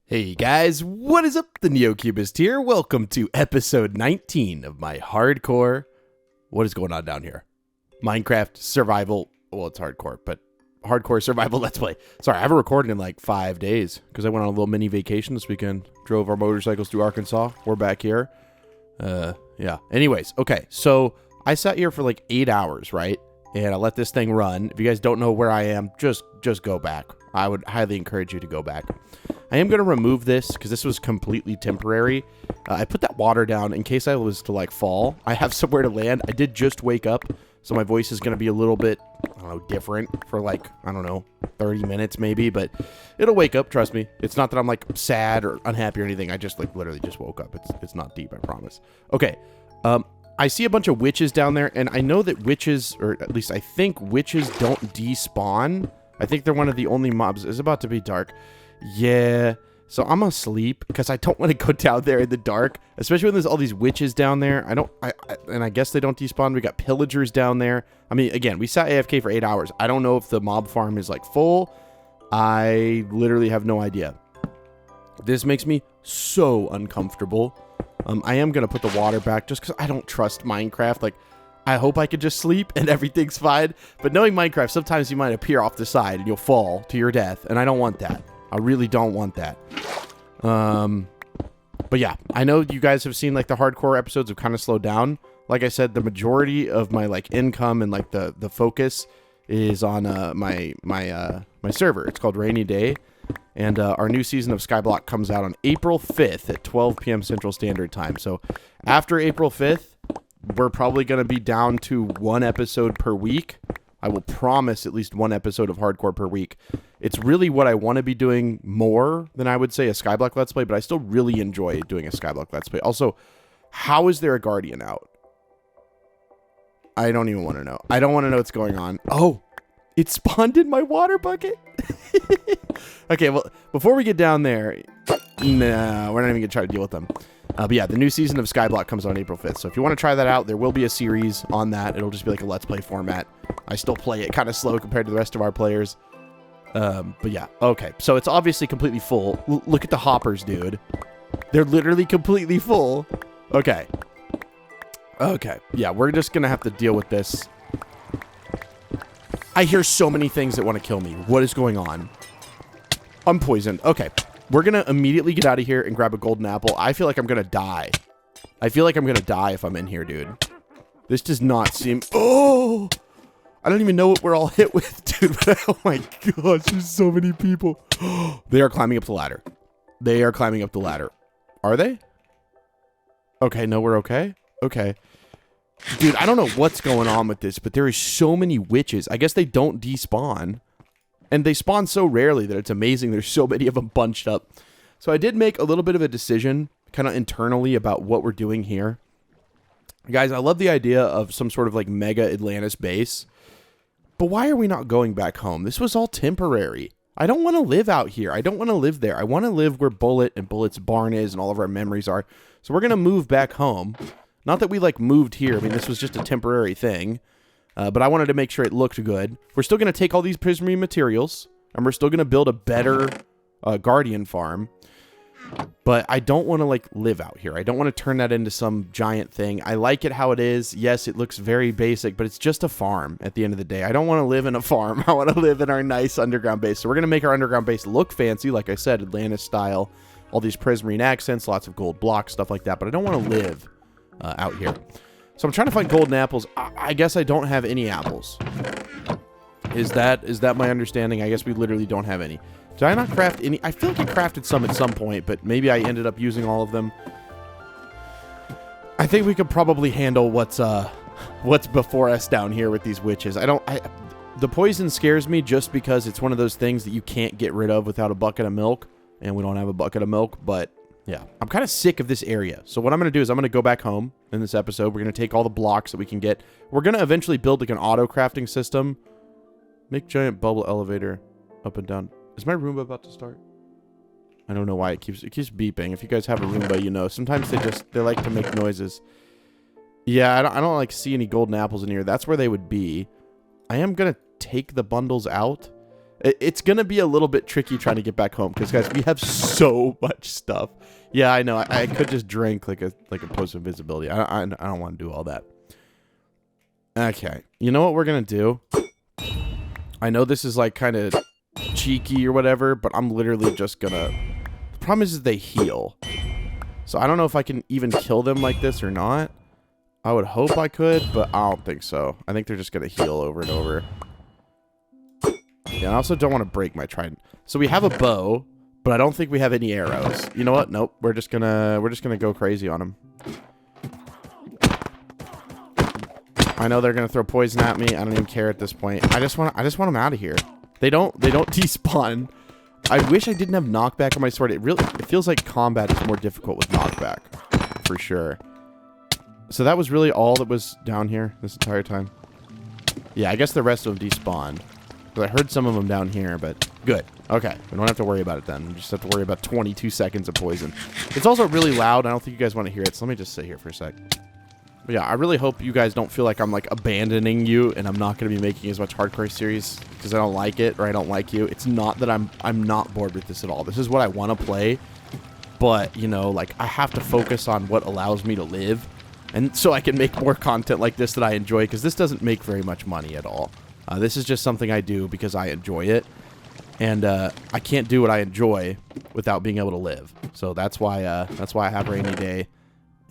Hey guys, what is up? The NeoCubist here. Welcome to episode 19 of my hardcore... What is going on down here? Minecraft survival... Well, it's hardcore, but hardcore survival let's play. Sorry, I haven't recorded in like 5 days because I went on a little mini vacation this weekend. Drove our motorcycles through Arkansas. We're back here. Yeah. Anyways, okay. So I sat here for like 8 hours, right? And I let this thing run. If you guys don't know where I am, just go back. I would highly encourage you to go back. I am going to remove this because this was completely temporary. I put that water down in case I was to like fall. I have somewhere to land. I did just wake up, so my voice is going to be a little bit, I don't know, different for like, I don't know, 30 minutes maybe, but it'll wake up, trust me. It's not that I'm like sad or unhappy or anything. I just like literally just woke up. It's not deep, I promise. Okay. I see a bunch of witches down there, and I know that witches, or at least I think witches don't despawn. I think they're one of the only mobs. It's about to be dark. Yeah. So I'm gonna sleep because I don't want to go down there in the dark, especially when there's all these witches down there. And I guess they don't despawn. We got pillagers down there. I mean, again, we sat AFK for 8 hours. I don't know if the mob farm is like full. I literally have no idea. This makes me so uncomfortable. I am going to put the water back just because I don't trust Minecraft. Like, I hope I could just sleep and everything's fine. But knowing Minecraft, sometimes you might appear off the side and you'll fall to your death. And I don't want that. I really don't want that. But yeah, I know you guys have seen like the hardcore episodes have kind of slowed down. Like I said, the majority of my like income and like the focus is on my server. It's called RainyDay. And our new season of Skyblock comes out on April 5th at 12 p.m. Central Standard Time. So after April 5th, we're probably going to be down to 1 episode per week. I will promise at least 1 episode of hardcore per week. It's really what I want to be doing more than I would say a Skyblock Let's Play, but I still really enjoy doing a Skyblock Let's Play. Also, how is there a Guardian out? I don't even want to know. I don't want to know what's going on. Oh, it spawned in my water bucket. Okay, well, before we get down there, no, we're not even going to try to deal with them. But yeah, the new season of Skyblock comes on April 5th. So if you want to try that out, there will be a series on that. It'll just be like a Let's Play format. I still play it kind of slow compared to the rest of our players. But yeah, okay. So it's obviously completely full. Look at the hoppers, dude. They're literally completely full. Okay. Okay. Yeah, we're just going to have to deal with this. I hear so many things that want to kill me. What is going on? I'm poisoned. Okay. We're going to immediately get out of here and grab a golden apple. I feel like I'm going to die. I feel like I'm going to die if I'm in here, dude. This does not seem... Oh! I don't even know what we're all hit with, dude. But oh my gosh, there's so many people. They are climbing up the ladder. They are climbing up the ladder. Are they? Okay, no, we're okay. Okay. Dude, I don't know what's going on with this, but there is so many witches. I guess they don't despawn. And they spawn so rarely that it's amazing there's so many of them bunched up. So I did make a little bit of a decision, kind of internally, about what we're doing here. Guys, I love the idea of some sort of like mega Atlantis base. But why are we not going back home? This was all temporary. I don't want to live out here. I don't want to live there. I want to live where Bullet and Bullet's barn is and all of our memories are. So we're going to move back home. Not that we like moved here. I mean, this was just a temporary thing. But I wanted to make sure it looked good. We're still going to take all these prismarine materials. And we're still going to build a better Guardian farm. But I don't want to like live out here. I don't want to turn that into some giant thing. I like it how it is. Yes, it looks very basic, but it's just a farm at the end of the day. I don't want to live in a farm. I want to live in our nice underground base. So we're going to make our underground base look fancy. Like I said, Atlantis style. All these prismarine accents, lots of gold blocks, stuff like that. But I don't want to live out here. So I'm trying to find golden apples. I guess I don't have any apples. Is that my understanding? I guess we literally don't have any. Did I not craft any? I feel like I crafted some at some point, but maybe I ended up using all of them. I think we could probably handle what's before us down here with these witches. The poison scares me just because it's one of those things that you can't get rid of without a bucket of milk, and we don't have a bucket of milk, but yeah, I'm kind of sick of this area. So what I'm going to do is I'm going to go back home in this episode. We're going to take all the blocks that we can get. We're going to eventually build like an auto crafting system. Make giant bubble elevator up and down. Is my Roomba about to start? I don't know why it keeps beeping. If you guys have a Roomba, you know. Sometimes they like to make noises. Yeah, I don't like see any golden apples in here. That's where they would be. I am going to take the bundles out It's going to be a little bit tricky trying to get back home because, guys, we have so much stuff. Yeah, I know. I could just drink like a post invisibility. I don't want to do all that. Okay. You know what we're going to do? I know this is like kind of cheeky or whatever, but I'm literally just going to... The problem is they heal. So I don't know if I can even kill them like this or not. I would hope I could, but I don't think so. I think they're just going to heal over and over. Yeah, I also don't want to break my trident. So we have a bow, but I don't think we have any arrows. You know what? Nope. We're just gonna go crazy on them. I know they're gonna throw poison at me. I don't even care at this point. I just want them out of here. They don't despawn. I wish I didn't have knockback on my sword. It feels like combat is more difficult with knockback, for sure. So that was really all that was down here this entire time. Yeah, I guess the rest of them despawned. I heard some of them down here, but good. Okay, we don't have to worry about it then. We just have to worry about 22 seconds of poison. It's also really loud. I don't think you guys want to hear it, so let me just sit here for a sec. But yeah, I really hope you guys don't feel like I'm like abandoning you and I'm not going to be making as much hardcore series because I don't like it or I don't like you. It's not that I'm not bored with this at all. This is what I want to play, but you know, like I have to focus on what allows me to live, and so I can make more content like this that I enjoy, because this doesn't make very much money at all. This is just something I do because I enjoy it, and I can't do what I enjoy without being able to live. So that's why I have Rainy Day,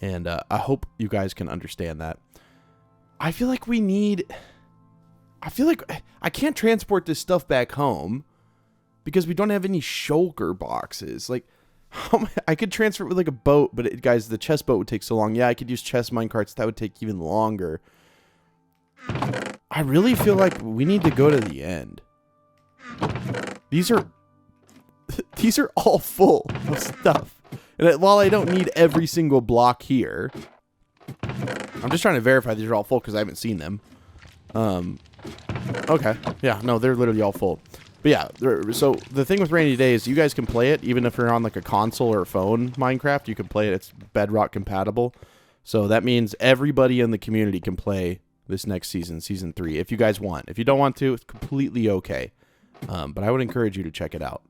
and I hope you guys can understand that. I feel like I can't transport this stuff back home because we don't have any shulker boxes. Like, I could transfer it with like a boat, but guys, the chest boat would take so long. Yeah, I could use chest minecarts. That would take even longer. I really feel like we need to go to the end. These are all full of stuff. And while I don't need every single block here, I'm just trying to verify these are all full because I haven't seen them. Okay. Yeah, no, they're literally all full. But yeah, so the thing with Rainy Day is you guys can play it even if you're on like a console or a phone Minecraft. You can play it. It's Bedrock compatible. So that means everybody in the community can play this next season, season 3, if you guys want. If you don't want to, it's completely okay. But I would encourage you to check it out.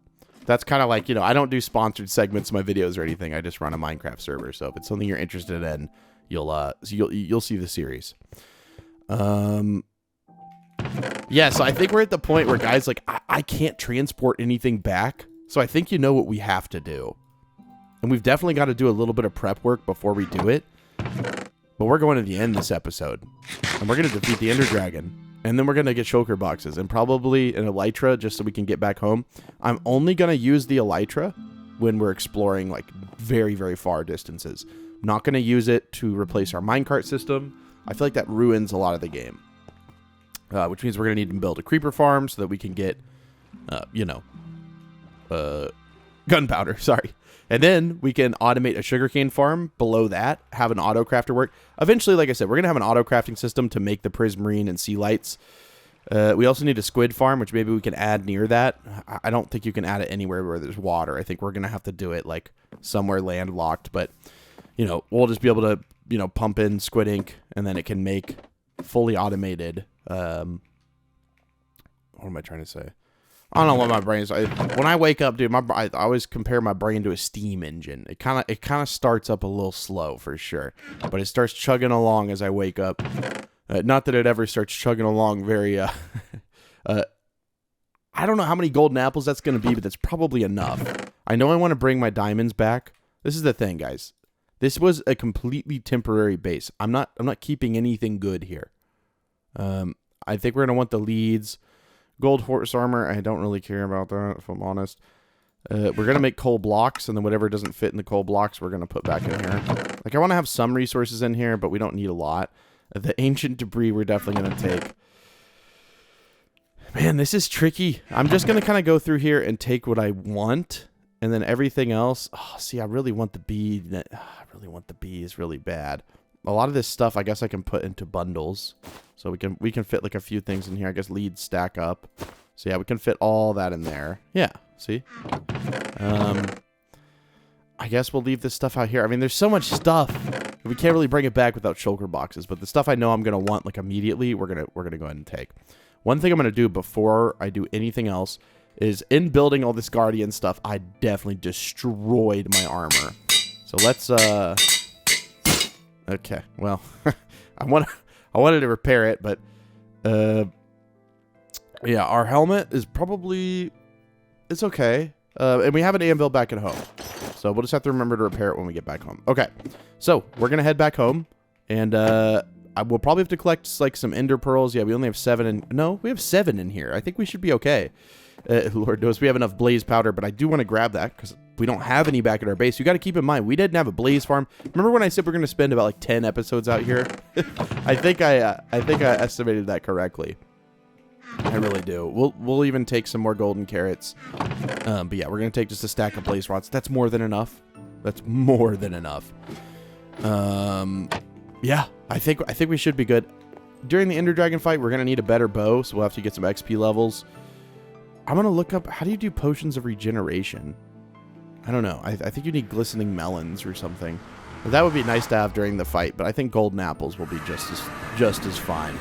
That's kind of like, you know, I don't do sponsored segments in my videos or anything. I just run a Minecraft server. So if it's something you're interested in, you'll see the series. Yeah, so I think we're at the point where guys, like, I can't transport anything back. So I think you know what we have to do. And we've definitely got to do a little bit of prep work before we do it. But we're going to the end this episode. And we're going to defeat the Ender Dragon. And then we're going to get shulker boxes. And probably an elytra just so we can get back home. I'm only going to use the elytra when we're exploring, like, very, very far distances. I'm not going to use it to replace our minecart system. I feel like that ruins a lot of the game. Which means we're going to need to build a creeper farm so that we can get, gunpowder, sorry. And then we can automate a sugarcane farm below that, have an auto crafter work. Eventually, like I said, we're going to have an auto crafting system to make the prismarine and sea lights. We also need a squid farm, which maybe we can add near that. I don't think you can add it anywhere where there's water. I think we're going to have to do it like somewhere landlocked. But, you know, we'll just be able to, you know, pump in squid ink and then it can make fully automated. What am I trying to say? I don't know what my brain's like. When I wake up, dude, I always compare my brain to a steam engine. It kind of starts up a little slow for sure, but it starts chugging along as I wake up. Not that it ever starts chugging along very. I don't know how many golden apples that's going to be, but that's probably enough. I know I want to bring my diamonds back. This is the thing, guys. This was a completely temporary base. I'm not keeping anything good here. I think we're going to want the leads. Gold horse armor, I don't really care about that, if I'm honest. We're going to make coal blocks, and then whatever doesn't fit in the coal blocks, we're going to put back in here. Like, I want to have some resources in here, but we don't need a lot. The ancient debris we're definitely going to take. Man, this is tricky. I'm just going to kind of go through here and take what I want, and then everything else. Oh, see, I really want the bee. I really want the bees really bad. A lot of this stuff, I guess I can put into bundles. So we can fit like a few things in here. I guess leads stack up. So yeah, we can fit all that in there. Yeah, see? I guess we'll leave this stuff out here. I mean, there's so much stuff. We can't really bring it back without shulker boxes. But the stuff I know I'm going to want like immediately, we're gonna go ahead and take. One thing I'm going to do before I do anything else is in building all this guardian stuff, I definitely destroyed my armor. So let's, okay, well, I wanted to repair it, but, yeah, our helmet is probably, it's okay. And we have an anvil back at home. So we'll just have to remember to repair it when we get back home. Okay, so we're going to head back home. And I will probably have to collect like some ender pearls. Yeah, we only have 7. And no, we have 7 in here. I think we should be okay. Lord knows we have enough blaze powder, but I do want to grab that because we don't have any back at our base. You got to keep in mind, we didn't have a blaze farm. Remember when I said we're going to spend about like 10 episodes out here? I think I estimated that correctly. I really do. We'll even take some more golden carrots. But yeah, we're going to take just a stack of blaze rods. That's more than enough. That's more than enough. Yeah, I think we should be good. During the Ender Dragon fight, we're going to need a better bow, so we'll have to get some XP levels. I'm going to look up, how do you do potions of regeneration? I don't know. I think you need glistening melons or something. But that would be nice to have during the fight, but I think golden apples will be just as fine.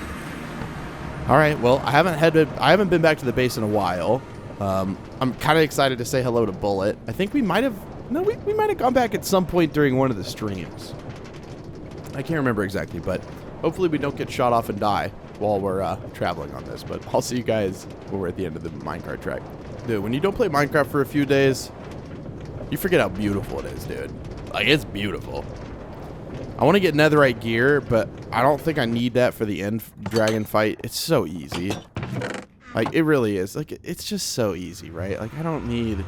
All right, well, I haven't been back to the base in a while. I'm kind of excited to say hello to Bullet. I think we might have gone back at some point during one of the streams. I can't remember exactly, but hopefully we don't get shot off and die while we're traveling on this. But I'll see you guys when we're at the end of the minecart track. Dude, when you don't play Minecraft for a few days, you forget how beautiful it is, dude. Like, it's beautiful. I want to get netherite gear, but I don't think I need that for the end dragon fight. It's so easy. Like, it really is. Like, it's just so easy, right? Like, I don't need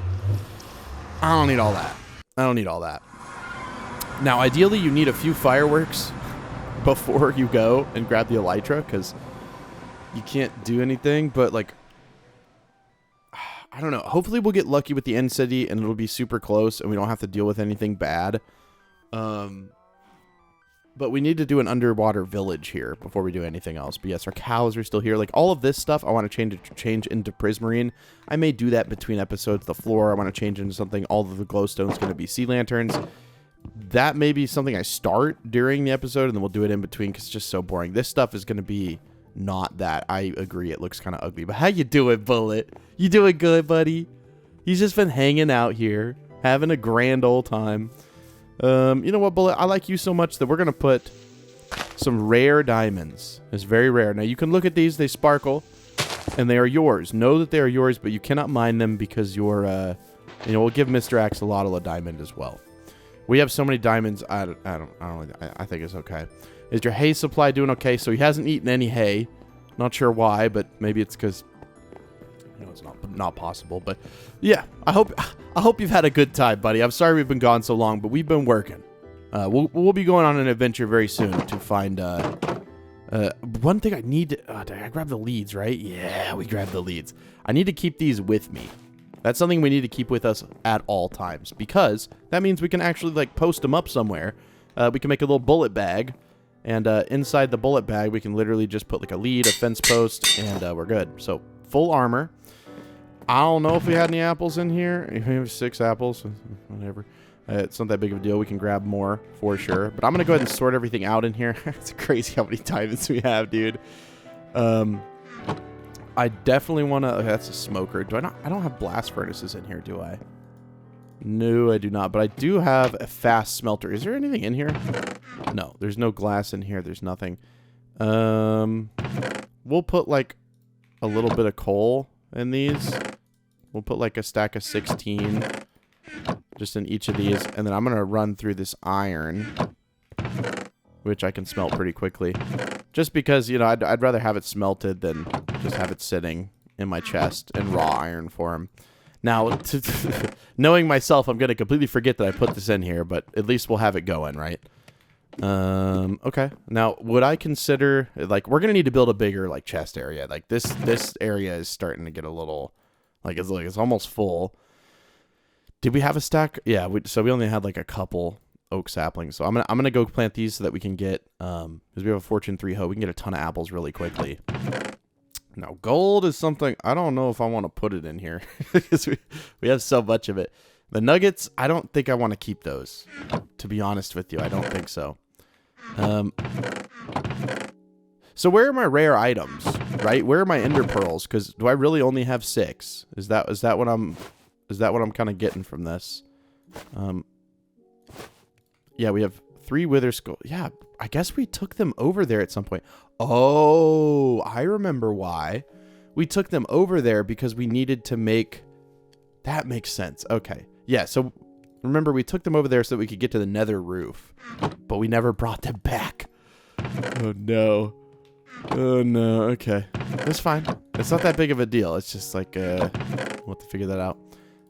all that. I don't need all that. Now, ideally, you need a few fireworks before you go and grab the elytra, because you can't do anything, but, like, I don't know. Hopefully, we'll get lucky with the end city, and it'll be super close, and we don't have to deal with anything bad. But we need to do an underwater village here before we do anything else. But yes, our cows are still here. Like, all of this stuff, I want to change into prismarine. I may do that between episodes. The floor, I want to change into something. All of the glowstone's going to be sea lanterns. That may be something I start during the episode, and then we'll do it in between because it's just so boring. This stuff is going to be not that. I agree, it looks kind of ugly. But how you doing, Bullet? You doing good, buddy? He's just been hanging out here, having a grand old time. You know what, Bullet? I like you so much that we're going to put some rare diamonds. It's very rare. Now, you can look at these. They sparkle, and they are yours. Know that they are yours, but you cannot mine them because you're, you know, we'll give Mr. Axolotl a diamond as well. We have so many diamonds. I think it's okay. Is your hay supply doing okay? So he hasn't eaten any hay. Not sure why, but maybe it's because, you know, it's not possible. But yeah, I hope you've had a good time, buddy. I'm sorry we've been gone so long, but we've been working. We'll be going on an adventure very soon to find one thing I need to, did I grab the leads, right? Yeah, we grabbed the leads. I need to keep these with me. That's something we need to keep with us at all times, because that means we can actually, like, post them up somewhere. We can make a little bullet bag, and inside the bullet bag, we can literally just put, like, a lead, a fence post, and we're good. So, full armor. I don't know if we had any apples in here. We have 6 apples. Whatever. It's not that big of a deal. We can grab more, for sure. But I'm going to go ahead and sort everything out in here. It's crazy how many diamonds we have, dude. I definitely want to... Okay, that's a smoker. Do I not... I don't have blast furnaces in here, do I? No, I do not. But I do have a fast smelter. Is there anything in here? No, there's no glass in here. There's nothing. We'll put, like, a little bit of coal in these. We'll put, like, a stack of 16 just in each of these. And then I'm going to run through this iron, which I can smelt pretty quickly. Just because, you know, I'd rather have it smelted than just have it sitting in my chest in raw iron form. Now, knowing myself, I'm going to completely forget that I put this in here, but at least we'll have it going, right? Okay. Now, would I consider, like, we're going to need to build a bigger, like, chest area. Like, this area is starting to get a little, like, it's almost full. Did we have a stack? Yeah, so we only had, like, a couple oak saplings. So I'm gonna go plant these so that we can get, because we have a fortune 3 hoe, we can get a ton of apples really quickly. Now, gold is something, I don't know if I want to put it in here, because we have so much of it. The nuggets, I don't think I want to keep those, to be honest with you. I don't think so. So where are my rare items, right? Where are my ender pearls? Because do I really only have 6? Is that what I'm kind of getting from this? Yeah, we have 3 wither skull. Yeah, I guess we took them over there at some point. Oh, I remember why. We took them over there because we needed to make... That makes sense. Okay. Yeah, so remember we took them over there so that we could get to the nether roof. But we never brought them back. Oh, no. Oh, no. Okay. That's fine. It's not that big of a deal. It's just like, we'll have to figure that out.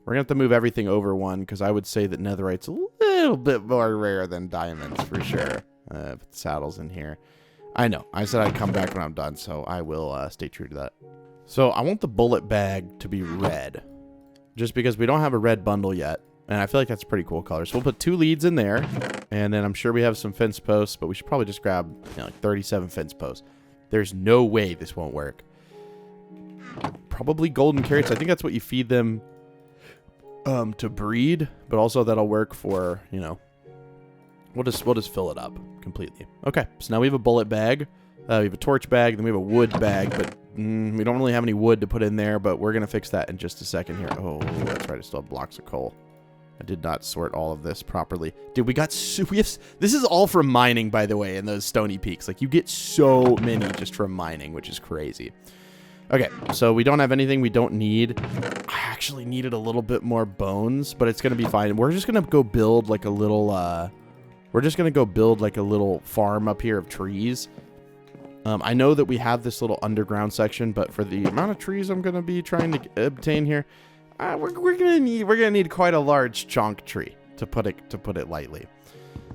We're going to have to move everything over 1 because I would say that netherite's a little bit more rare than diamonds for sure. Put the saddles in here. I know. I said I'd come back when I'm done, so I will stay true to that. So I want the bullet bag to be red. Just because we don't have a red bundle yet. And I feel like that's a pretty cool color. So we'll put 2 leads in there. And then I'm sure we have some fence posts. But we should probably just grab like 37 fence posts. There's no way this won't work. Probably golden carrots. I think that's what you feed them to breed. But also that'll work for, we'll just fill it up completely. Okay. So now we have a bullet bag. We have a torch bag. Then we have a wood bag. But we don't really have any wood to put in there. But we're going to fix that in just a second here. Oh, that's right. I still have blocks of coal. I did not sort all of this properly. Dude, this is all from mining, by the way, in those stony peaks. Like, you get so many just from mining, which is crazy. Okay, so we don't have anything we don't need. I actually needed a little bit more bones, but it's going to be fine. We're just going to go build, like, a little, farm up here of trees. I know that we have this little underground section, but for the amount of trees I'm going to be trying to obtain here, we're gonna need quite a large chunk tree to put it lightly.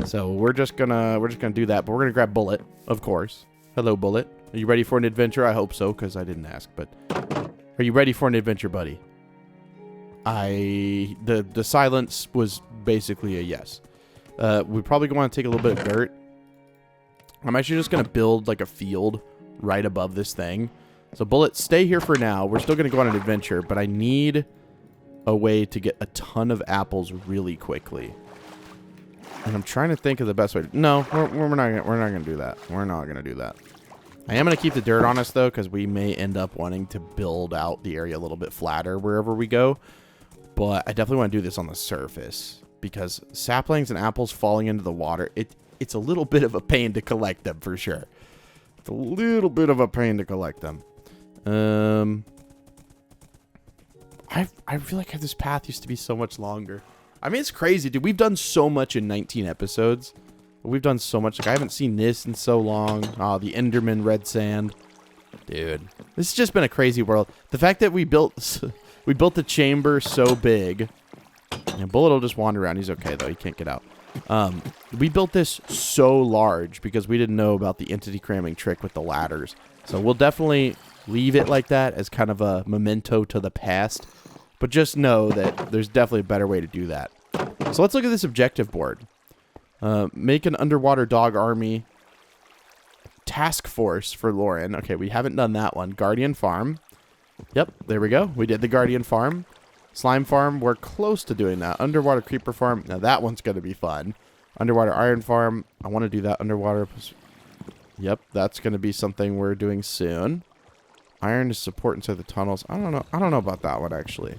So we're just gonna do that. But we're gonna grab Bullet, of course. Hello, Bullet. Are you ready for an adventure? I hope so, because I didn't ask. But are you ready for an adventure, buddy? The silence was basically a yes. We probably want to take a little bit of dirt. I'm actually just gonna build like a field right above this thing. So Bullet, stay here for now. We're still gonna go on an adventure, but I need a way to get a ton of apples really quickly. And I'm trying to think of the best way. No, we're not gonna do that. We're not gonna do that. I am gonna keep the dirt on us though, because we may end up wanting to build out the area a little bit flatter wherever we go. But I definitely want to do this on the surface because saplings and apples falling into the water, it's a little bit of a pain to collect them for sure. It's a little bit of a pain to collect them. I feel like this path used to be so much longer. I mean, it's crazy, dude. We've done so much in 19 episodes. We've done so much. Like, I haven't seen this in so long. Oh, the Enderman red sand. Dude, this has just been a crazy world. The fact that we built the chamber so big. And Bullet will just wander around. He's okay, though. He can't get out. We built this so large because we didn't know about the entity cramming trick with the ladders. So we'll definitely leave it like that as kind of a memento to the past. But just know that there's definitely a better way to do that. So let's look at this objective board. Make an underwater dog army. Task force for Lauren. Okay, we haven't done that one. Guardian farm. Yep, there we go. We did the Guardian farm. Slime farm, we're close to doing that. Underwater creeper farm. Now that one's going to be fun. Underwater iron farm. I want to do that underwater. Yep, that's going to be something we're doing soon. Iron is support inside the tunnels. I don't know about that one actually.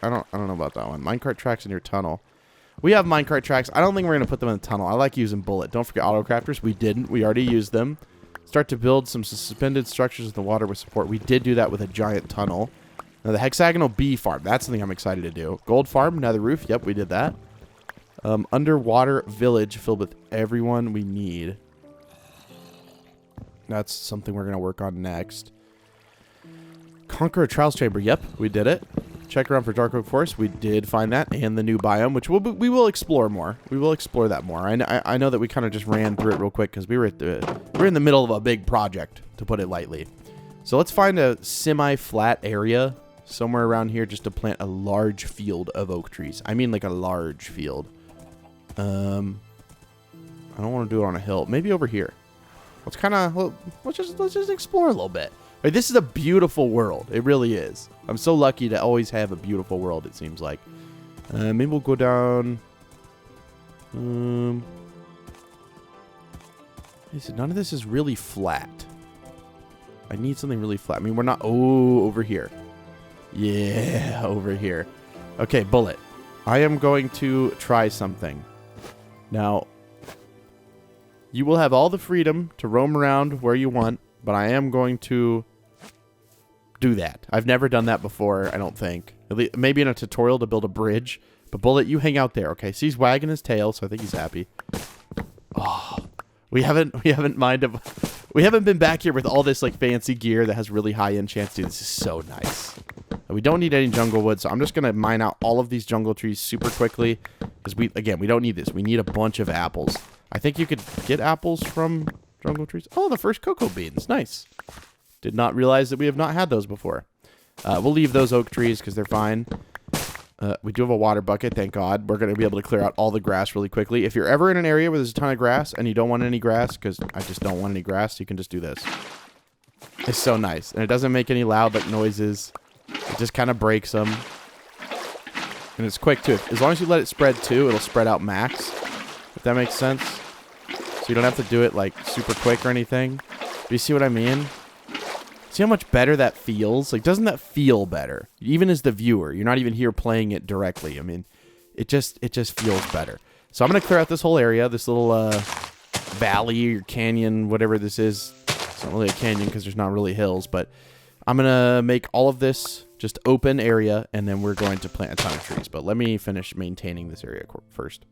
I don't know about that one. Minecart tracks in your tunnel. We have minecart tracks. I don't think we're going to put them in the tunnel. I like using Bullet. Don't forget auto crafters. We didn't. We already used them. Start to build some suspended structures in the water with support. We did do that with a giant tunnel. Now the hexagonal bee farm. That's something I'm excited to do. Gold farm, nether roof. Yep, we did that. Underwater village filled with everyone we need. That's something we're going to work on next. Conquer a trials chamber. Yep, we did it. Check around for Dark Oak Forest. We did find that and the new biome, which we will explore more. We will explore that more. I know that we kind of just ran through it real quick because we were in the middle of a big project, to put it lightly. So let's find a semi-flat area somewhere around here just to plant a large field of oak trees. I mean like a large field. I don't want to do it on a hill. Maybe over here. Let's just explore a little bit. Right, this is a beautiful world. It really is. I'm so lucky to always have a beautiful world, it seems like. Maybe we'll go down. None of this is really flat. I need something really flat. I mean, we're not... Oh, over here. Yeah, over here. Okay, Bullet. I am going to try something. Now, you will have all the freedom to roam around where you want, but I am going to do that. I've never done that before, I don't think. At least, maybe in a tutorial to build a bridge. But Bullet, you hang out there, okay? See, he's wagging his tail, so I think he's happy. Oh, we haven't been back here with all this like fancy gear that has really high enchants. Dude, this is so nice. We don't need any jungle wood, so I'm just gonna mine out all of these jungle trees super quickly. Because we don't need this. We need a bunch of apples. I think you could get apples from jungle trees. Oh, the first cocoa beans. Nice. Did not realize that we have not had those before. We'll leave those oak trees because they're fine. We do have a water bucket, thank God. We're going to be able to clear out all the grass really quickly. If you're ever in an area where there's a ton of grass and you don't want any grass, because I just don't want any grass, you can just do this. It's so nice. And it doesn't make any loud like noises. It just kind of breaks them. And it's quick, too. As long as you let it spread, too, it'll spread out max. If that makes sense. So you don't have to do it, like, super quick or anything. Do you see what I mean? See how much better that feels? Like, doesn't that feel better? Even as the viewer, you're not even here playing it directly. I mean, it just feels better. So I'm going to clear out this whole area, this little valley or canyon, whatever this is. It's not really a canyon because there's not really hills, but I'm going to make all of this just open area, and then we're going to plant a ton of trees. But let me finish maintaining this area first.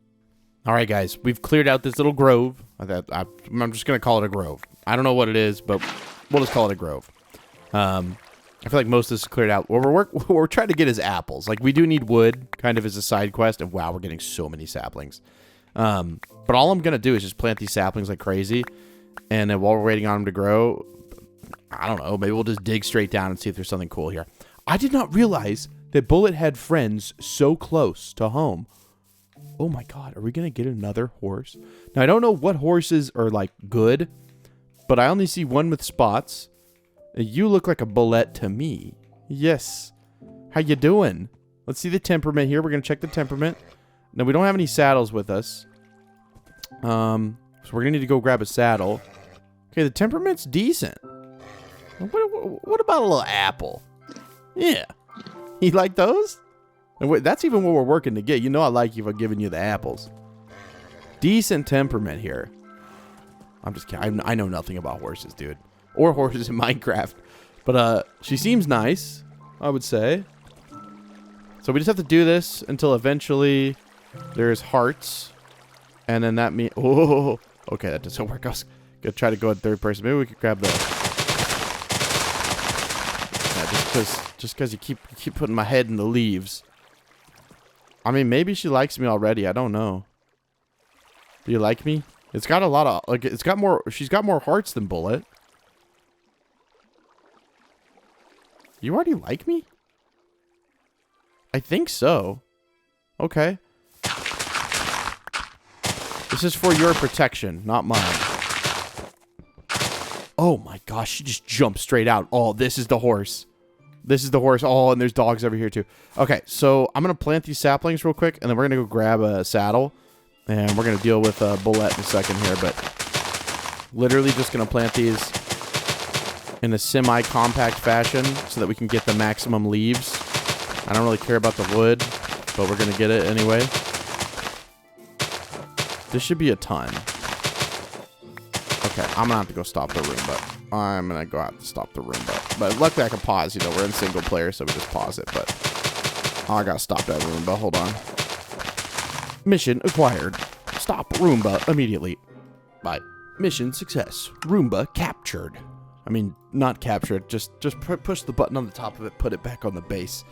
All right, guys, we've cleared out this little grove. I'm just going to call it a grove. I don't know what it is, but we'll just call it a grove. I feel like most of this is cleared out. What we're trying to get is apples. Like, we do need wood, kind of as a side quest. And wow, we're getting so many saplings. But all I'm going to do is just plant these saplings like crazy. And then while we're waiting on them to grow, I don't know, maybe we'll just dig straight down and see if there's something cool here. I did not realize that Bullet had friends so close to home. Oh my God, are we going to get another horse? Now, I don't know what horses are, like, good, but I only see one with spots. You look like a Bullet to me. Yes. How you doing? Let's see the temperament here. We're going to check the temperament. Now, we don't have any saddles with us. So we're going to need to go grab a saddle. Okay, the temperament's decent. What about a little apple? Yeah. You like those? That's even what we're working to get. You know I like you for giving you the apples. Decent temperament here. I'm just kidding. I know nothing about horses, dude. Or horses in Minecraft. But she seems nice, I would say. So we just have to do this until eventually there's hearts. And then that means... Oh, okay, that doesn't work. I was going to try to go in third person. Maybe we could grab the... Yeah, just because you keep putting my head in the leaves. I mean, maybe she likes me already. I don't know. Do you like me? It's got a lot of... Like, it's got more... She's got more hearts than Bullet. You already like me? I think so. Okay. This is for your protection, not mine. Oh my gosh, she just jumped straight out. Oh, this is the horse. This is the horse. Oh, and there's dogs over here too. Okay, so I'm going to plant these saplings real quick, and then we're going to go grab a saddle. And we're going to deal with Bullet in a second here, but literally just going to plant these in a semi-compact fashion so that we can get the maximum leaves. I don't really care about the wood, but we're going to get it anyway. This should be a ton. Okay, I'm going to have to go stop the Roomba. I'm going to go out to stop the Roomba. But luckily I can pause. You know, we're in single player, so we just pause it. But I got to stop that Roomba. Hold on. Mission acquired. Stop Roomba immediately. Bye. Mission success. Roomba captured. I mean, not captured. Just push the button on the top of it. Put it back on the base.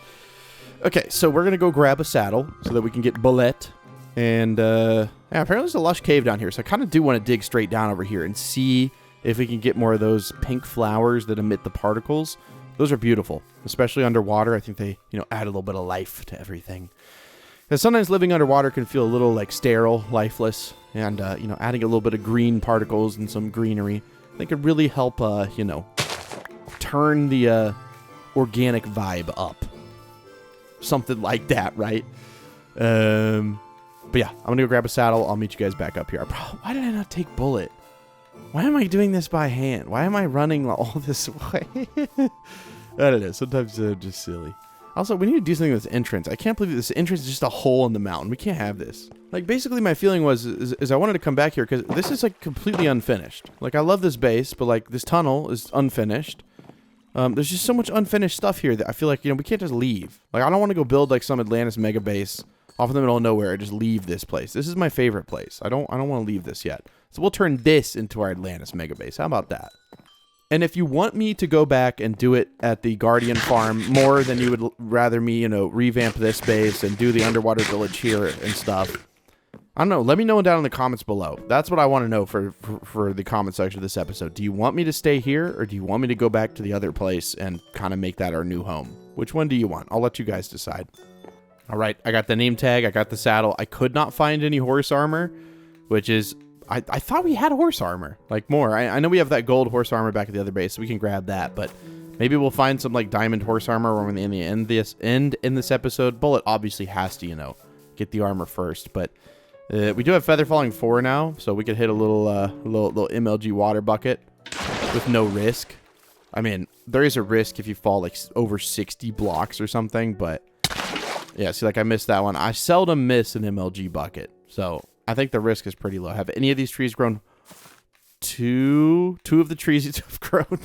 Okay, so we're going to go grab a saddle so that we can get Bullet. And, yeah, apparently there's a lush cave down here. So I kind of do want to dig straight down over here and see if we can get more of those pink flowers that emit the particles. Those are beautiful, especially underwater. I think they, you know, add a little bit of life to everything. Because sometimes living underwater can feel a little, like, sterile, lifeless. And, you know, adding a little bit of green particles and some greenery, I think could really help, you know, turn the organic vibe up. Something like that, right? But yeah, I'm going to go grab a saddle. I'll meet you guys back up here. Why did I not take Bullet? Why am I doing this by hand? Why am I running all this way? I don't know. Sometimes I'm just silly. Also, we need to do something with this entrance. I can't believe this entrance is just a hole in the mountain. We can't have this. Like, basically my feeling was, is I wanted to come back here because this is, like, completely unfinished. Like, I love this base, but, like, this tunnel is unfinished. There's just so much unfinished stuff here that I feel like, you know, we can't just leave. Like, I don't want to go build, like, some Atlantis mega base off in the middle of nowhere and just leave this place. This is my favorite place. I don't want to leave this yet. So we'll turn this into our Atlantis mega base. How about that? And if you want me to go back and do it at the Guardian Farm more than you would rather me, you know, revamp this base and do the underwater village here and stuff, I don't know. Let me know down in the comments below. That's what I want to know for the comment section of this episode. Do you want me to stay here or do you want me to go back to the other place and kind of make that our new home? Which one do you want? I'll let you guys decide. All right. I got the name tag. I got the saddle. I could not find any horse armor, which is... I thought we had horse armor, like more. I know we have that gold horse armor back at the other base, so we can grab that. But maybe we'll find some like diamond horse armor when we end in this episode. Bullet obviously has to, you know, get the armor first. But we do have feather falling 4 now, so we could hit a little MLG water bucket with no risk. I mean, there is a risk if you fall like over 60 blocks or something, but yeah. See, like I missed that one. I seldom miss an MLG bucket, so. I think the risk is pretty low. Have any of these trees grown? Two of the trees have grown.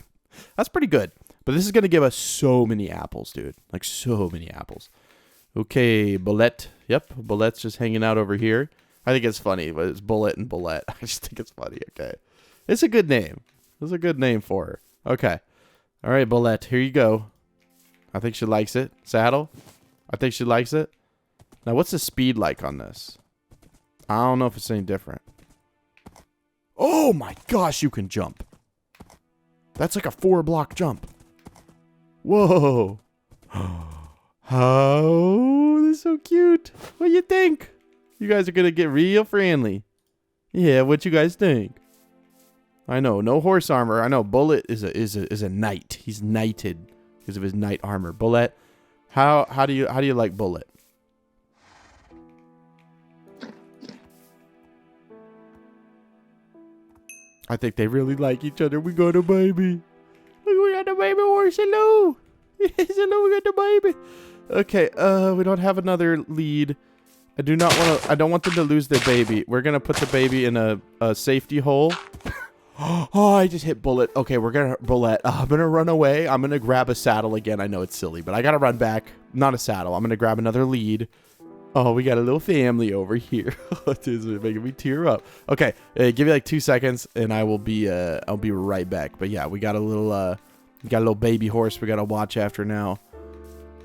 That's pretty good. But this is going to give us so many apples, dude. Like, so many apples. Okay, Bullet. Yep, Bullet's just hanging out over here. I think it's funny, but it's Bullet and Bullet. I just think it's funny, okay. It's a good name. It's a good name for her. Okay. All right, Bullet, here you go. I think she likes it. Saddle. I think she likes it. Now, what's the speed like on this? I don't know if it's any different. Oh my gosh, you can jump. That's like a 4-block jump. Whoa. Oh, this is so cute. What do you think? You guys are going to get real friendly. Yeah, what you guys think? I know, no horse armor. I know Bullet is a knight. He's knighted because of his knight armor. Bullet, how do you like Bullet? I think they really like each other. We got a baby. Look, we got a baby horse. Hello. Yes, hello, we got the baby. Okay, we don't have another lead. I don't want them to lose their baby. We're gonna put the baby in a safety hole. Oh, I just hit Bullet. Okay, we're gonna Bullet. I'm gonna run away. I'm gonna grab a saddle again. I know it's silly, but I gotta run back. Not a saddle. I'm gonna grab another lead. Oh, we got a little family over here. This is making me tear up. Okay, give me like 2 seconds, and I'll be right back. But yeah, we got a little baby horse we gotta watch after now,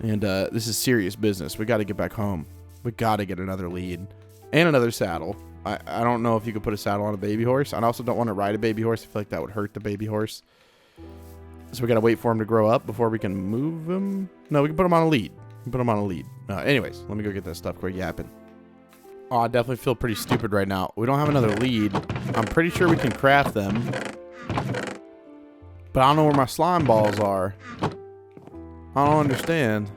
and this is serious business. We gotta get back home. We gotta get another lead and another saddle. I don't know if you could put a saddle on a baby horse. I also don't want to ride a baby horse. I feel like that would hurt the baby horse. So we gotta wait for him to grow up before we can move him. No, we can put him on a lead. Put him on a lead. Anyways, let me go get that stuff quick yapping. Oh, I definitely feel pretty stupid right now. We don't have another lead. I'm pretty sure we can craft them. But I don't know where my slime balls are. I don't understand.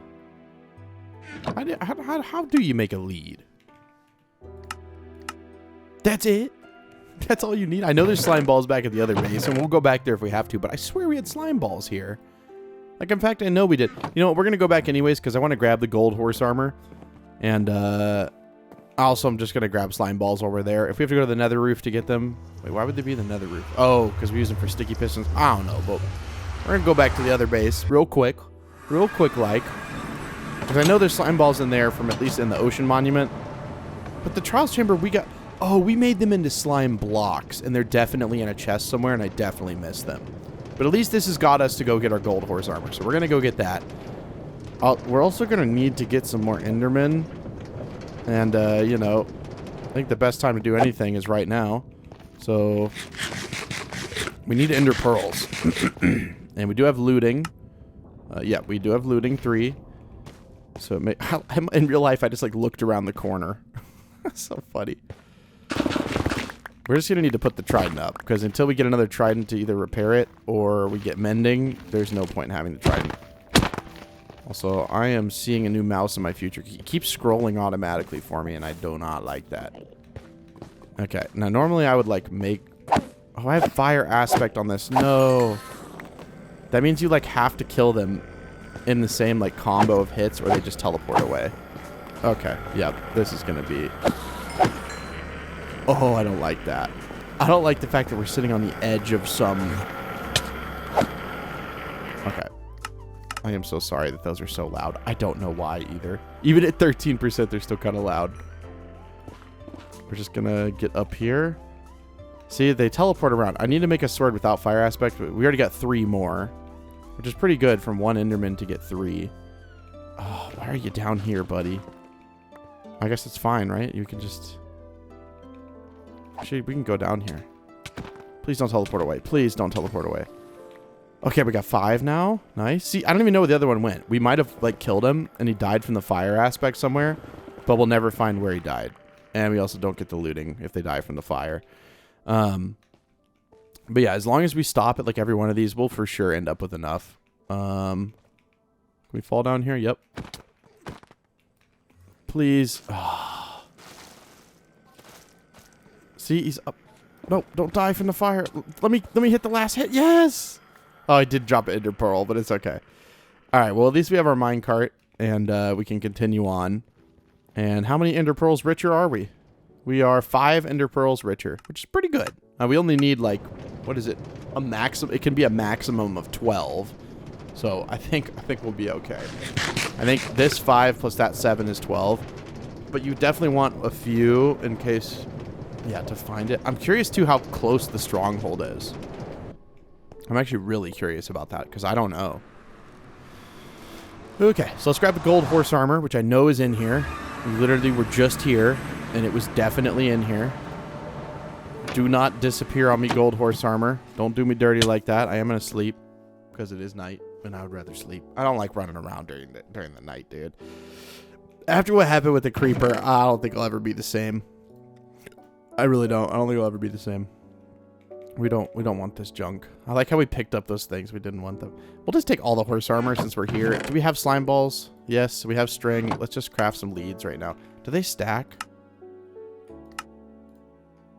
How do you make a lead? That's it? That's all you need? I know there's slime balls back at the other base, and we'll go back there if we have to, but I swear we had slime balls here. Like, in fact, I know we did. You know what? We're going to go back anyways because I want to grab the gold horse armor. And also, I'm just going to grab slime balls while we're there. If we have to go to the nether roof to get them... Wait, why would they be in the nether roof? Oh, because we use them for sticky pistons. I don't know, but we're going to go back to the other base real quick. Real quick, like. Because I know there's slime balls in there from at least in the ocean monument. But the trials chamber, we got... Oh, we made them into slime blocks. And they're definitely in a chest somewhere, and I definitely missed them. But at least this has got us to go get our gold horse armor. So we're going to go get that. We're also going to need to get some more Endermen. And, you know, I think the best time to do anything is right now. So we need Ender Pearls. And we do have looting. Yeah, we do have looting 3. So in real life, I just, like, looked around the corner. That's so funny. We're just going to need to put the trident up, because until we get another trident to either repair it or we get mending, there's no point in having the trident. Also, I am seeing a new mouse in my future. It keeps scrolling automatically for me, and I do not like that. Okay, now normally I would, like, make... Oh, I have fire aspect on this. No. That means you, like, have to kill them in the same, like, combo of hits, or they just teleport away. Okay. Yep. This is going to be... Oh, I don't like that. I don't like the fact that we're sitting on the edge of some... Okay. I am so sorry that those are so loud. I don't know why either. Even at 13%, they're still kind of loud. We're just going to get up here. See, they teleport around. I need to make a sword without fire aspect, but we already got 3 more, which is pretty good from 1 Enderman to get 3. Oh, why are you down here, buddy? I guess it's fine, right? You can just... Actually, we can go down here. Please don't teleport away. Please don't teleport away. Okay, we got 5 now. Nice. See, I don't even know where the other one went. We might have, like, killed him, and he died from the fire aspect somewhere, but we'll never find where he died. And we also don't get the looting if they die from the fire. But yeah, as long as we stop at like every one of these, we'll for sure end up with enough. Can we fall down here? Yep. Please. Oh. See, he's up. No, don't die from the fire. Let me hit the last hit. Yes. Oh, I did drop an ender pearl, but it's okay. All right. Well, at least we have our minecart, and we can continue on. And how many ender pearls richer are we? We are 5 ender pearls richer, which is pretty good. We only need, like, what is it? A maximum. It can be a maximum of 12. So I think we'll be okay. I think this 5 plus that 7 is 12. But you definitely want a few in case, yeah, to find it. I'm curious too how close the stronghold is. I'm actually really curious about that because I don't know. Okay, so let's grab the gold horse armor, which I know is in here. We literally were just here, and it was definitely in here. Do not disappear on me, gold horse armor. Don't do me dirty like that. I am going to sleep because it is night, and I would rather sleep. I don't like running around during the night, dude. After what happened with the creeper, I don't think I'll ever be the same. I really don't. I don't think I'll ever be the same. We don't want this junk. I like how we picked up those things. We didn't want them. We'll just take all the horse armor since we're here. Do we have slime balls? Yes, we have string. Let's just craft some leads right now. Do they stack?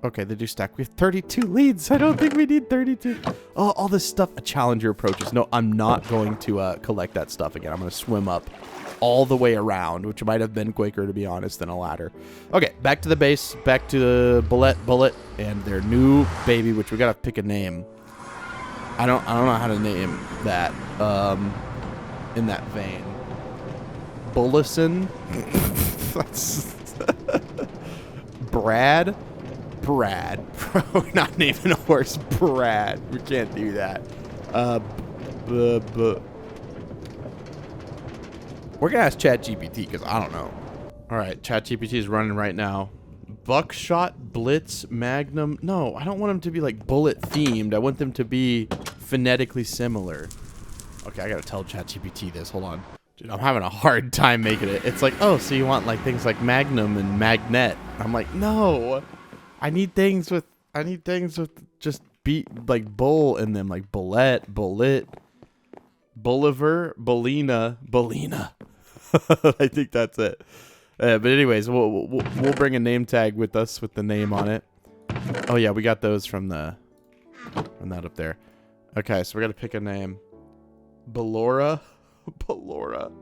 Okay, they do stack. We have 32 leads. I don't think we need 32. Oh, all this stuff. A challenger approaches. No, I'm not going to collect that stuff again. I'm going to swim up all the way around, which might have been quicker, to be honest, than a ladder. Okay, back to the base. Back to the bullet, and their new baby, which we got to pick a name. I don't know how to name that in that vein. Bullison? That's Brad? Brad. We're not naming a horse Brad. We can't do that. We're going to ask ChatGPT because I don't know. All right, ChatGPT is running right now. Buckshot, Blitz, Magnum. No, I don't want them to be like bullet themed. I want them to be phonetically similar. Okay, I got to tell ChatGPT this. Hold on. Dude, I'm having a hard time making it. It's like, oh, so you want like things like Magnum and Magnet. I'm like, no. I need things with just beat like bull in them, like bullet, Bolivar, Bolina. I think that's it. But anyways, we'll bring a name tag with us with the name on it. Oh yeah, we got those from that up there. Okay, so we got to pick a name. Ballora, Bulline,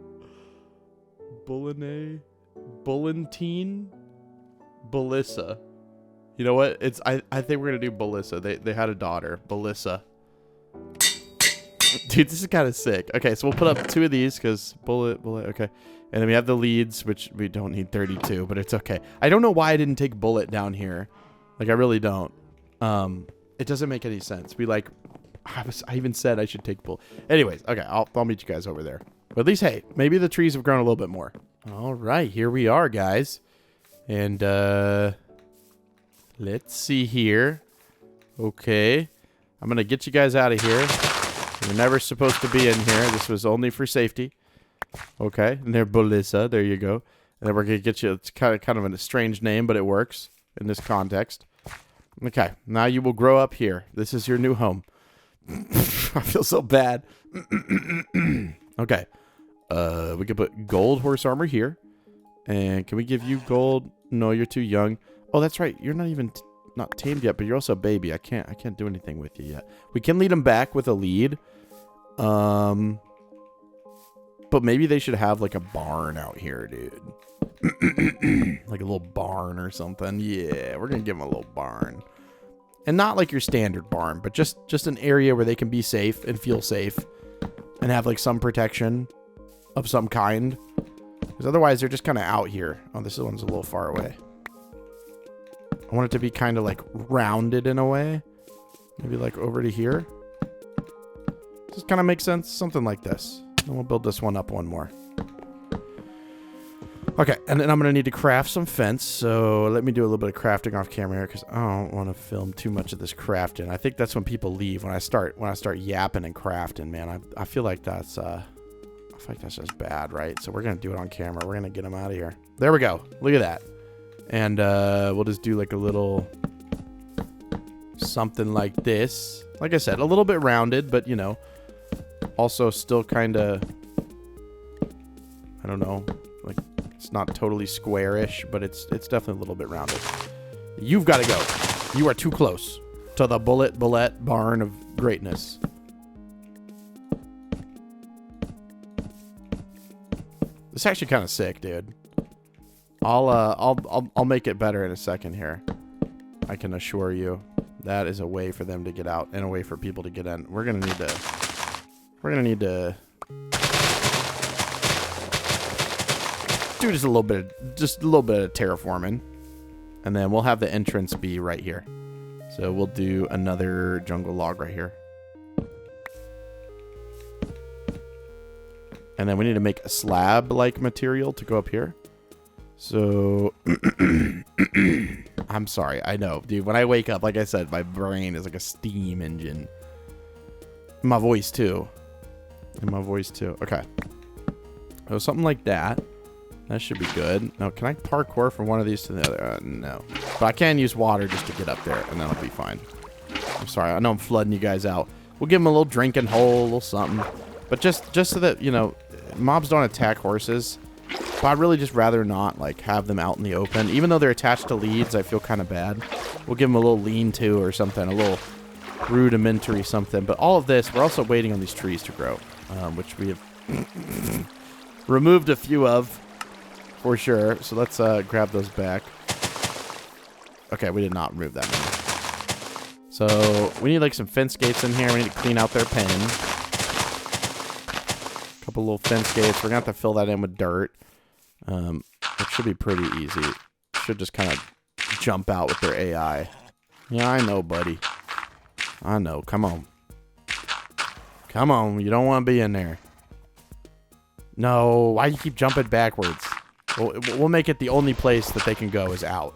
Bullantine, Belissa. You know what? I think we're gonna do Belissa. They had a daughter, Belissa. Dude, this is kind of sick. Okay, so we'll put up 2 of these because bullet. Okay, and then we have the leads, which we don't need 32, but it's okay. I don't know why I didn't take bullet down here. Like I really don't. It doesn't make any sense. I even said I should take bullet. Anyways, okay, I'll meet you guys over there. But at least, hey, maybe the trees have grown a little bit more. All right, here we are, guys, and let's see here. Okay, I'm gonna get you guys out of here. You're never supposed to be in here. This was only for safety. Okay, and they're Belissa. There you go. And then we're gonna get you. It's kind of a strange name, but it works in this context. Okay, now you will grow up here. This is your new home. I feel so bad. Okay, we can put gold horse armor here, and can we give you gold? No, you're too young. Oh, that's right. You're not even. not tamed yet, but you're also a baby. I can't do anything with you yet. We can lead them back with a lead. But maybe they should have like a barn out here, dude. Like a little barn or something. Yeah, we're gonna give them a little barn. And not like your standard barn, but just an area where they can be safe and feel safe. And have like some protection of some kind. Because otherwise they're just kind of out here. Oh, this one's a little far away. I want it to be kind of like rounded in a way. Maybe like over to here. Does this kind of make sense? Something like this. And we'll build this one up one more. Okay, and then I'm going to need to craft some fence. So let me do a little bit of crafting off camera here because I don't want to film too much of this crafting. I think that's when people leave. When I start yapping and crafting, man, I feel like that's just bad, right? So we're going to do it on camera. We're going to get them out of here. There we go. Look at that. And we'll just do like a little something like this. Like I said, a little bit rounded, but you know, also still kind of, I don't know, like it's not totally squarish, but it's definitely a little bit rounded. You've got to go. You are too close to the bullet barn of greatness. It's actually kind of sick, dude. I'll make it better in a second here. I can assure you that is a way for them to get out and a way for people to get in. We're gonna need to do just a little bit of terraforming, and then we'll have the entrance be right here. So we'll do another jungle log right here. And then we need to make a slab-like material to go up here. So, I'm sorry. I know, dude. When I wake up, like I said, my brain is like a steam engine. My voice, too. Okay. So, something like that. That should be good. Now, can I parkour from one of these to the other? No. But I can use water just to get up there, and that'll be fine. I'm sorry. I know I'm flooding you guys out. We'll give them a little drinking hole, a little something. But just so that, you know, mobs don't attack horses. But I'd really just rather not, like, have them out in the open. Even though they're attached to leads, I feel kind of bad. We'll give them a little lean-to or something, a little rudimentary something. But all of this, we're also waiting on these trees to grow, which we have removed a few of, for sure. So let's grab those back. Okay, we did not remove that many. So we need, like, some fence gates in here. We need to clean out their pen. Couple little fence gates. We're going to have to fill that in with dirt. It should be pretty easy. Should just kind of jump out with their AI. Yeah, I know, buddy. I know. Come on. Come on. You don't want to be in there. No. Why do you keep jumping backwards? We'll make it the only place that they can go is out.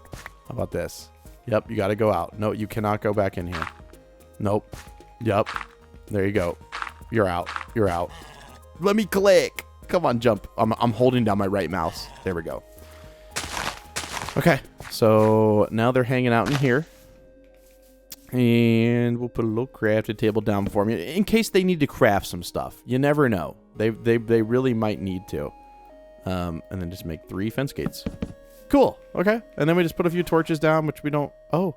How about this? Yep, you got to go out. No, you cannot go back in here. Nope. Yep. There you go. You're out. You're out. Let me click. Come on, jump. I'm holding down my right mouse. There we go. Okay, so now they're hanging out in here. And we'll put a little crafted table down for me in case they need to craft some stuff. You never know. They really might need to. And then just make 3 fence gates. Cool. Okay. And then we just put a few torches down, which we don't... Oh.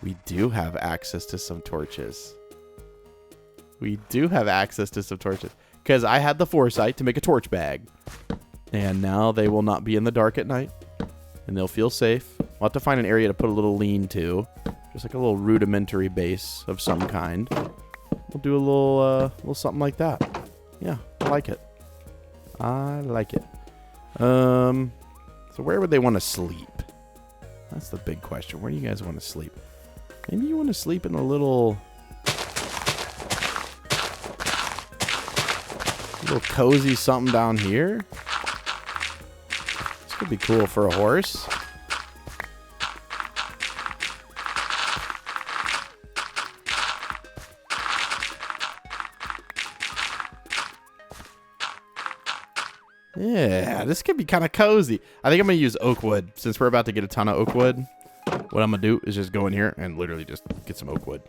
We do have access to some torches. We do have access to some torches. Because I had the foresight to make a torch bag. And now they will not be in the dark at night. And they'll feel safe. We'll have to find an area to put a little lean-to. Just like a little rudimentary base of some kind. We'll do a little something like that. Yeah, I like it. I like it. So where would they want to sleep? That's the big question. Where do you guys want to sleep? Maybe you want to sleep in a little cozy something down here. This could be cool for a horse. Yeah, this could be kind of cozy. I think I'm going to use oak wood. Since we're about to get a ton of oak wood, what I'm going to do is just go in here and literally just get some oak wood.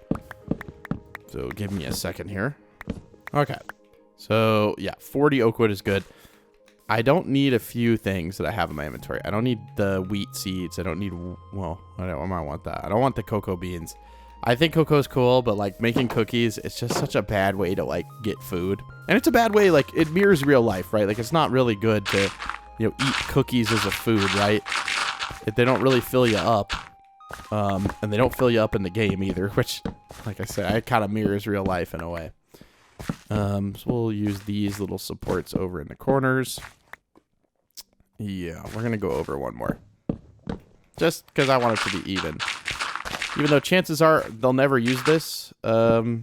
So give me a second here. Okay. So, yeah, 40 oak wood is good. I don't need a few things that I have in my inventory. I don't need the wheat seeds. I don't need, well, I might want that. I don't want the cocoa beans. I think cocoa's cool, but like making cookies, it's just such a bad way to like get food. And it's a bad way, like it mirrors real life, right? Like it's not really good to, you know, eat cookies as a food, right? If they don't really fill you up. And they don't fill you up in the game either, which, like I said, it kind of mirrors real life in a way. So we'll use these little supports over in the corners. Yeah, we're going to go over one more. Just because I want it to be even. Even though chances are they'll never use this, I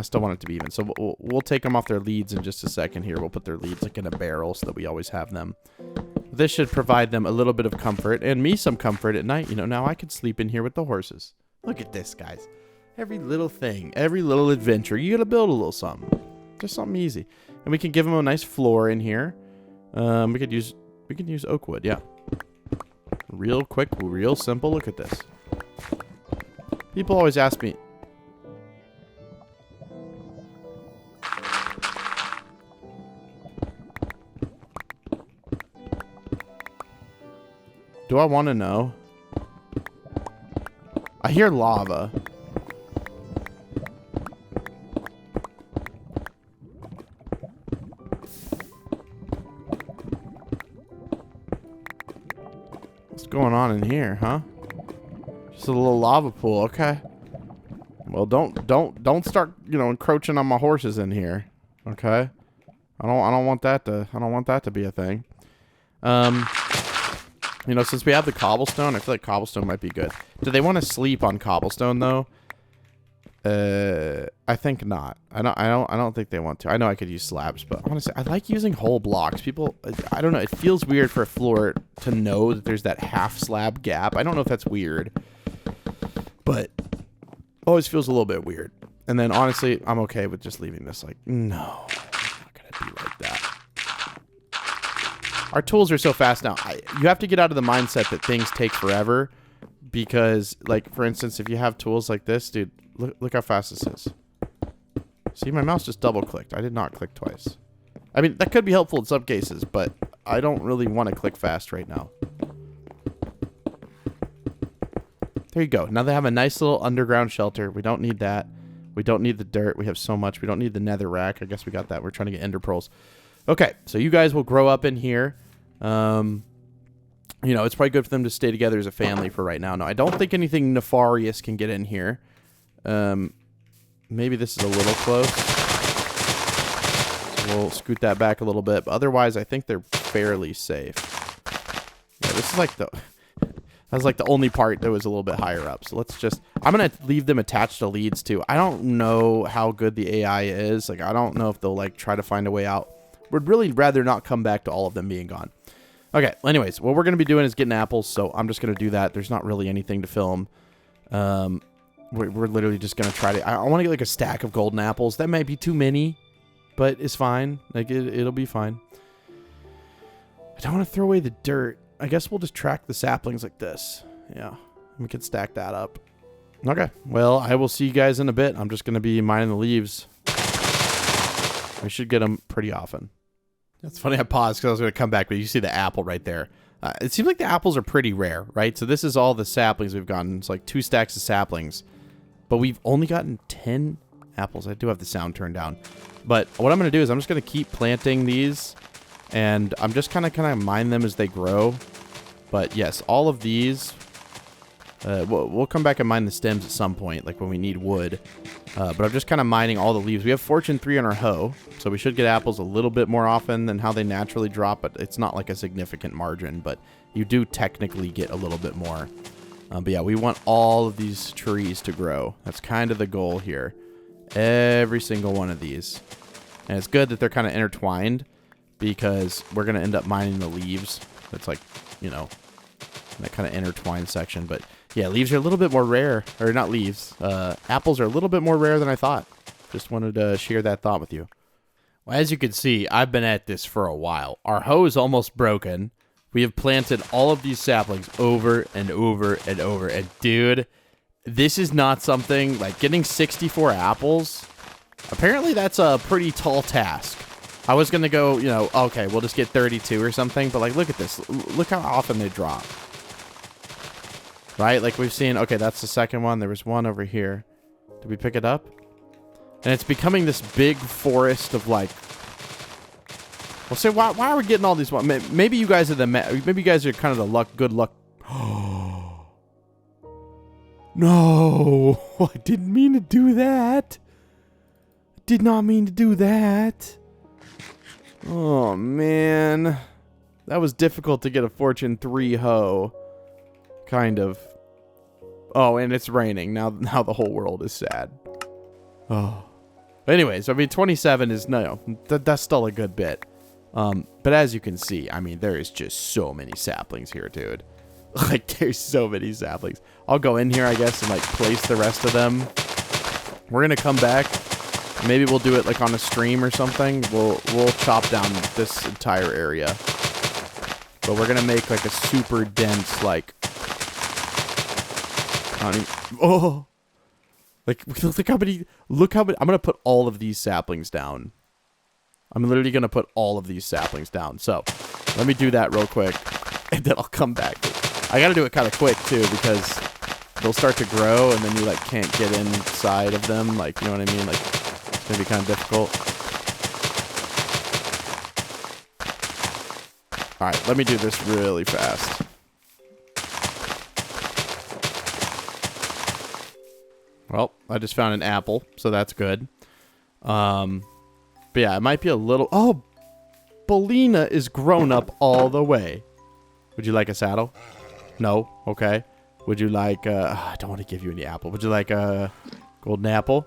still want it to be even. So we'll take them off their leads in just a second here. We'll put their leads like in a barrel so that we always have them. This should provide them a little bit of comfort and me some comfort at night. You know, now I could sleep in here with the horses. Look at this, guys. Every little thing, every little adventure, you got to build a little something. Just something easy. And we can give them a nice floor in here. We could use oak wood, yeah. Real quick, real simple. Look at this. People always ask me. Do I want to know? I hear lava. What's going on in here, huh? Just a little lava pool, okay. Well, don't start, you know, encroaching on my horses in here, okay? I don't want that to be a thing. You know, since we have the cobblestone, I feel like cobblestone might be good. Do they want to sleep on cobblestone though? I think not. I don't think they want to. I know I could use slabs, but honestly, I like using whole blocks. People, I don't know. It feels weird for a floor to know that there's that half slab gap. I don't know if that's weird, but always feels a little bit weird. And then honestly, I'm okay with just leaving this like, no, it's not gonna be like that. Our tools are so fast now. You have to get out of the mindset that things take forever because, like, for instance, if you have tools like this, dude, look how fast this is. See, my mouse just double-clicked. I did not click twice. I mean, that could be helpful in some cases, but I don't really want to click fast right now. There you go. Now they have a nice little underground shelter. We don't need that. We don't need the dirt. We have so much. We don't need the nether rack. I guess we got that. We're trying to get ender pearls. Okay, so you guys will grow up in here. You know, it's probably good for them to stay together as a family for right now. No, I don't think anything nefarious can get in here. Maybe this is a little close. So we'll scoot that back a little bit. But otherwise, I think they're fairly safe. Yeah, this is like the... That's like the only part that was a little bit higher up. So let's just... I'm going to leave them attached to leads, too. I don't know how good the AI is. Like, I don't know if they'll, like, try to find a way out. Would really rather not come back to all of them being gone. Okay, anyways, what we're going to be doing is getting apples, so I'm just going to do that. There's not really anything to film. We're literally just going to try to... I want to get, like, a stack of golden apples. That might be too many, but it's fine. Like, it'll be fine. I don't want to throw away the dirt. I guess we'll just track the saplings like this. Yeah, we can stack that up. Okay, well, I will see you guys in a bit. I'm just going to be mining the leaves. We should get them pretty often. That's funny, I paused because I was going to come back, but you see the apple right there. It seems like the apples are pretty rare, right? So this is all the saplings we've gotten. It's like 2 stacks of saplings. But we've only gotten 10 apples. I do have the sound turned down. But what I'm going to do is I'm just going to keep planting these. And I'm just kind of mine them as they grow. But yes, all of these... we'll come back and mine the stems at some point, like when we need wood. But I'm just kind of mining all the leaves. We have Fortune 3 on our hoe, so we should get apples a little bit more often than how they naturally drop, but it's not like a significant margin, but you do technically get a little bit more. But yeah, we want all of these trees to grow. That's kind of the goal here. Every single one of these. And it's good that they're kind of intertwined because we're going to end up mining the leaves. That's like, you know, that kind of intertwined section, but... yeah, leaves are a little bit more rare. Or not leaves. Apples are a little bit more rare than I thought. Just wanted to share that thought with you. Well, as you can see, I've been at this for a while. Our hoe is almost broken. We have planted all of these saplings over and over and over. And dude, this is not something like getting 64 apples. Apparently that's a pretty tall task. I was going to go, you know, okay, we'll just get 32 or something. But, like, look at this. Look how often they drop. Right? Like, we've seen, okay, that's the second one. There was one over here. Did we pick it up? And it's becoming this big forest of, like... Well, say, why are we getting all these... Maybe you guys are maybe you guys are kind of the good luck... No! I didn't mean to do that. Did not mean to do that. Oh, man. That was difficult to get a Fortune 3 hoe. Kind of. Oh, and it's raining. Now the whole world is sad. Oh. Anyways, I mean, 27 is... No, that's still a good bit. But as you can see, I mean, there is just so many saplings here, dude. Like, there's so many saplings. I'll go in here, I guess, and, like, place the rest of them. We're gonna come back. Maybe we'll do it, like, on a stream or something. We'll chop down this entire area. But we're gonna make, like, a super dense, like... Oh! Like, look how many... I'm gonna put all of these saplings down. I'm literally gonna put all of these saplings down. So, let me do that real quick. And then I'll come back. I gotta do it kind of quick, too, because they'll start to grow, and then you, like, can't get inside of them. Like, you know what I mean? Like, it's gonna be kind of difficult. Alright, let me do this really fast. Well, I just found an apple, so that's good. But yeah, it might be a little... Oh! Belina is grown up all the way. Would you like a saddle? No? Okay. Would you like... I don't want to give you any apple. Would you like a golden apple?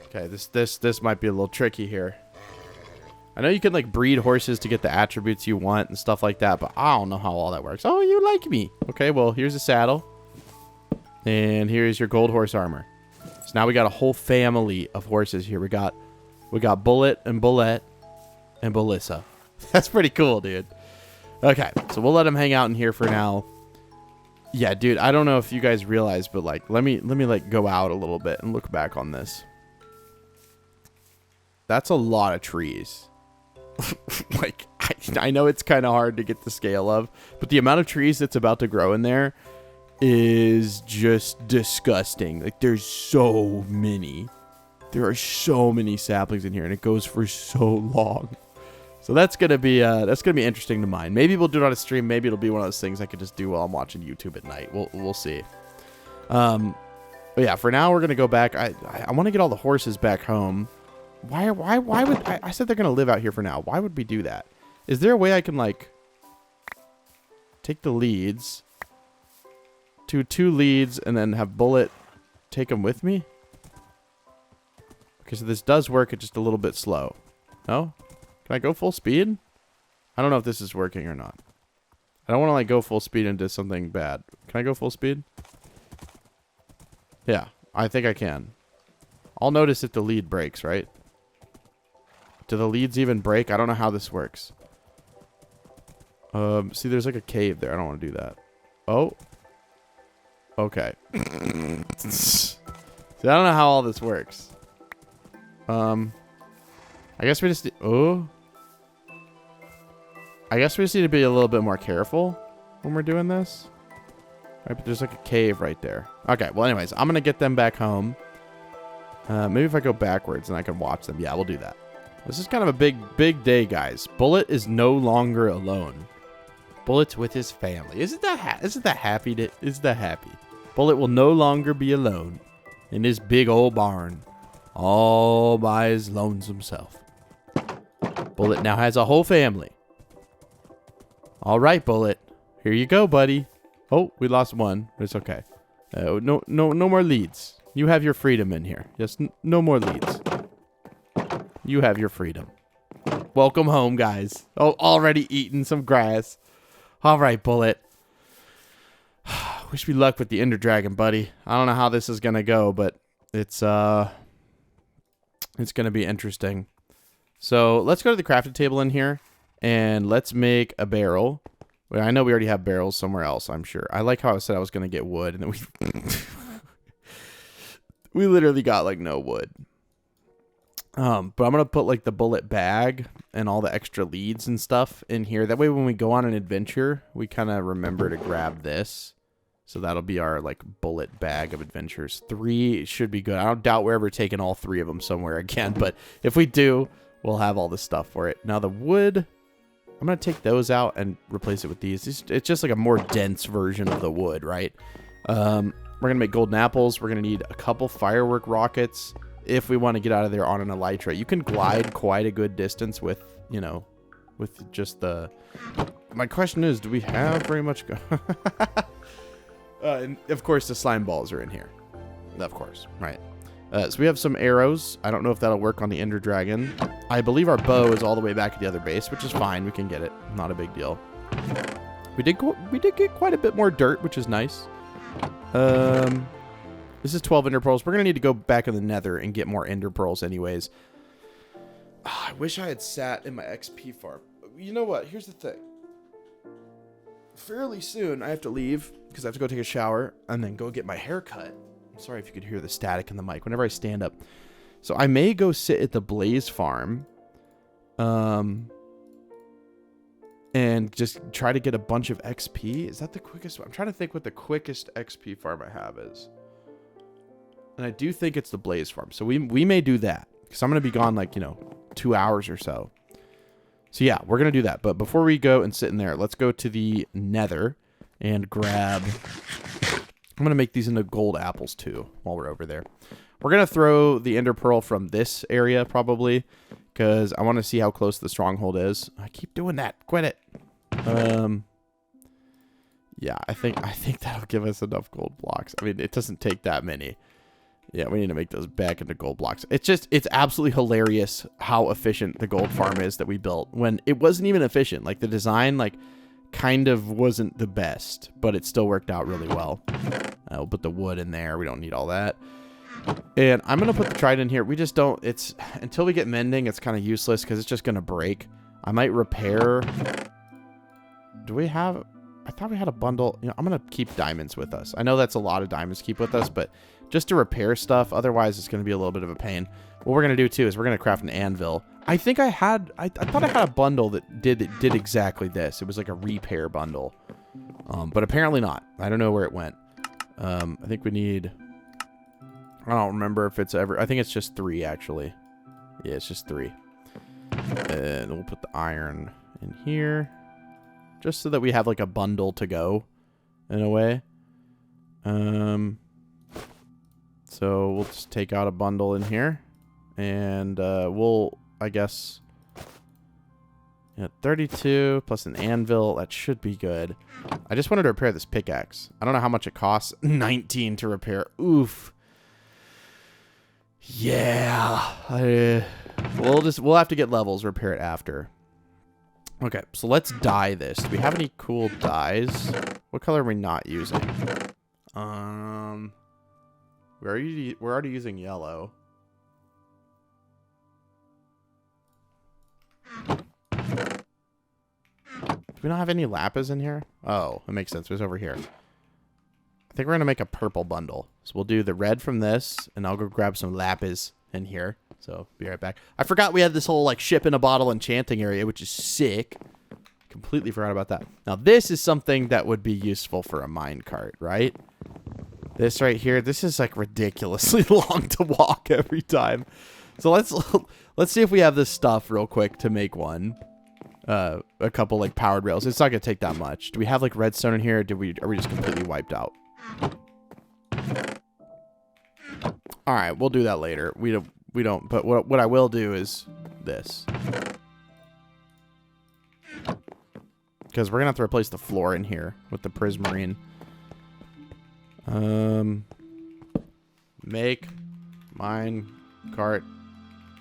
Okay, this might be a little tricky here. I know you can, like, breed horses to get the attributes you want and stuff like that, but I don't know how all that works. Oh, you like me. Okay, well, here's a saddle. And here's your gold horse armor. So now we got a whole family of horses here. We got Bullet and Bullet and Belissa. That's pretty cool, dude. Okay, so we'll let him hang out in here for now. Yeah, dude, I don't know if you guys realize, but, like, let me like go out a little bit and look back on this. That's a lot of trees. Like, I know it's kind of hard to get the scale of, but the amount of trees that's about to grow in there is just disgusting. Like, there's so many. There are so many saplings in here, and it goes for so long. So that's gonna be interesting to mine. Maybe we'll do it on a stream. Maybe it'll be one of those things I could just do while I'm watching YouTube at night. We'll see. But yeah, for now we're gonna go back. I want to get all the horses back home. Why would I said they're gonna live out here for now? Why would we do that? Is there a way I can, like, take the leads, do 2 leads, and then have Bullet take them with me? Okay, so this does work. It's just a little bit slow. No? Can I go full speed? I don't know if this is working or not. I don't want to, like, go full speed into something bad. Can I go full speed? Yeah, I think I can. I'll notice if the lead breaks, right? Do the leads even break? I don't know how this works. See, there's, like, a cave there. I don't want to do that. Oh. Okay. See, I don't know how all this works. I guess we just... Oh. I guess we just need to be a little bit more careful when we're doing this. Right, but there's, like, a cave right there. Okay, well, anyways, I'm going to get them back home. Maybe if I go backwards and I can watch them. Yeah, we'll do that. This is kind of a big day, guys. Bullet is no longer alone. Bullet's with his family. Isn't that happy? Bullet will no longer be alone in his big old barn, all by his lonesome self. Bullet now has a whole family. All right, Bullet. Here you go, buddy. Oh, we lost one. But it's okay. No more leads. You have your freedom in here. Just no more leads. You have your freedom. Welcome home, guys. Oh, already eating some grass. All right, Bullet. Wish me luck with the Ender Dragon, buddy. I don't know how this is going to go, but it's going to be interesting. So let's go to the crafting table in here, and let's make a barrel. Well, I know we already have barrels somewhere else, I'm sure. I like how I said I was going to get wood, and then we literally got, like, no wood. But I'm going to put like the bullet bag and all the extra leads and stuff in here. That way when we go on an adventure, we kind of remember to grab this. So that'll be our like bullet bag of adventures. 3 should be good. I don't doubt we're ever taking all 3 of them somewhere again. But if we do, we'll have all the stuff for it. Now the wood, I'm going to take those out and replace it with these. It's just like a more dense version of the wood, right? We're going to make golden apples. We're going to need a couple firework rockets if we want to get out of there on an elytra. You can glide quite a good distance with, you know, with just the... My question is, do we have very much... and of course, the slime balls are in here. Of course, right. So we have some arrows. I don't know if that'll work on the Ender Dragon. I believe our bow is all the way back at the other base, which is fine. We can get it. Not a big deal. We did get quite a bit more dirt, which is nice. This is 12 ender pearls. We're going to need to go back in the nether and get more ender pearls anyways. I wish I had sat in my XP farm. You know what? Here's the thing. Fairly soon, I have to leave because I have to go take a shower and then go get my hair cut. I'm sorry if you could hear the static in the mic whenever I stand up. So I may go sit at the Blaze farm and just try to get a bunch of XP. Is that the quickest? I'm trying to think what the quickest XP farm I have is. And I do think it's the Blaze farm. So we may do that because I'm going to be gone like, 2 hours or so. So yeah, we're going to do that. But before we go and sit in there, let's go to the nether and grab... I'm going to make these into gold apples too while we're over there. We're going to throw the ender pearl from this area probably because I want to see how close the stronghold is. I keep doing that. Quit it. Yeah, I think that'll give us enough gold blocks. I mean, it doesn't take that many. Yeah, we need to make those back into gold blocks. It's absolutely hilarious how efficient the gold farm is that we built when it wasn't even efficient. Like the design, kind of wasn't the best, but it still worked out really well. We'll put the wood in there. We don't need all that. And I'm going to put the trident in here. We just don't, until we get mending, it's kind of useless because it's just going to break. I might repair. Do we have, I thought we had a bundle. I'm going to keep diamonds with us. I know that's a lot of diamonds to keep with us, but just to repair stuff. Otherwise, it's going to be a little bit of a pain. What we're going to do too is we're going to craft an anvil. I think I thought I had a bundle that did exactly this. It was like a repair bundle. But apparently not. I don't know where it went. I think we need, I don't remember if it's ever, I think it's just 3 actually. Yeah, it's just 3. And we'll put the iron in here just so that we have like a bundle to go in a way. So we'll just take out a bundle in here and we'll, I guess, 32 plus an anvil. That should be good. I just wanted to repair this pickaxe. I don't know how much it costs. 19 to repair. Oof. Yeah. We'll have to get levels, repair it after. Okay, so let's dye this. Do we have any cool dyes? What color are we not using? We're already using yellow. Do we not have any lapis in here? Oh, that makes sense. It was over here. I think we're going to make a purple bundle. So we'll do the red from this, and I'll go grab some lapis in here. So, be right back. I forgot we had this whole, ship in a bottle enchanting area, which is sick. Completely forgot about that. Now, this is something that would be useful for a minecart, right? This right here, this is, ridiculously long to walk every time. So, let's see if we have this stuff real quick to make one. A couple, powered rails. It's not going to take that much. Do we have, redstone in here, or are we just completely wiped out? Alright, we'll do that later. We don't, but what I will do is this. Because we're going to have to replace the floor in here with the prismarine. Make minecart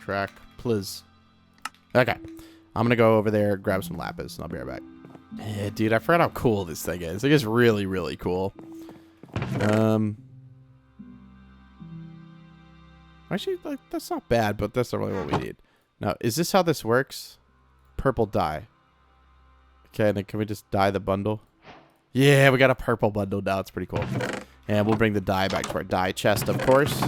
track, please. Okay. I'm going to go over there, grab some lapis, and I'll be right back. Yeah, dude, I forgot how cool this thing is. It's really, really cool. Actually, that's not bad, but that's not really what we need. Now, is this how this works? Purple dye. Okay, then can we just dye the bundle? Yeah, we got a purple bundle now. It's pretty cool. And we'll bring the dye back to our dye chest, of course.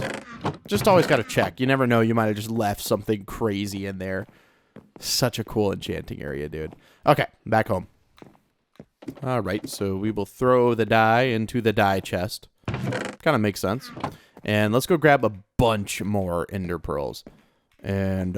Just always got to check. You never know. You might have just left something crazy in there. Such a cool enchanting area, dude. Okay, back home. All right, so we will throw the dye into the dye chest. Kind of makes sense. And let's go grab a bunch more ender pearls. And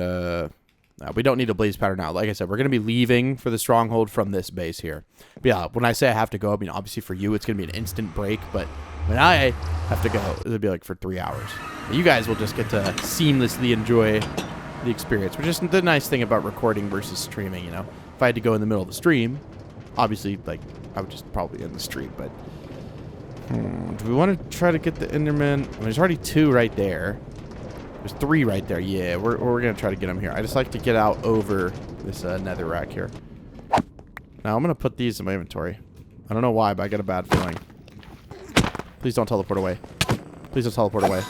we don't need a blaze powder now. Like I said, we're going to be leaving for the stronghold from this base here. But yeah, when I say I have to go, I mean, obviously for you, it's going to be an instant break. But when I have to go, it'll be like for 3 hours. You guys will just get to seamlessly enjoy the experience, which is the nice thing about recording versus streaming, you know. If I had to go in the middle of the stream, obviously, like, I would just probably end the stream, but do we want to try to get the Enderman? I mean, there's already 2 right there. There's 3 right there. Yeah, we're going to try to get them here. I just like to get out over this nether rack here. Now, I'm going to put these in my inventory. I don't know why, but I get a bad feeling. Please don't teleport away. Please don't teleport away.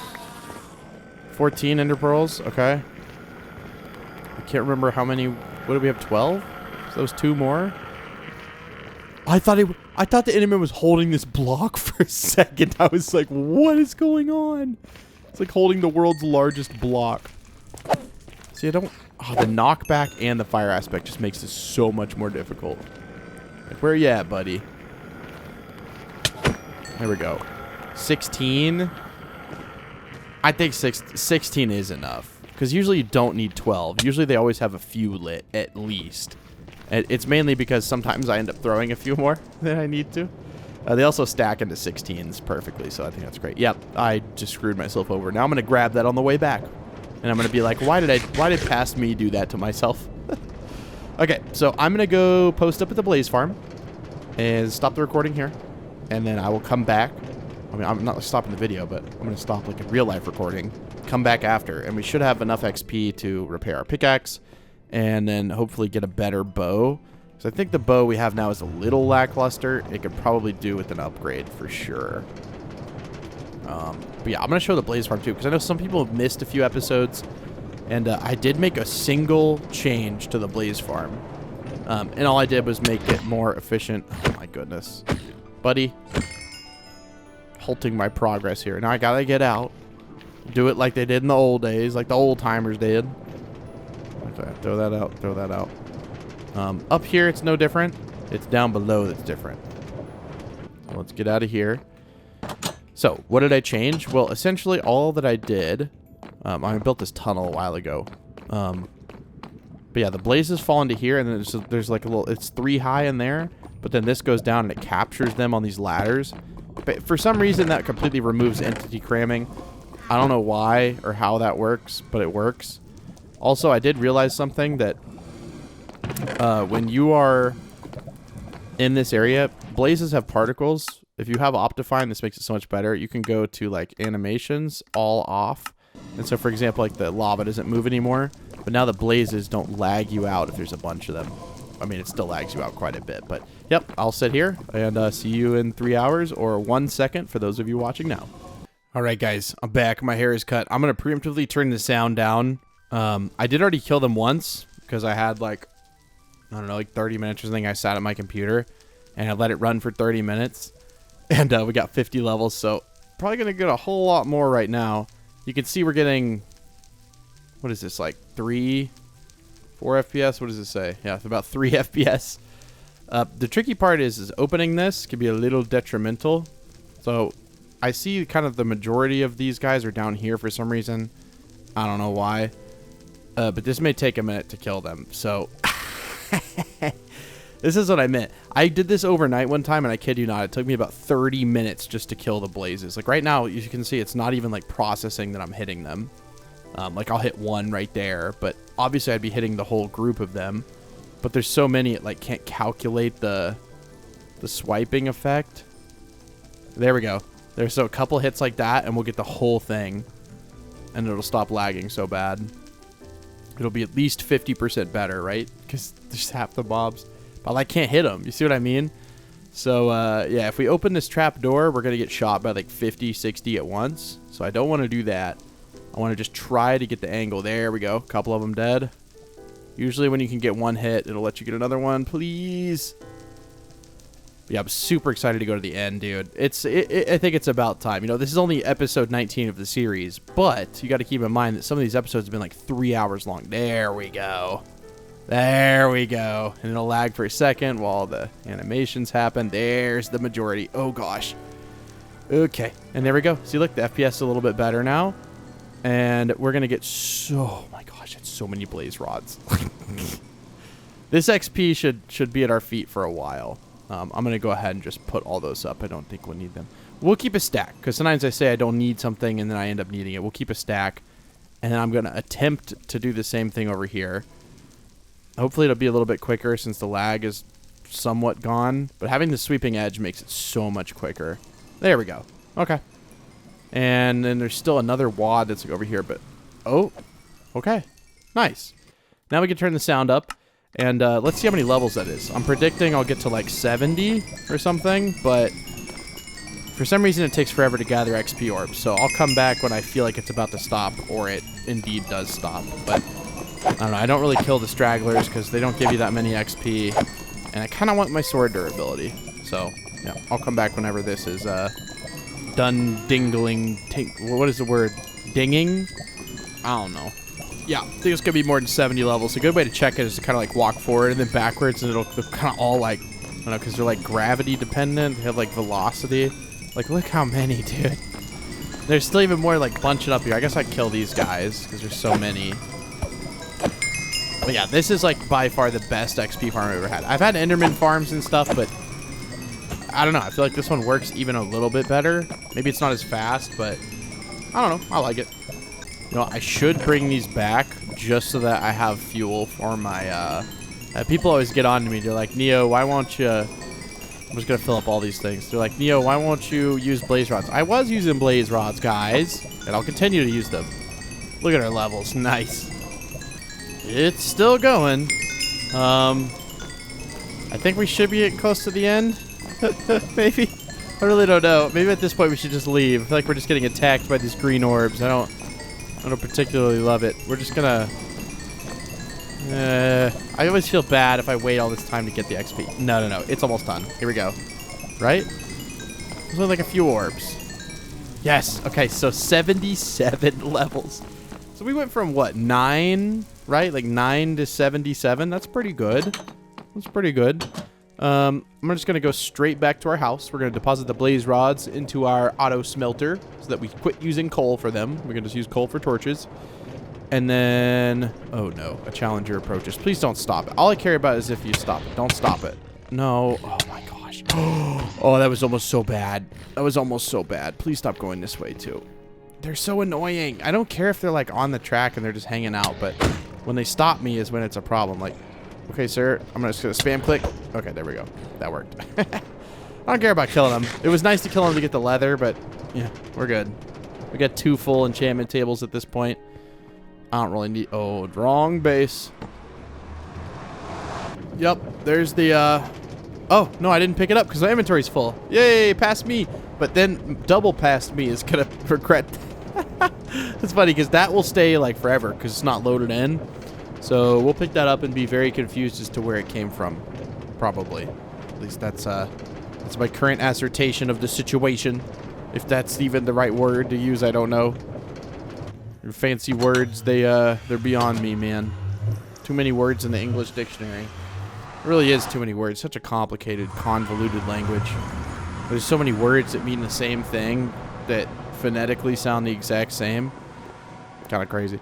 14 ender pearls. Okay. I can't remember how many. What do we have? 12? So those 2 more. I thought the Enderman was holding this block for a second. I was like, what is going on? It's like holding the world's largest block. See, I don't... Oh, the knockback and the fire aspect just makes this so much more difficult. Like, where are you at, buddy? There we go. 16. I think 16 is enough. Because usually you don't need 12. Usually they always have a few lit, at least. It's mainly because sometimes I end up throwing a few more than I need to. They also stack into 16s perfectly, so I think that's great. Yep, I just screwed myself over. Now I'm going to grab that on the way back. And I'm going to be like, why did past me do that to myself? Okay, so I'm going to go post up at the Blaze Farm and stop the recording here. And then I will come back. I mean, I'm not stopping the video, but I'm going to stop like a real life recording. Come back after, and we should have enough XP to repair our pickaxe. And then hopefully get a better bow. So I think the bow we have now is a little lackluster. It could probably do with an upgrade for sure. But yeah, I'm going to show the Blaze Farm too, because I know some people have missed a few episodes. And I did make a single change to the Blaze Farm. And all I did was make it more efficient. Oh my goodness. Buddy. Halting my progress here. Now I got to get out. Do it like they did in the old days, like the old timers did. Okay, throw that out, throw that out. Up here, it's no different. It's down below that's different. So let's get out of here. So, what did I change? Well, essentially, all that I did... I built this tunnel a while ago. But yeah, the blazes fall into here, and then there's like a little... It's 3 high in there, but then this goes down, and it captures them on these ladders. But for some reason, that completely removes entity cramming. I don't know why or how that works, but it works. Also, I did realize something that when you are in this area, blazes have particles. If you have Optifine, this makes it so much better. You can go to like animations, all off. And so, for example, like the lava doesn't move anymore. But now the blazes don't lag you out if there's a bunch of them. I mean, it still lags you out quite a bit. But yep, I'll sit here and see you in 3 hours or 1 second for those of you watching now. All right, guys, I'm back. My hair is cut. I'm going to preemptively turn the sound down. I did already kill them once because I had like, I don't know, like 30 minutes or something. I sat at my computer and I let it run for 30 minutes and we got 50 levels. So probably going to get a whole lot more right now. You can see we're getting, what is this, like 4 FPS? What does it say? Yeah, it's about 3 FPS. The tricky part is opening this can be a little detrimental. So I see kind of the majority of these guys are down here for some reason. I don't know why. But this may take a minute to kill them. So this is what I meant. I did this overnight one time, and I kid you not, it took me about 30 minutes just to kill the blazes. Like right now, you can see it's not even like processing that I'm hitting them. Like I'll hit one right there, but obviously I'd be hitting the whole group of them. But there's so many, it like can't calculate the swiping effect. There we go. There's so a couple hits like that, and we'll get the whole thing. And it'll stop lagging so bad. It'll be at least 50% better, right? Because there's half the mobs. But I can't hit them. You see what I mean? So, yeah, if we open this trap door, we're going to get shot by like 50, 60 at once. So I don't want to do that. I want to just try to get the angle. There we go. A couple of them dead. Usually when you can get one hit, it'll let you get another one. Please. Yeah, I'm super excited to go to the end, dude. I think it's about time. You know, this is only episode 19 of the series, but you got to keep in mind that some of these episodes have been like 3 hours long. There we go. There we go. And it'll lag for a second while the animations happen. There's the majority. Oh, gosh. Okay. And there we go. See, look, the FPS is a little bit better now. And we're going to get oh my gosh, it's so many blaze rods. This XP should be at our feet for a while. I'm going to go ahead and just put all those up. I don't think we'll need them. We'll keep a stack, because sometimes I say I don't need something, and then I end up needing it. We'll keep a stack, and then I'm going to attempt to do the same thing over here. Hopefully it'll be a little bit quicker since the lag is somewhat gone. But having the sweeping edge makes it so much quicker. There we go. Okay. And then there's still another wad that's over here, but... Oh. Okay. Nice. Now we can turn the sound up. And let's see how many levels that is. I'm predicting I'll get to like 70 or something, but for some reason it takes forever to gather XP orbs. So I'll come back when I feel like it's about to stop, or it indeed does stop. But I don't know. I don't really kill the stragglers because they don't give you that many XP. And I kind of want my sword durability. So yeah, I'll come back whenever this is done dingling. What is the word? Dinging? I don't know. Yeah, I think it's going to be more than 70 levels. A good way to check it is to kind of like walk forward and then backwards, and they're kind of all like, I don't know, because they're like gravity dependent. They have like velocity. Like, look how many, dude. There's still even more like bunching up here. I guess I'd kill these guys because there's so many. But yeah, this is like by far the best XP farm I've ever had. I've had Enderman farms and stuff, but I don't know. I feel like this one works even a little bit better. Maybe it's not as fast, but I don't know. I like it. You know, I should bring these back just so that I have fuel for my, people always get on to me. They're like, Neo, why won't you... I'm just going to fill up all these things. They're like, Neo, why won't you use blaze rods? I was using blaze rods, guys, and I'll continue to use them. Look at our levels. Nice. It's still going. I think we should be getting close to the end. Maybe. I really don't know. Maybe at this point we should just leave. I feel like we're just getting attacked by these green orbs. I don't particularly love it. We're just gonna... I always feel bad if I wait all this time to get the XP. No. It's almost done. Here we go. Right? There's only like a few orbs. Yes. Okay, so 77 levels. So we went from, what, 9, right? Like 9 to 77. That's pretty good. That's pretty good. I'm just going to go straight back to our house. We're going to deposit the blaze rods into our auto smelter so that we quit using coal for them. We're going to just use coal for torches. And then... Oh, no. A challenger approaches. Please don't stop it. All I care about is if you stop it. Don't stop it. No. Oh, my gosh. Oh, that was almost so bad. That was almost so bad. Please stop going this way, too. They're so annoying. I don't care if they're, like, on the track and they're just hanging out, but when they stop me is when it's a problem. Like... Okay, sir. I'm just going to spam click. Okay, there we go. That worked. I don't care about killing them. It was nice to kill them to get the leather, but yeah, we're good. We got 2 full enchantment tables at this point. I don't really need... Oh, wrong base. Yep, there's the... Oh, no, I didn't pick it up because my inventory's full. Yay, past me. But then double past me is going to regret... It's funny because that will stay like forever because it's not loaded in. So we'll pick that up and be very confused as to where it came from. Probably. At least that's my current assertion of the situation. If that's even the right word to use, I don't know. Your fancy words, they're beyond me, man. Too many words in the English dictionary. It really is too many words. Such a complicated, convoluted language. There's so many words that mean the same thing that phonetically sound the exact same. Kind of crazy.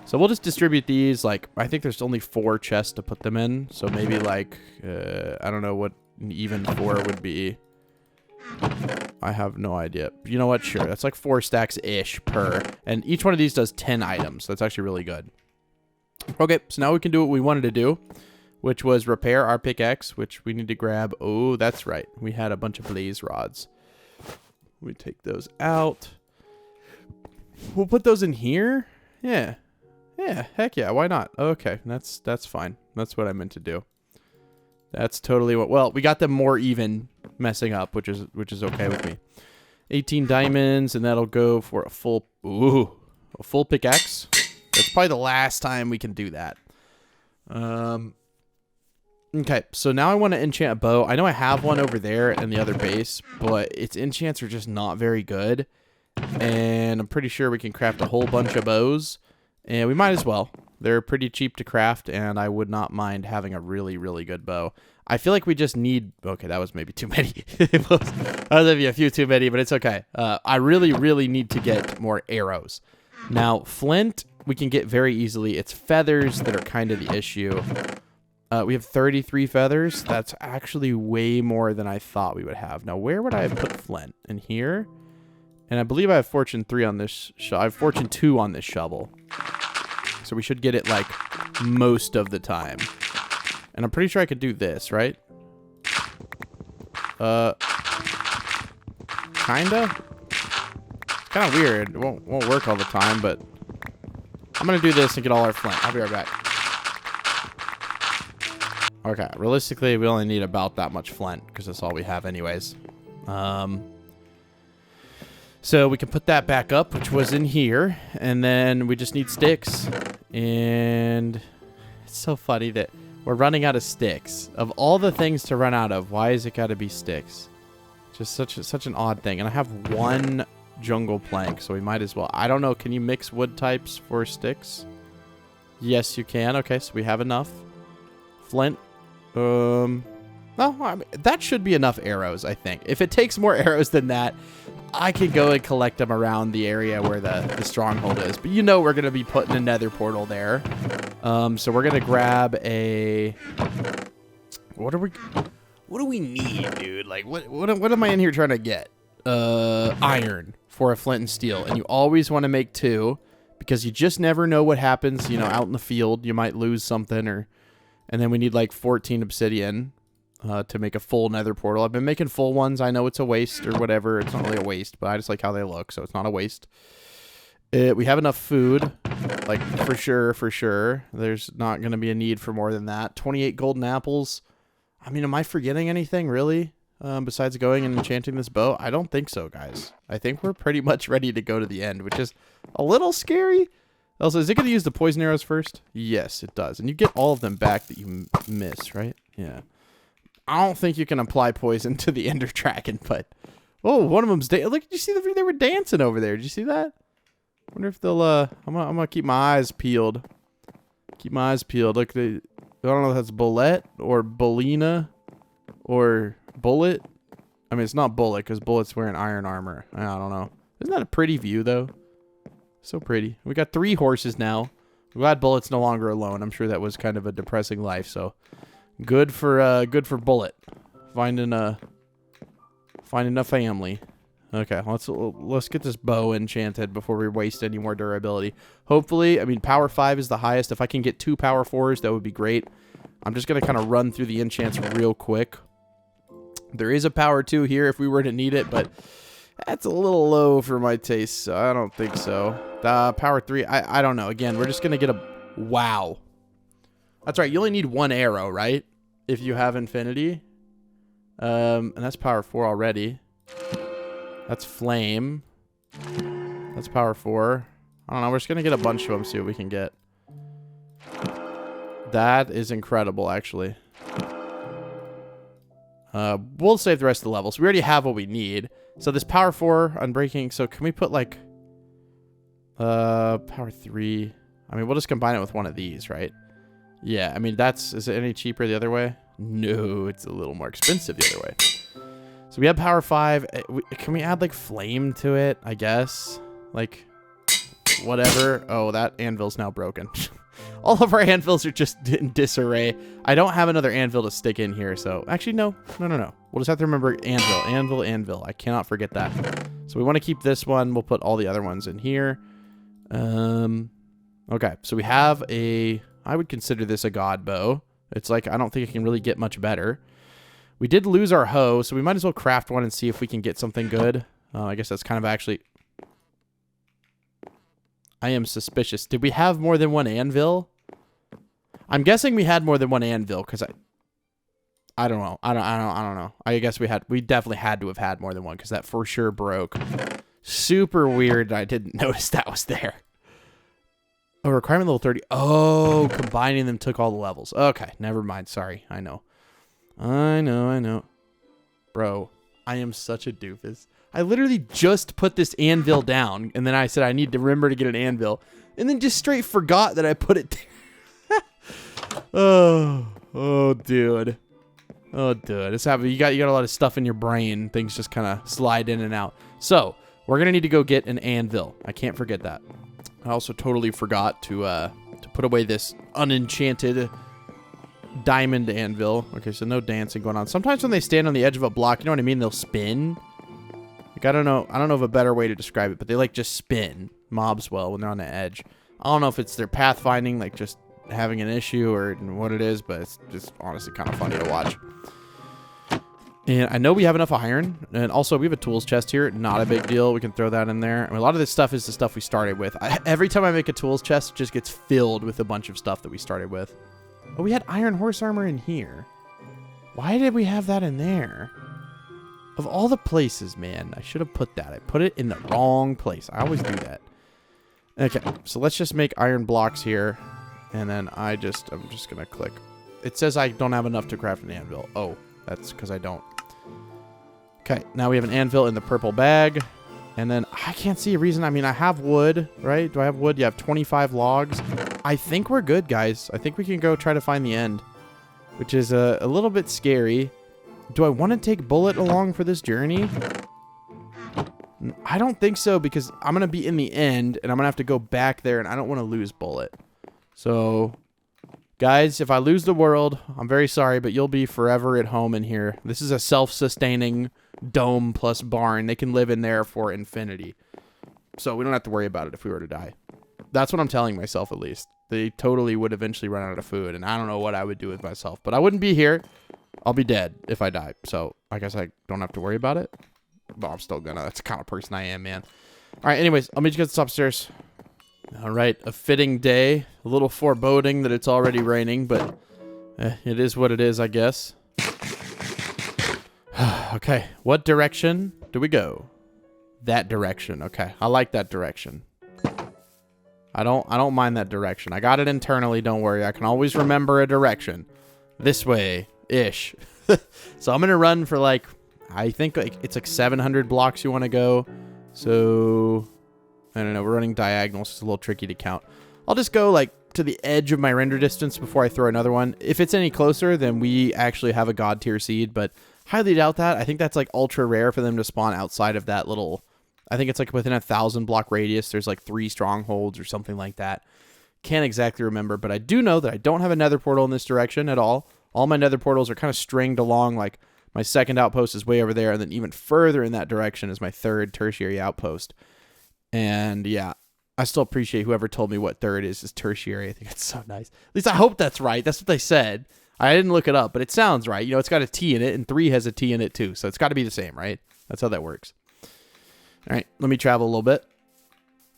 So we'll just distribute these, like, I think there's only 4 chests to put them in. So maybe, like, I don't know what an even 4 would be. I have no idea. You know what? Sure. That's like 4 stacks-ish per. And each one of these does 10 items. So that's actually really good. Okay, so now we can do what we wanted to do, which was repair our pickaxe, which we need to grab. Oh, that's right. We had a bunch of blaze rods. We take those out. We'll put those in here. Yeah. Yeah, heck yeah, why not? Okay, that's fine. That's what I meant to do. That's totally what... Well, we got them more even messing up, which is okay with me. 18 diamonds, and that'll go for a full... Ooh, a full pickaxe. That's probably the last time we can do that. Okay, so now I want to enchant a bow. I know I have one over there in the other base, but its enchants are just not very good. And I'm pretty sure we can craft a whole bunch of bows. And we might as well. They're pretty cheap to craft, and I would not mind having a really, really good bow. I feel like we just need... Okay, that was maybe too many. That was maybe a few too many, but it's okay. I really, really need to get more arrows. Now, flint, we can get very easily. It's feathers that are kind of the issue. We have 33 feathers. That's actually way more than I thought we would have. Now, where would I have put flint? In here? And I believe I have fortune 3 on this shovel. I have fortune 2 on this shovel. So we should get it, like, most of the time. And I'm pretty sure I could do this, right? Kinda? It's kind of weird. It won't work all the time, but... I'm gonna do this and get all our flint. I'll be right back. Okay, realistically, we only need about that much flint, because that's all we have anyways. So we can put that back up, which was in here, and then we just need sticks. And it's so funny that we're running out of sticks. Of all the things to run out of, why is it got to be sticks? Just such an odd thing. And I have one jungle plank, so we might as well. I don't know, can you mix wood types for sticks? Yes, you can. Okay, so we have enough. Flint. No, I mean, that should be enough arrows, I think. If it takes more arrows than that, I can go and collect them around the area where the stronghold is. But you know we're going to be putting a nether portal there. So we're going to grab a... What do we need, dude? Like, what am I in here trying to get? Iron for a flint and steel. And you always want to make 2 because you just never know what happens, you know, out in the field. You might lose something or... And then we need like 14 obsidian to make a full nether portal. I've been making full ones. I know it's a waste or whatever. It's not really a waste, but I just like how they look, so it's not a waste. We have enough food, like for sure. There's not going to be a need for more than that. 28 golden apples. I mean, am I forgetting anything really besides going and enchanting this bow? I don't think so, guys. I think we're pretty much ready to go to the end, which is a little scary. Also, is it going to use the poison arrows first? Yes, it does. And you get all of them back that you miss, right? Yeah. I don't think you can apply poison to the ender dragon, but... Oh, one of them's... Look, did you see they were dancing over there? Did you see that? I wonder if they'll... I'm gonna keep my eyes peeled. Keep my eyes peeled. Look, I don't know if that's Bullet or Bolina or Bullet. I mean, it's not Bullet because Bullet's wearing iron armor. I don't know. Isn't that a pretty view, though? So pretty. We got 3 horses now. I'm glad Bullet's no longer alone. I'm sure that was kind of a depressing life, so good for Bullet. Finding a family. Okay, let's get this bow enchanted before we waste any more durability. Hopefully, I mean, power 5 is the highest. If I can get 2 power 4s, that would be great. I'm just gonna kind of run through the enchants real quick. There is a power 2 here if we were to need it, but that's a little low for my taste, so I don't think so. Power 3, I don't know. Again, we're just going to get a... Wow. That's right, you only need 1 arrow, right? If you have infinity. And that's power 4 already. That's flame. That's power 4. I don't know, we're just going to get a bunch of them, see what we can get. That is incredible, actually. We'll save the rest of the levels. We already have what we need. So this power 4 unbreaking. So can we put like power 3? I mean, we'll just combine it with one of these, right? Yeah, I mean, is it any cheaper the other way? No, it's a little more expensive the other way. So we have power 5. Can we add like flame to it? I guess. Like whatever. Oh, that anvil's now broken. All of our anvils are just in disarray. I don't have another anvil to stick in here, so... Actually, no. No. We'll just have to remember anvil. I cannot forget that. So we want to keep this one. We'll put all the other ones in here. Okay, so we have a... I would consider this a god bow. It's like, I don't think it can really get much better. We did lose our hoe, so we might as well craft one and see if we can get something good. I guess that's kind of actually... I am suspicious. Did we have more than 1 anvil? I'm guessing we had more than 1 anvil because I don't know. I don't know. I guess we definitely had to have had more than 1 because that for sure broke. Super weird. I didn't notice that was there. Oh, requirement level 30. Oh, combining them took all the levels. Okay, never mind. Sorry. I know. Bro, I am such a doofus. I literally just put this anvil down, and then I said I need to remember to get an anvil, and then just straight forgot that I put it there. Oh, dude. Oh, dude. It's happening. You got a lot of stuff in your brain. Things just kind of slide in and out. So, we're going to need to go get an anvil. I can't forget that. I also totally forgot to put away this unenchanted diamond anvil. Okay, so no dancing going on. Sometimes when they stand on the edge of a block, you know what I mean? They'll spin. Like, I don't know of a better way to describe it, but they like just spin. Mobs will when they're on the edge. I don't know if it's their pathfinding, like just having an issue or what it is, but it's just honestly kind of funny to watch. And I know we have enough iron, and also we have a tools chest here. Not a big deal. We can throw that in there. I mean, a lot of this stuff is the stuff we started with. Every time I make a tools chest, it just gets filled with a bunch of stuff that we started with. Oh, we had iron horse armor in here. Why did we have that in there? Of all the places, man, I should have put that. I put it in the wrong place. I always do that. Okay, so let's just make iron blocks here, and then I'm just gonna click. It says I don't have enough to craft an anvil. Oh, that's because I don't. Okay, now we have an anvil in the purple bag. And then I can't see a reason. I mean, I have wood, right? Do I have wood? You have 25 logs. I think we're good, guys. I think we can go try to find the end, which is a little bit scary. Do I want to take Bullet along for this journey? I don't think so, because I'm going to be in the end, and I'm going to have to go back there, and I don't want to lose Bullet. So, guys, if I lose the world, I'm very sorry, but you'll be forever at home in here. This is a self-sustaining dome plus barn. They can live in there for infinity. So we don't have to worry about it if we were to die. That's what I'm telling myself, at least. They totally would eventually run out of food, and I don't know what I would do with myself. But I wouldn't be here. I'll be dead if I die. So I guess I don't have to worry about it. But I'm still gonna. That's the kind of person I am, man. All right, anyways, I'll meet you guys upstairs. All right, a fitting day. A little foreboding that it's already raining, but it is what it is, I guess. Okay, what direction do we go? That direction. Okay, I like that direction. I don't mind that direction. I got it internally, don't worry. I can always remember a direction. This way-ish. So I'm going to run for like, I think it's like 700 blocks you want to go. So, I don't know, we're running diagonals. It's a little tricky to count. I'll just go like to the edge of my render distance before I throw another one. If it's any closer, then we actually have a god tier seed, but highly doubt that. I think that's like ultra rare for them to spawn outside of that little, I think it's like within 1,000 block radius. There's like 3 strongholds or something like that. Can't exactly remember, but I do know that I don't have a nether portal in this direction at all. All my nether portals are kind of stringed along. Like my second outpost is way over there, and then even further in that direction is my third tertiary outpost. And yeah, I still appreciate whoever told me what third is tertiary. I think it's so nice. At least I hope that's right. That's what they said. I didn't look it up, but it sounds right. You know, it's got a T in it, and 3 has a T in it too. So it's got to be the same, right? That's how that works. All right, let me travel a little bit.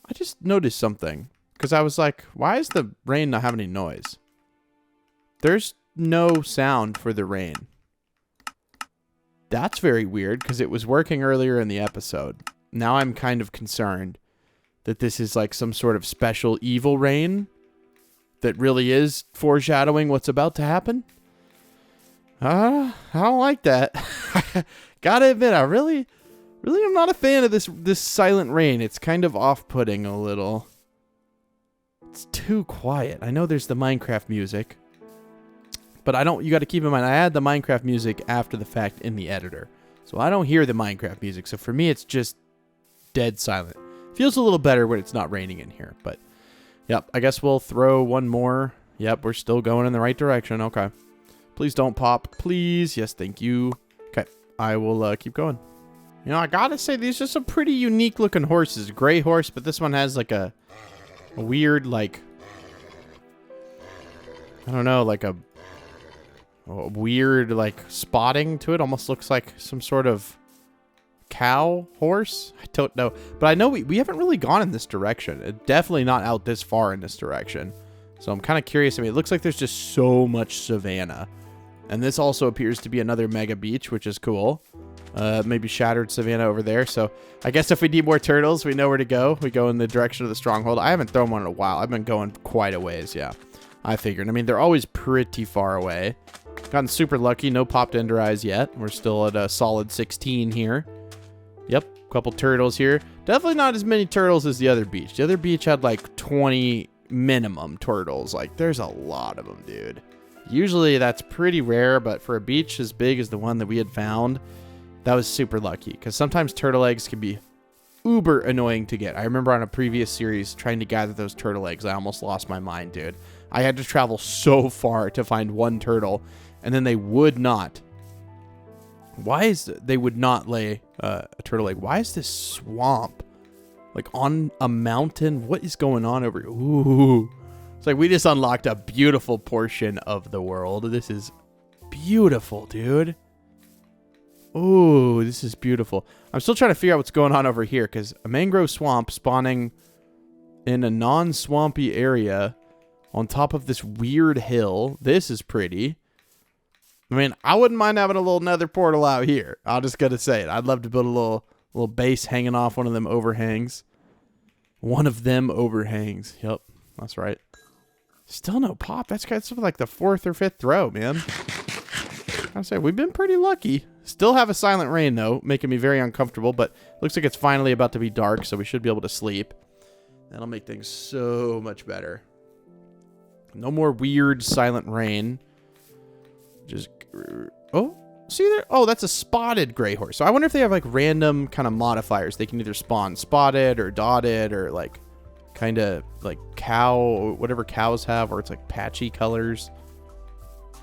I just noticed something, because I was like, why is the rain not having any noise? There's no sound for the rain. That's very weird, because it was working earlier in the episode. Now I'm kind of concerned that this is like some sort of special evil rain that really is foreshadowing what's about to happen. I don't like that. Gotta admit, I really am not a fan of this silent rain. It's kind of off-putting a little. It's too quiet. I know there's the Minecraft music, but you got to keep in mind, I add the Minecraft music after the fact in the editor. So I don't hear the Minecraft music. So for me, it's just dead silent. Feels a little better when it's not raining in here, but yep, I guess we'll throw one more. Yep, we're still going in the right direction. Okay. Please don't pop. Please. Yes, thank you. Okay, I will keep going. You know, I gotta say, these are some pretty unique looking horses. Gray horse, but this one has like a weird, like, I don't know, like a weird, like, spotting to it. Almost looks like some sort of cow horse. I don't know. But I know we haven't really gone in this direction. Definitely not out this far in this direction. So I'm kind of curious. I mean, it looks like there's just so much savanna. And this also appears to be another mega beach, which is cool. Maybe shattered savanna over there. So I guess if we need more turtles, we know where to go. We go in the direction of the stronghold. I haven't thrown one in a while. I've been going quite a ways. Yeah, I figured. I mean, they're always pretty far away. Gotten super lucky. No popped ender eyes yet. We're still at a solid 16 here. Yep, couple turtles here. Definitely not as many turtles as the other beach. The other beach had like 20 minimum turtles. Like, there's a lot of them, dude. Usually that's pretty rare, but for a beach as big as the one that we had found, that was super lucky. Because sometimes turtle eggs can be uber annoying to get. I remember on a previous series trying to gather those turtle eggs. I almost lost my mind, dude. I had to travel so far to find one turtle, and then they would not. They would not lay a turtle egg? Why is this swamp like on a mountain? What is going on over here? Ooh. It's like we just unlocked a beautiful portion of the world. This is beautiful, dude. Ooh, this is beautiful. I'm still trying to figure out what's going on over here because a mangrove swamp spawning in a non-swampy area on top of this weird hill. This is pretty. I mean, I wouldn't mind having a little nether portal out here. I'm just going to say it. I'd love to build a little base hanging off one of them overhangs. One of them overhangs. Yep, that's right. Still no pop. That's like the 4th or 5th throw, man. I say we've been pretty lucky. Still have a silent rain, though, making me very uncomfortable. But looks like it's finally about to be dark, so we should be able to sleep. That'll make things so much better. No more weird silent rain. Just... Oh, see there? Oh, that's a spotted gray horse. So I wonder if they have like random kind of modifiers. They can either spawn spotted or dotted or like kind of like cow, whatever cows have, or it's like patchy colors.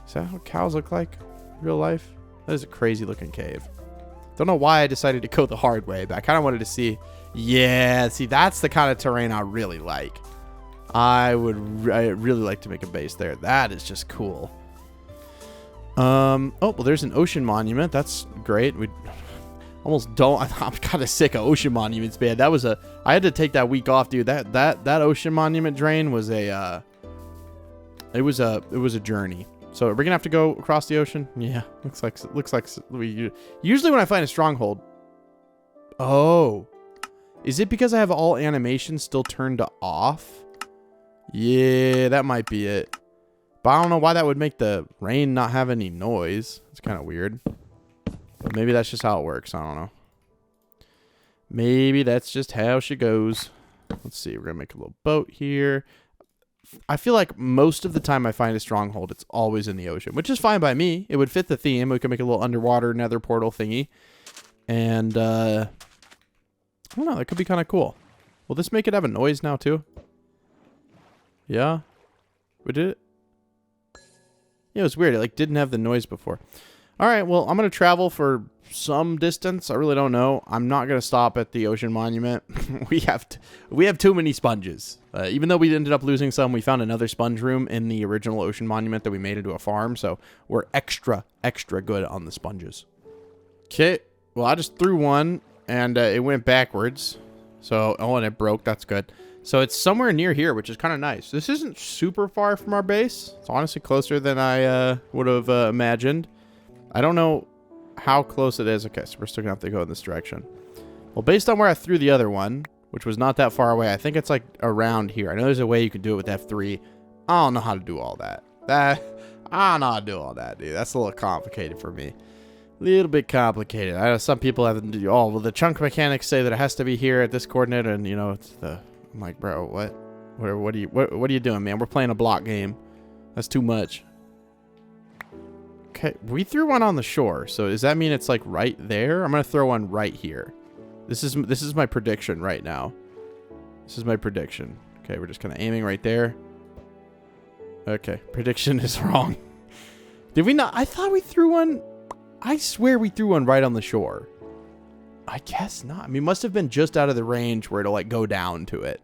Is that what cows look like in real life? That is a crazy looking cave. Don't know why I decided to go the hard way, but I kind of wanted to see. Yeah, see, that's the kind of terrain I really like. I really like to make a base there. That is just cool. Oh, well, there's an ocean monument. That's great. We almost don't. I'm kind of sick of ocean monuments, man. That was I had to take that week off, dude. That ocean monument drain was it was a journey. So are we gonna have to go across the ocean? Yeah, looks like we usually when I find a stronghold. Oh, is it because I have all animations still turned off? Yeah, that might be it. But I don't know why that would make the rain not have any noise. It's kind of weird. But maybe that's just how it works. I don't know. Maybe that's just how she goes. Let's see. We're going to make a little boat here. I feel like most of the time I find a stronghold, it's always in the ocean, which is fine by me. It would fit the theme. We could make a little underwater nether portal thingy. And, I don't know. That could be kind of cool. Will this make it have a noise now, too? Yeah? We did it? Yeah, it was weird. It like didn't have the noise before. All right, well, I'm going to travel for some distance. I really don't know. I'm not going to stop at the ocean monument. we have too many sponges. Even though we ended up losing some, we found another sponge room in the original ocean monument that we made into a farm. So we're extra good on the sponges. Okay, well, I just threw one and it went backwards. So, and it broke. That's good. So it's somewhere near here, which is kind of nice. This isn't super far from our base. It's honestly closer than I would have imagined. I don't know how close it is. Okay, so we're still going to have to go in this direction. Well, based on where I threw the other one, which was not that far away, I think it's like around here. I know there's a way you can do it with F3. I don't know how to do all that. I don't know how to do all that, dude. That's a little complicated for me. A little bit complicated. I know some people have to do, oh, well, the chunk mechanics say that it has to be here at this coordinate, and, you know, it's the... I'm like, bro, what are you doing, man? We're playing a block game. That's too much. Okay, we threw one on the shore. So does that mean it's like right there? I'm gonna throw one right here. This is my prediction right now. This is my prediction. Okay, we're just kind of aiming right there. Okay, prediction is wrong. Did we not? I thought we threw one. I swear we threw one right on the shore. I guess not. I mean, must have been just out of the range where it'll like go down to it.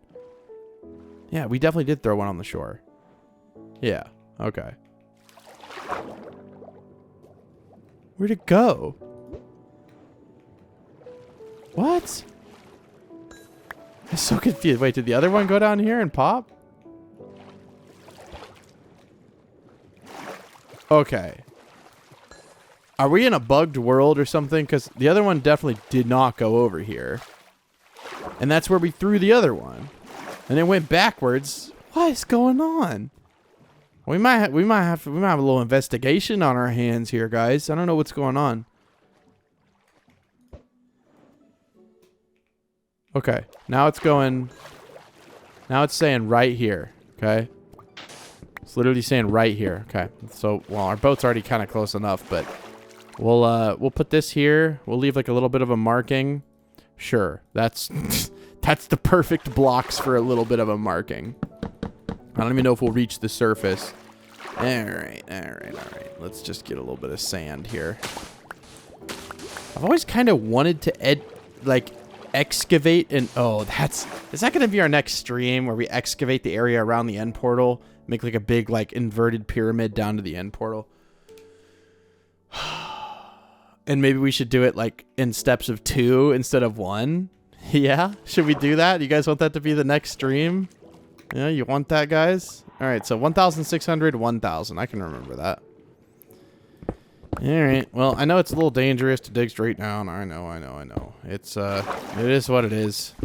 Yeah, we definitely did throw one on the shore. Yeah, okay. Where'd it go? What? I'm so confused. Wait, did the other one go down here and pop? Okay. Are we in a bugged world or something? Because the other one definitely did not go over here. And that's where we threw the other one. And it went backwards. What is going on? We might have a little investigation on our hands here, guys. I don't know what's going on. Okay, now it's going. Now it's saying right here. Okay, it's literally saying right here. Okay, so well, our boat's already kind of close enough, but we'll put this here. We'll leave like a little bit of a marking. Sure, that's that's the perfect blocks for a little bit of a marking. I don't even know if we'll reach the surface. All right. Let's just get a little bit of sand here. I've always kind of wanted to excavate and is that going to be our next stream where we excavate the area around the end portal, make like a big like inverted pyramid down to the end portal? And maybe we should do it like in steps of 2 instead of 1. Yeah, should we do that? You guys want that to be the next stream? Yeah, you want that, guys? All right, so 1,600, 1,000. I can remember that. All right. Well, I know it's a little dangerous to dig straight down. I know. It is what it is.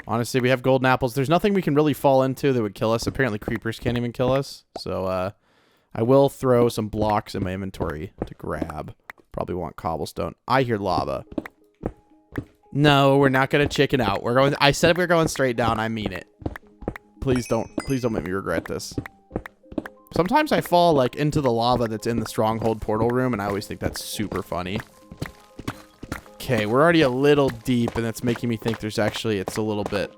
Honestly, we have golden apples. There's nothing we can really fall into that would kill us. Apparently, creepers can't even kill us. So, I will throw some blocks in my inventory to grab. Probably want cobblestone. I hear lava. No, we're not gonna chicken out. We're going. I said we're going straight down. I mean it. Please don't make me regret this. Sometimes I fall like into the lava that's in the stronghold portal room, and I always think that's super funny. Okay, we're already a little deep, and that's making me think there's actually it's a little bit.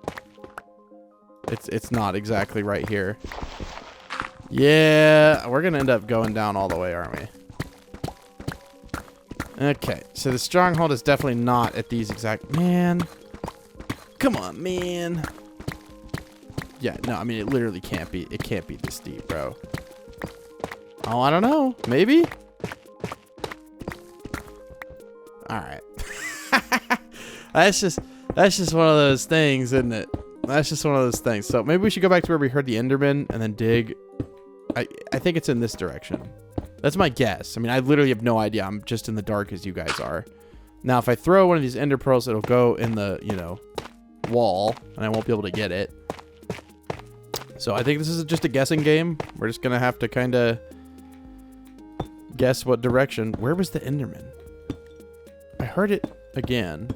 It's not exactly right here. Yeah, we're gonna end up going down all the way, aren't we? Okay, so the stronghold is definitely not at these exact... Man. Come on, man. Yeah, no, I mean, it literally can't be. It can't be this deep, bro. Oh, I don't know. Maybe? Alright. That's just one of those things, isn't it? That's just one of those things. So maybe we should go back to where we heard the Enderman and then dig. I think it's in this direction. That's my guess. I mean, I literally have no idea. I'm just in the dark as you guys are. Now, if I throw one of these ender pearls, it'll go in the, wall, and I won't be able to get it. So I think this is just a guessing game. We're just going to have to kind of guess what direction. Where was the Enderman? I heard it again.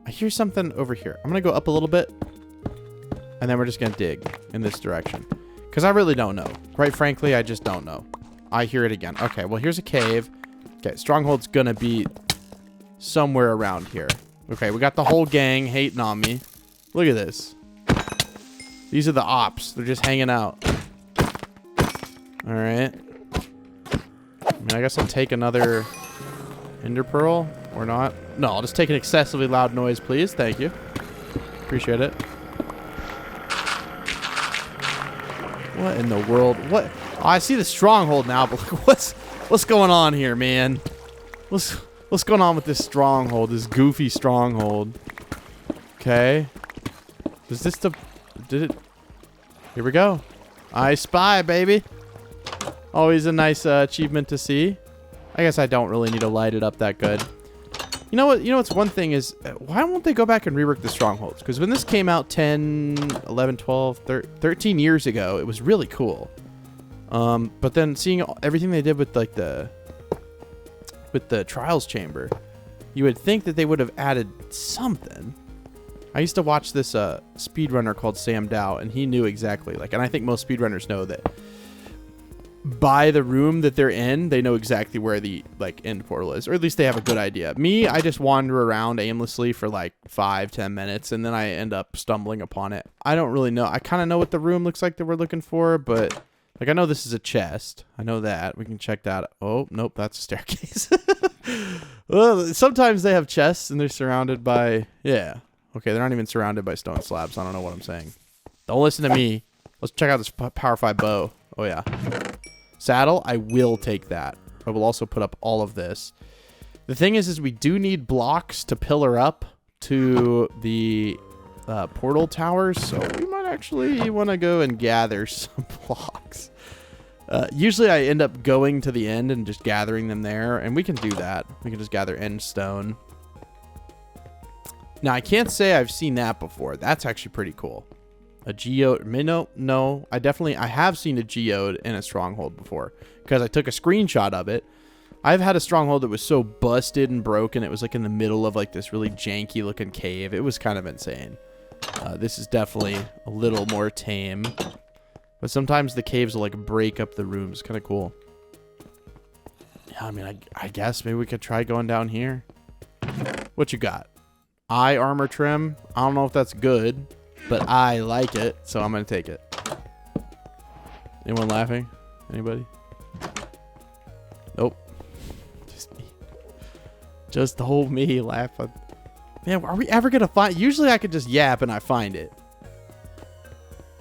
I hear something over here. I'm going to go up a little bit. And then we're just going to dig in this direction. Because I really don't know. Quite frankly, I just don't know. I hear it again. Okay, well, here's a cave. Okay, stronghold's going to be somewhere around here. Okay, we got the whole gang hating on me. Look at this. These are the ops. They're just hanging out. All right. I mean, I guess I'll take another ender pearl or not. No, I'll just take an excessively loud noise, please. Thank you. Appreciate it. What in the world? What? Oh, I see the stronghold now, but what's going on here, man? What's going on with this stronghold? This goofy stronghold. Okay. Is this the? Did it? Here we go. I spy, baby. Always a nice achievement to see. I guess I don't really need to light it up that good. You know what? You know what's one thing is, why won't they go back and rework the strongholds? Because when this came out 10, 11, 12, 13 years ago, it was really cool. But then seeing everything they did with like the trials chamber, you would think that they would have added something. I used to watch this speedrunner called Sam Dow, and he knew exactly and I think most speedrunners know that by the room that they're in, they know exactly where the end portal is, or at least they have a good idea. Me, I just wander around aimlessly for 5-10 minutes, and then I end up stumbling upon it. I don't really know. I kind of know what the room looks like that we're looking for, but I know this is a chest. I know that. We can check that. Oh, nope, that's a staircase. Well, sometimes they have chests and they're surrounded by, yeah. Okay, they're not even surrounded by stone slabs. I don't know what I'm saying. Don't listen to me. Let's check out this Power 5 bow. Oh, yeah. Saddle, I will take that. I will also put up all of this. The thing is we do need blocks to pillar up to the portal towers, so we might actually want to go and gather some blocks. Usually I end up going to the end and just gathering them there, and we can do that. We can just gather end stone. Now, I can't say I've seen that before. That's actually pretty cool. A geode. No. I have seen a geode in a stronghold before because I took a screenshot of it. I've had a stronghold that was so busted and broken. It was like in the middle of like this really janky looking cave. It was kind of insane. This is definitely a little more tame. But sometimes the caves will like break up the rooms. Kind of cool. Yeah, I mean, I guess maybe we could try going down here. What you got? Eye armor trim. I don't know if that's good, but I like it, so I'm going to take it. Anyone laughing? Anybody? Nope. Just me. Just the whole me laughing. Man, are we ever going to find... Usually I could just yap and I find it.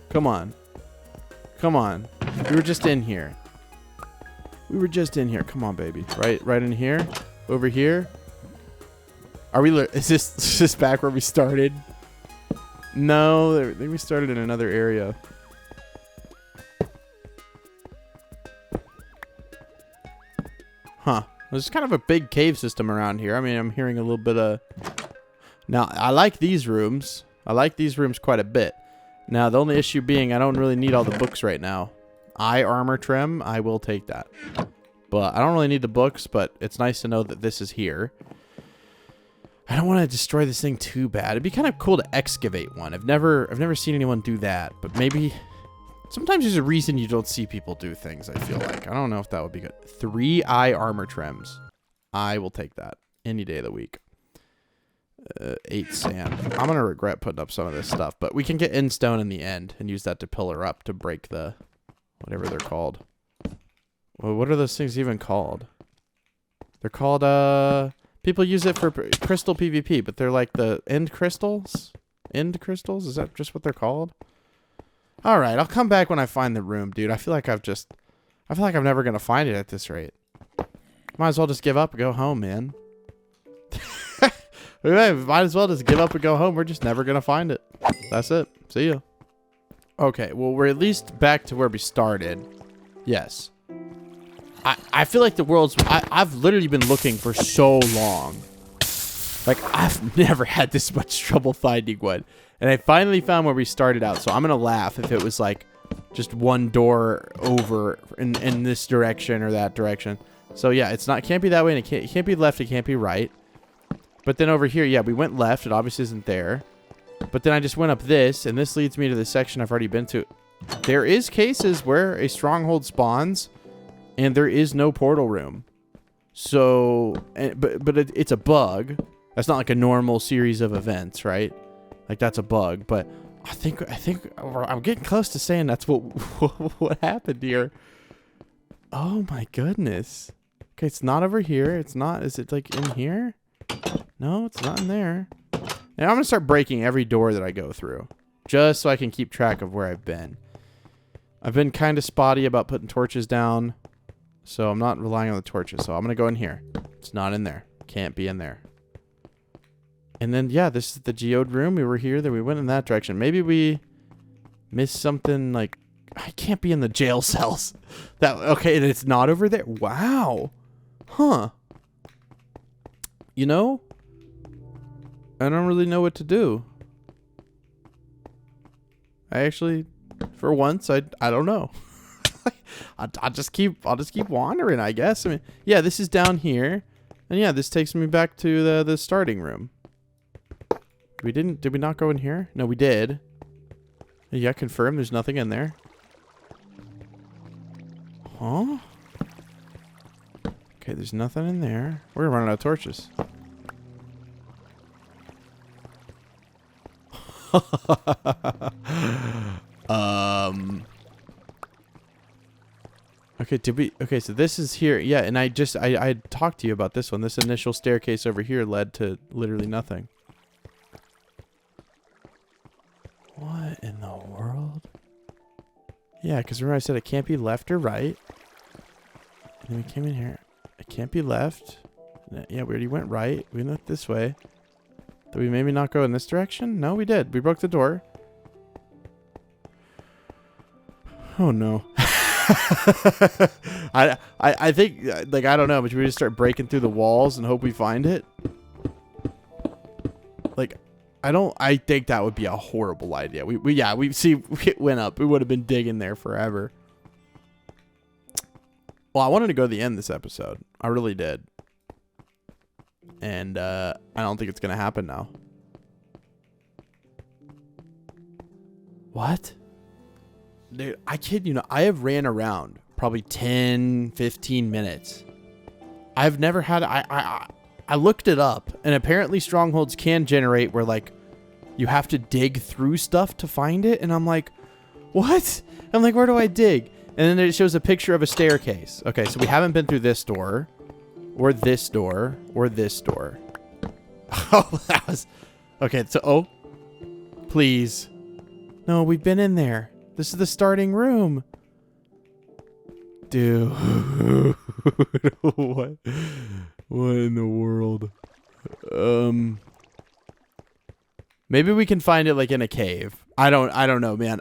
Come on. Come on. We were just in here. We were just in here. Come on, baby. Right in here. Over here. Are we... Is this back where we started? No. I think we started in another area. Huh. There's kind of a big cave system around here. I mean, I'm hearing a little bit of... Now, I like these rooms. I like these rooms quite a bit. Now, the only issue being I don't really need all the books right now. Eye armor trim, I will take that. But I don't really need the books, but it's nice to know that this is here. I don't want to destroy this thing too bad. It'd be kind of cool to excavate one. I've never seen anyone do that, but maybe sometimes there's a reason you don't see people do things, I feel like. I don't know if that would be good. 3 eye armor trims. I will take that any day of the week. 8 sand. I'm going to regret putting up some of this stuff, but we can get in stone in the end and use that to pillar up to break the whatever they're called. Well, what are those things even called? They're called, people use it for crystal PvP, but they're like the end crystals? End crystals? Is that just what they're called? All right, I'll come back when I find the room, dude. I feel like I'm never going to find it at this rate. Might as well just give up and go home, man. Might as well just give up and go home. We're just never going to find it. That's it. See ya. Okay, well, we're at least back to where we started. Yes. I feel like the world's... I've literally been looking for so long. Like, I've never had this much trouble finding one. And I finally found where we started out. So I'm going to laugh if it was like just one door over in this direction or that direction. So yeah, it can't be that way. And it can't be left. It can't be right. But then over here, yeah, we went left. It obviously isn't there. But then I just went up this, and this leads me to the section I've already been to. There is cases where a stronghold spawns, and there is no portal room. So, but it's a bug. That's not like a normal series of events, right? Like that's a bug. But I think I'm getting close to saying that's what happened here. Oh my goodness. Okay, it's not over here. It's not. Is it like in here? No, it's not in there. Now I'm going to start breaking every door that I go through. Just so I can keep track of where I've been. I've been kind of spotty about putting torches down. So I'm not relying on the torches. So I'm going to go in here. It's not in there. Can't be in there. And then, yeah, this is the geode room. We were here. Then we went in that direction. Maybe we missed something like... I can't be in the jail cells. Okay, and it's not over there. Wow. Huh. You know, I don't really know what to do. I actually, for once, I don't know. I'll just keep wandering, I guess. I mean, yeah, this is down here, and yeah, this takes me back to the starting room. Did we not go in here? No, we did. Yeah, confirm. There's nothing in there. Huh? Okay, there's nothing in there. We're running out of torches. Okay, so this is here. Yeah, and I talked to you about this one. This initial staircase over here led to literally nothing. What in the world? Yeah, because remember I said it can't be left or right. And then we came in here. It can't be left. Yeah, we already went right. We went this way. Did we maybe not go in this direction? No, we did. We broke the door. Oh, no. I think, like, I don't know, but should we just start breaking through the walls and hope we find it? Like, I think that would be a horrible idea. We it went up. We would have been digging there forever. Well, I wanted to go to the end of this episode. I really did. And I don't think it's going to happen now. What? Dude, I kid you not. I have ran around probably 10, 15 minutes. I've never had... I looked it up, and apparently strongholds can generate where, like, you have to dig through stuff to find it. And I'm like, what? I'm like, where do I dig? And then it shows a picture of a staircase. Okay, so we haven't been through this door, or this door, or this door. Oh, that was... Okay, so... Oh. Please. No, we've been in there. This is the starting room. Dude. What in the world? Maybe we can find it, like, in a cave. I don't know, man.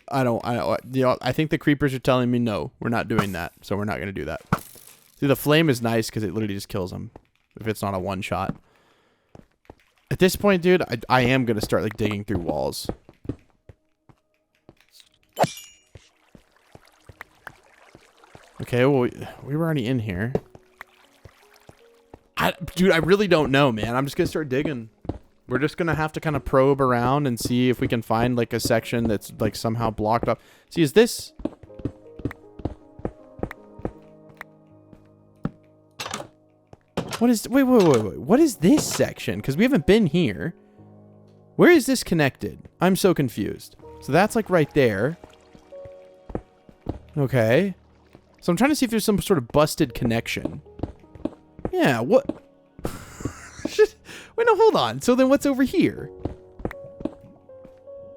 I think the creepers are telling me no, we're not doing that. So we're not going to do that. See, the flame is nice because it literally just kills them if it's not a one shot. At this point, dude, I am going to start, like, digging through walls. Okay, well, we were already in here. Dude, I really don't know, man. I'm just going to start digging. We're just going to have to kind of probe around and see if we can find, like, a section that's, like, somehow blocked off. See, is this... What is... Wait. What is this section? Because we haven't been here. Where is this connected? I'm so confused. So that's, like, right there. Okay. So I'm trying to see if there's some sort of busted connection. Yeah, what... Wait, no, hold on. So then what's over here?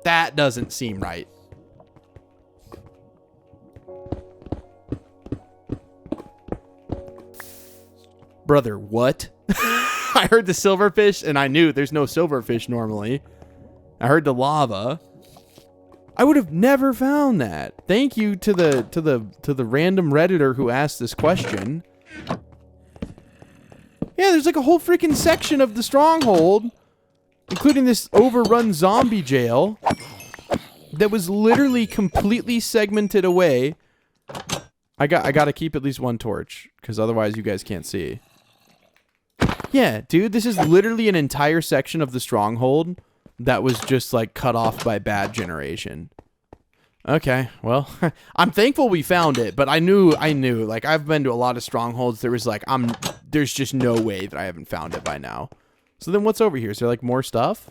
That doesn't seem right. Brother, what? I heard the silverfish, and I knew there's no silverfish normally. I heard the lava. I would have never found that. Thank you to the random Redditor who asked this question. Yeah, there's like a whole freaking section of the stronghold, including this overrun zombie jail, that was literally completely segmented away. I got to keep at least one torch, because otherwise you guys can't see. Yeah, dude, this is literally an entire section of the stronghold that was just, like, cut off by bad generation. Okay, well, I'm thankful we found it, but I knew, like, I've been to a lot of strongholds. There was, like, there's just no way that I haven't found it by now. So then what's over here? Is there, like, more stuff?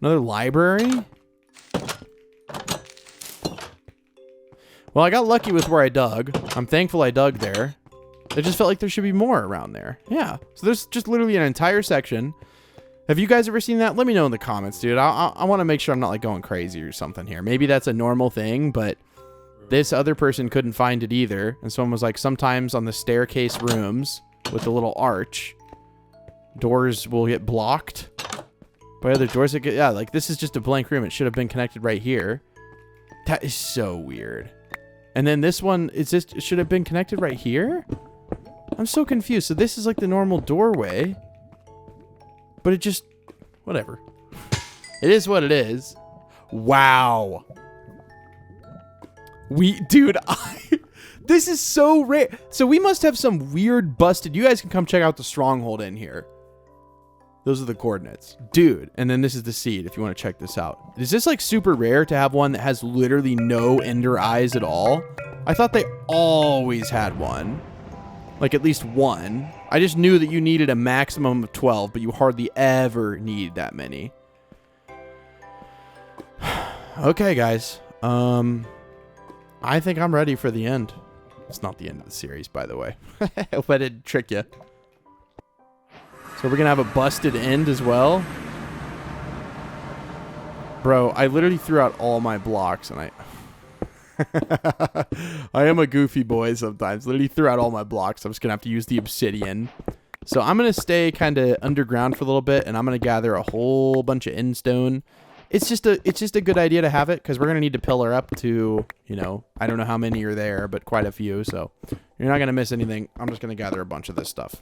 Another library? Well, I got lucky with where I dug. I'm thankful I dug there. I just felt like there should be more around there. Yeah, so there's just literally an entire section. Have you guys ever seen that? Let me know in the comments, dude. I want to make sure I'm not, like, going crazy or something here. Maybe that's a normal thing, but this other person couldn't find it either. And someone was like, sometimes on the staircase rooms with the little arch, doors will get blocked by other doors. Yeah, like, this is just a blank room. It should have been connected right here. That is so weird. And then this one, it should have been connected right here? I'm so confused. So this is, like, the normal doorway. But it just... Whatever. It is what it is. Wow. Dude, this is so rare. So we must have some weird busted... You guys can come check out the stronghold in here. Those are the coordinates. Dude, and then this is the seed if you want to check this out. Is this, like, super rare to have one that has literally no ender eyes at all? I thought they always had one. Like, at least one. I just knew that you needed a maximum of 12, but you hardly ever need that many. Okay, guys. I think I'm ready for the end. It's not the end of the series, by the way. I hope I didn't trick you. So we're going to have a busted end as well. Bro, I literally threw out all my blocks, and I am a goofy boy sometimes. Literally threw out all my blocks. I'm just going to have to use the obsidian. So I'm going to stay kind of underground for a little bit, and I'm going to gather a whole bunch of endstone. it's just a good idea to have it because we're gonna need to pillar up to, you know, I don't know how many are there, but quite a few. So you're not gonna miss anything. I'm just gonna gather a bunch of this stuff.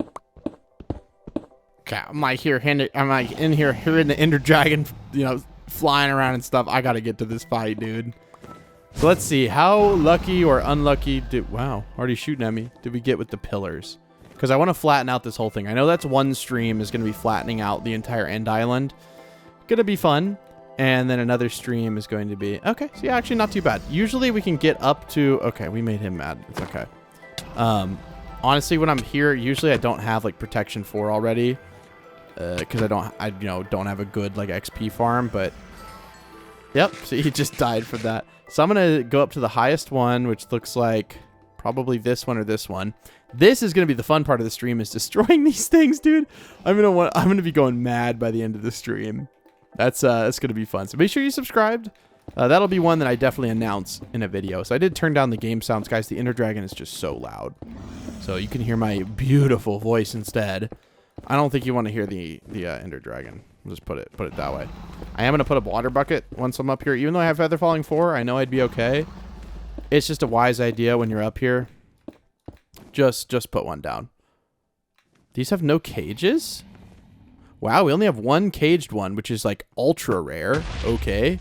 Okay, I'm like in here hearing the Ender Dragon, you know, flying around and stuff. I gotta get to this fight, dude. So let's see, how lucky or unlucky wow, already shooting at me, did we get with the pillars? Because I want to flatten out this whole thing. I know that's one stream is going to be flattening out the entire end island. Gonna be fun. And then another stream is going to be... Okay, so yeah, actually not too bad. Usually we can get up to... Okay, we made him mad. It's okay. Honestly, when I'm here, usually I don't have, like, protection 4 already. Because I don't have a good, like, XP farm, but... Yep, so he just died from that. So I'm going to go up to the highest one, which looks like probably this one or this one. This is going to be the fun part of the stream, is destroying these things, dude. I'm going to be going mad by the end of the stream. That's going to be fun. So make sure you subscribed. That'll be one that I definitely announce in a video. So I did turn down the game sounds, guys. The Ender Dragon is just so loud. So you can hear my beautiful voice instead. I don't think you want to hear the Ender Dragon. I'll just put it that way. I am going to put a water bucket once I'm up here. Even though I have Feather Falling 4, I know I'd be okay. It's just a wise idea when you're up here. Just put one down. These have no cages? Wow, we only have one caged one, which is like ultra rare. Okay.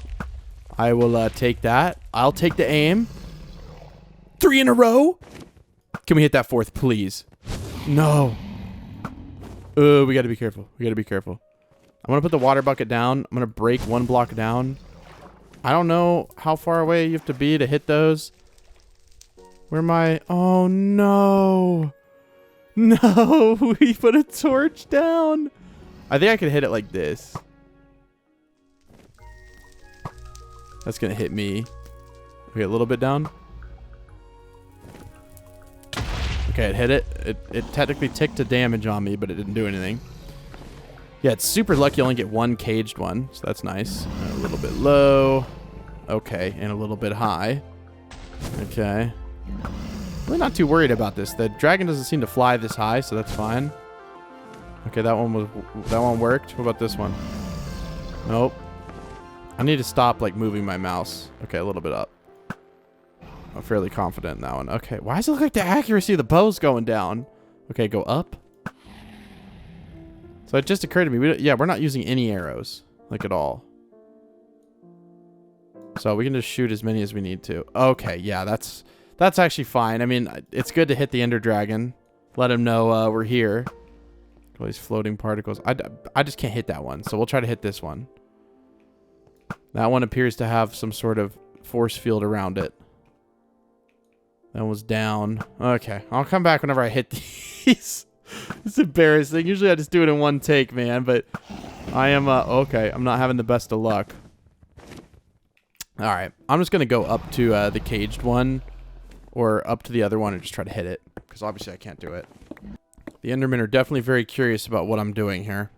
I will take that. I'll take the aim. 3 in a row. Can we hit that 4th, please? No. We got to be careful. We got to be careful. I'm going to put the water bucket down. I'm going to break 1 block down. I don't know how far away you have to be to hit those. Where am I? Oh, no. No, we put a torch down. I think I could hit it like this. That's going to hit me. Okay, a little bit down. Okay, it hit it. It technically ticked a damage on me, but it didn't do anything. Yeah, it's super lucky you only get 1 caged one, so that's nice. A little bit low. Okay, and a little bit high. Okay. Really not too worried about this. The dragon doesn't seem to fly this high, so that's fine. Okay, that one worked. What about this one? Nope. I need to stop like moving my mouse. Okay, a little bit up. I'm fairly confident in that one. Okay, why does it look like the accuracy of the bow's going down? Okay, go up. So it just occurred to me, we're not using any arrows, like at all. So we can just shoot as many as we need to. Okay, yeah, that's actually fine. I mean, it's good to hit the Ender Dragon. Let him know we're here. All these floating particles. I just can't hit that one, so we'll try to hit this one. That one appears to have some sort of force field around it. That was down. Okay, I'll come back whenever I hit these. It's embarrassing. Usually I just do it in one take, man, but I am, okay, I'm not having the best of luck. All right, I'm just going to go up to the caged one or up to the other one and just try to hit it because obviously I can't do it. The Endermen are definitely very curious about what I'm doing here.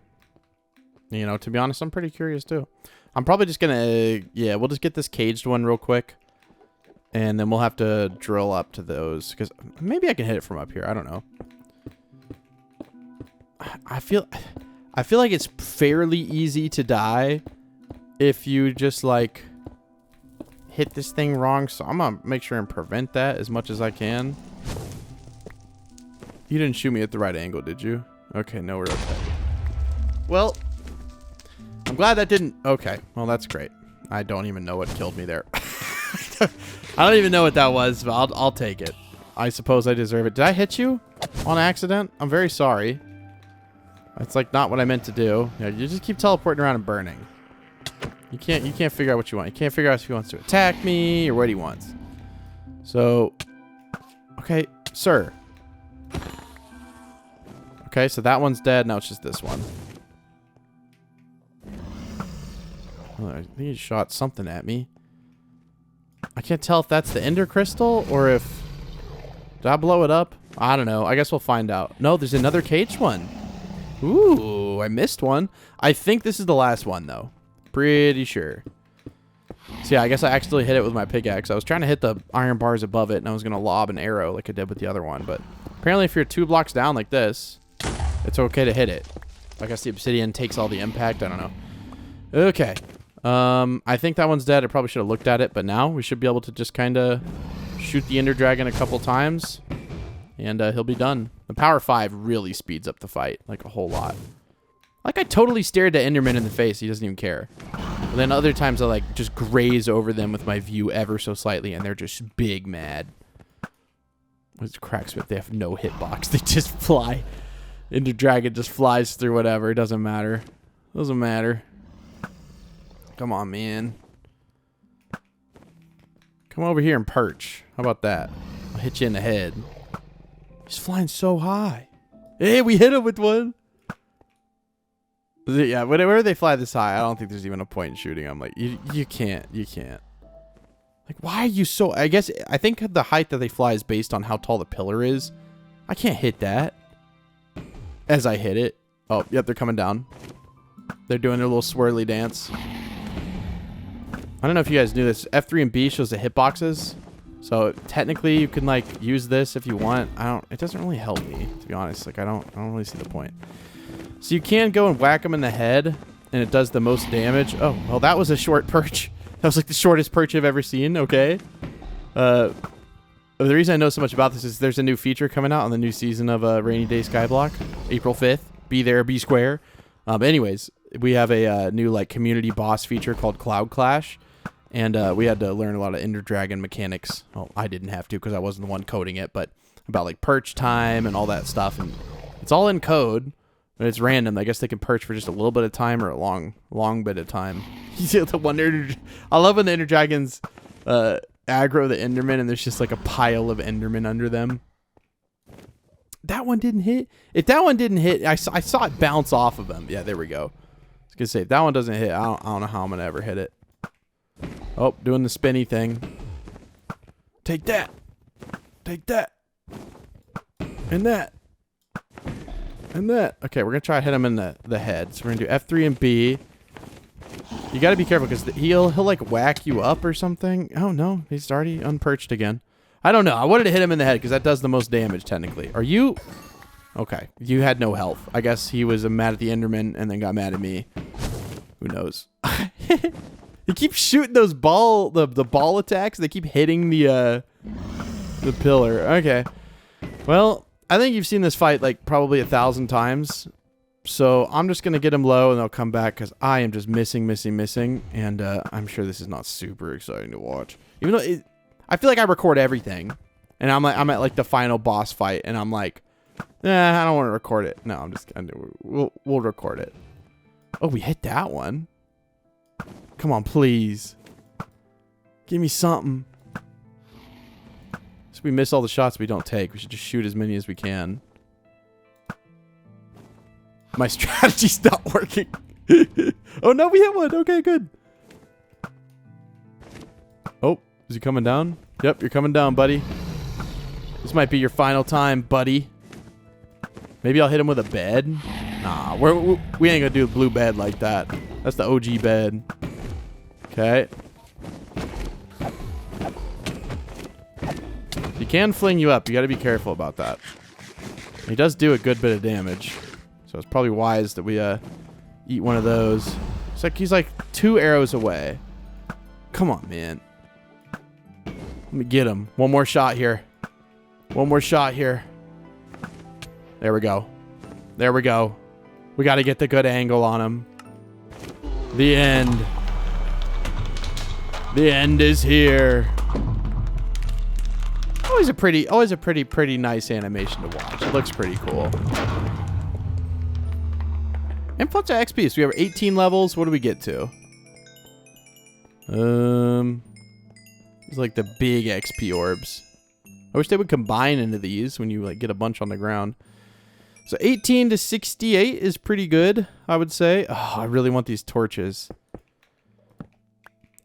You know, to be honest, I'm pretty curious too. I'm probably just going to, yeah, we'll just get this caged one real quick. And then we'll have to drill up to those because maybe I can hit it from up here. I don't know. I feel like it's fairly easy to die if you just like hit this thing wrong. So I'm gonna make sure and prevent that as much as I can. You didn't shoot me at the right angle, did you? Okay, no, we're okay. Well, I'm glad that didn't. Okay, well, that's great. I don't even know what killed me there. I don't even know what that was, but I'll take it. I suppose I deserve it. Did I hit you on accident? I'm very sorry. That's like not what I meant to do. Yeah, you just keep teleporting around and burning. You can't figure out what you want. You can't figure out if he wants to attack me or what he wants. So, okay, sir. Okay, so that one's dead. Now it's just this one. Oh, I think he shot something at me. I can't tell if that's the Ender Crystal or if... Did I blow it up? I don't know. I guess we'll find out. No, there's another cage one. Ooh, I missed one. I think this is the last one, though. Pretty sure. So, yeah, I guess I accidentally hit it with my pickaxe. I was trying to hit the iron bars above it, and I was going to lob an arrow like I did with the other one. But apparently if you're 2 blocks down like this, it's okay to hit it. I guess the obsidian takes all the impact. I don't know. Okay. I think that one's dead. I probably should have looked at it, but now we should be able to just kind of shoot the Ender Dragon a couple times, and he'll be done. The Power 5 really speeds up the fight, like a whole lot. Like, I totally stared at Enderman in the face. He doesn't even care. But then other times I, like, just graze over them with my view ever so slightly, and they're just big mad. What's Cracksmith? They have no hitbox. They just fly. Ender Dragon just flies through whatever. It doesn't matter. Doesn't matter. Come on, man. Come over here and perch. How about that? I'll hit you in the head. He's flying so high. Hey, we hit him with one. Yeah, whenever they fly this high, I don't think there's even a point in shooting. I'm like, you can't. You can't. Like, why are you so... I think the height that they fly is based on how tall the pillar is. I can't hit that. As I hit it. Oh, yep, they're coming down. They're doing their little swirly dance. I don't know if you guys knew this. F3 and B shows the hitboxes. So technically you can like use this if you want. It doesn't really help me, to be honest. Like I don't really see the point. So you can go and whack them in the head and it does the most damage. Oh, well that was a short perch. That was like the shortest perch I've ever seen. Okay. The reason I know so much about this is there's a new feature coming out on the new season of RainyDay Skyblock, April 5th. Be there, be square. Anyways, we have a new like community boss feature called Cloud Clash. And we had to learn a lot of Ender Dragon mechanics. Well, I didn't have to because I wasn't the one coding it, but about like perch time and all that stuff. And it's all in code, but it's random. I guess they can perch for just a little bit of time or a long bit of time. You see the one I love when the Ender Dragons aggro the Enderman and there's just like a pile of Endermen under them. That one didn't hit. If that one didn't hit, I saw it bounce off of them. Yeah, there we go. I was gonna say if that one doesn't hit, I don't know how I'm gonna ever hit it. Oh, doing the spinny thing. Take that. Take that. And that. And that. Okay, we're going to try to hit him in the head. So we're going to do F3 and B. You got to be careful because he'll like whack you up or something. Oh, no. He's already unperched again. I don't know. I wanted to hit him in the head because that does the most damage technically. Are you... Okay. You had no health. I guess he was mad at the Enderman and then got mad at me. Who knows? He keeps shooting those the ball attacks. They keep hitting the pillar. Okay. Well, I think you've seen this fight like probably 1,000 times. So I'm just gonna get him low and they'll come back because I am just missing. And I'm sure this is not super exciting to watch. Even though I feel like I record everything, and I'm at like the final boss fight, and I'm like, I don't want to record it. No, we'll record it. Oh, we hit that one. Come on, please. Give me something. So we miss all the shots we don't take. We should just shoot as many as we can. My strategy's not working. Oh, no, we hit one. Okay, good. Oh, is he coming down? Yep, you're coming down, buddy. This might be your final time, buddy. Maybe I'll hit him with a bed. Nah, we ain't gonna do a blue bed like that. That's the OG bed. Okay. He can fling you up. You got to be careful about that. He does do a good bit of damage. So it's probably wise that we eat one of those. It's like he's like 2 arrows away. Come on, man. Let me get him. One more shot here. One more shot here. There we go. There we go. We got to get the good angle on him. The end. The end is here. Always a pretty nice animation to watch. It looks pretty cool. Influx of XP. So we have 18 levels. What do we get to? It's like the big XP orbs. I wish they would combine into these when you like get a bunch on the ground. So 18 to 68 is pretty good, I would say. Oh, I really want these torches.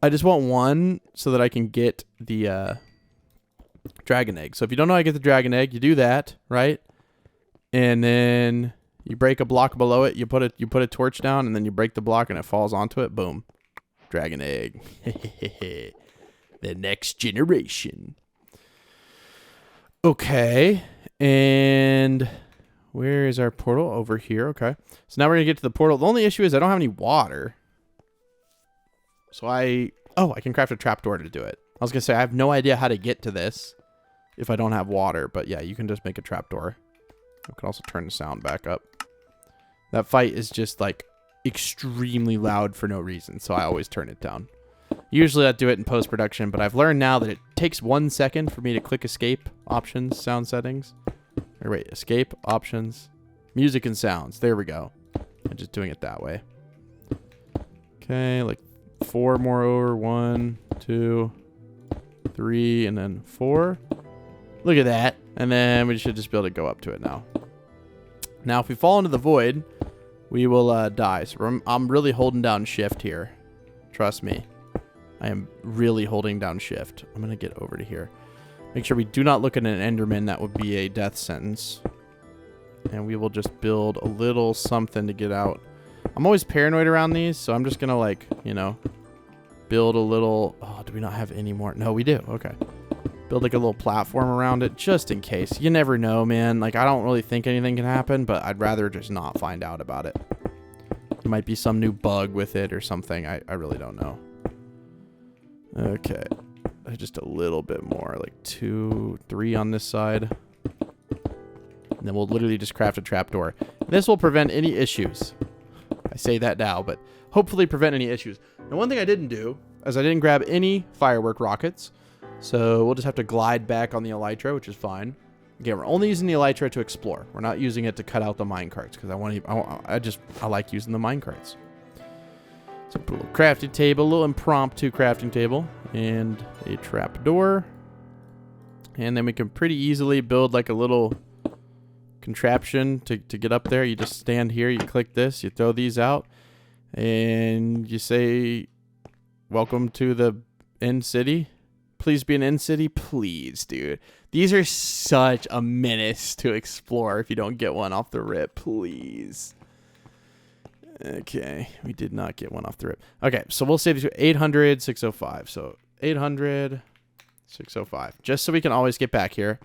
I just want one so that I can get the dragon egg. So if you don't know how to get the dragon egg, you do that, right? And then you break a block below it. You put a torch down, and then you break the block, and it falls onto it. Boom, dragon egg. The next generation. Okay, and where is our portal? Over here. Okay, so now we're gonna get to the portal. The only issue is I don't have any water. So I can craft a trapdoor to do it. I was going to say, I have no idea how to get to this if I don't have water. But yeah, you can just make a trapdoor. I can also turn the sound back up. That fight is just like extremely loud for no reason. So I always turn it down. Usually I do it in post-production, but I've learned now that it takes 1 second for me to click escape, options, sound settings. Or wait, escape, options, music and sounds. There we go. I'm just doing it that way. Okay, like 4 more over. 1, 2, 3, and then 4. Look at that. And then we should just be able to go up to it now. Now, if we fall into the void, we will die. So I'm really holding down shift here. Trust me. I am really holding down shift. I'm going to get over to here. Make sure we do not look at an Enderman. That would be a death sentence. And we will just build a little something to get out. I'm always paranoid around these, so I'm just going to, like, you know, build a little... Oh, do we not have any more? No, we do. Okay. Build, like, a little platform around it just in case. You never know, man. Like, I don't really think anything can happen, but I'd rather just not find out about it. There might be some new bug with it or something. I really don't know. Okay. Just a little bit more, like 2, 3 on this side. And then we'll literally just craft a trapdoor. This will prevent any issues. I say that now, but hopefully prevent any issues. Now, one thing I didn't do is I didn't grab any firework rockets. So we'll just have to glide back on the elytra, which is fine. Again, we're only using the elytra to explore. We're not using it to cut out the minecarts because I like using the minecarts. So put a little crafting table, a little impromptu crafting table, and a trap door. And then we can pretty easily build like a little contraption to get up there. You just stand here, you click this, you throw these out, and you say, welcome to the end city. Please be an end city. Please, dude. These are such a menace to explore if you don't get one off the rip. Please. Okay, we did not get one off the rip. Okay, so we'll say 800, 605. So 800, 605. Just so we can always get back here.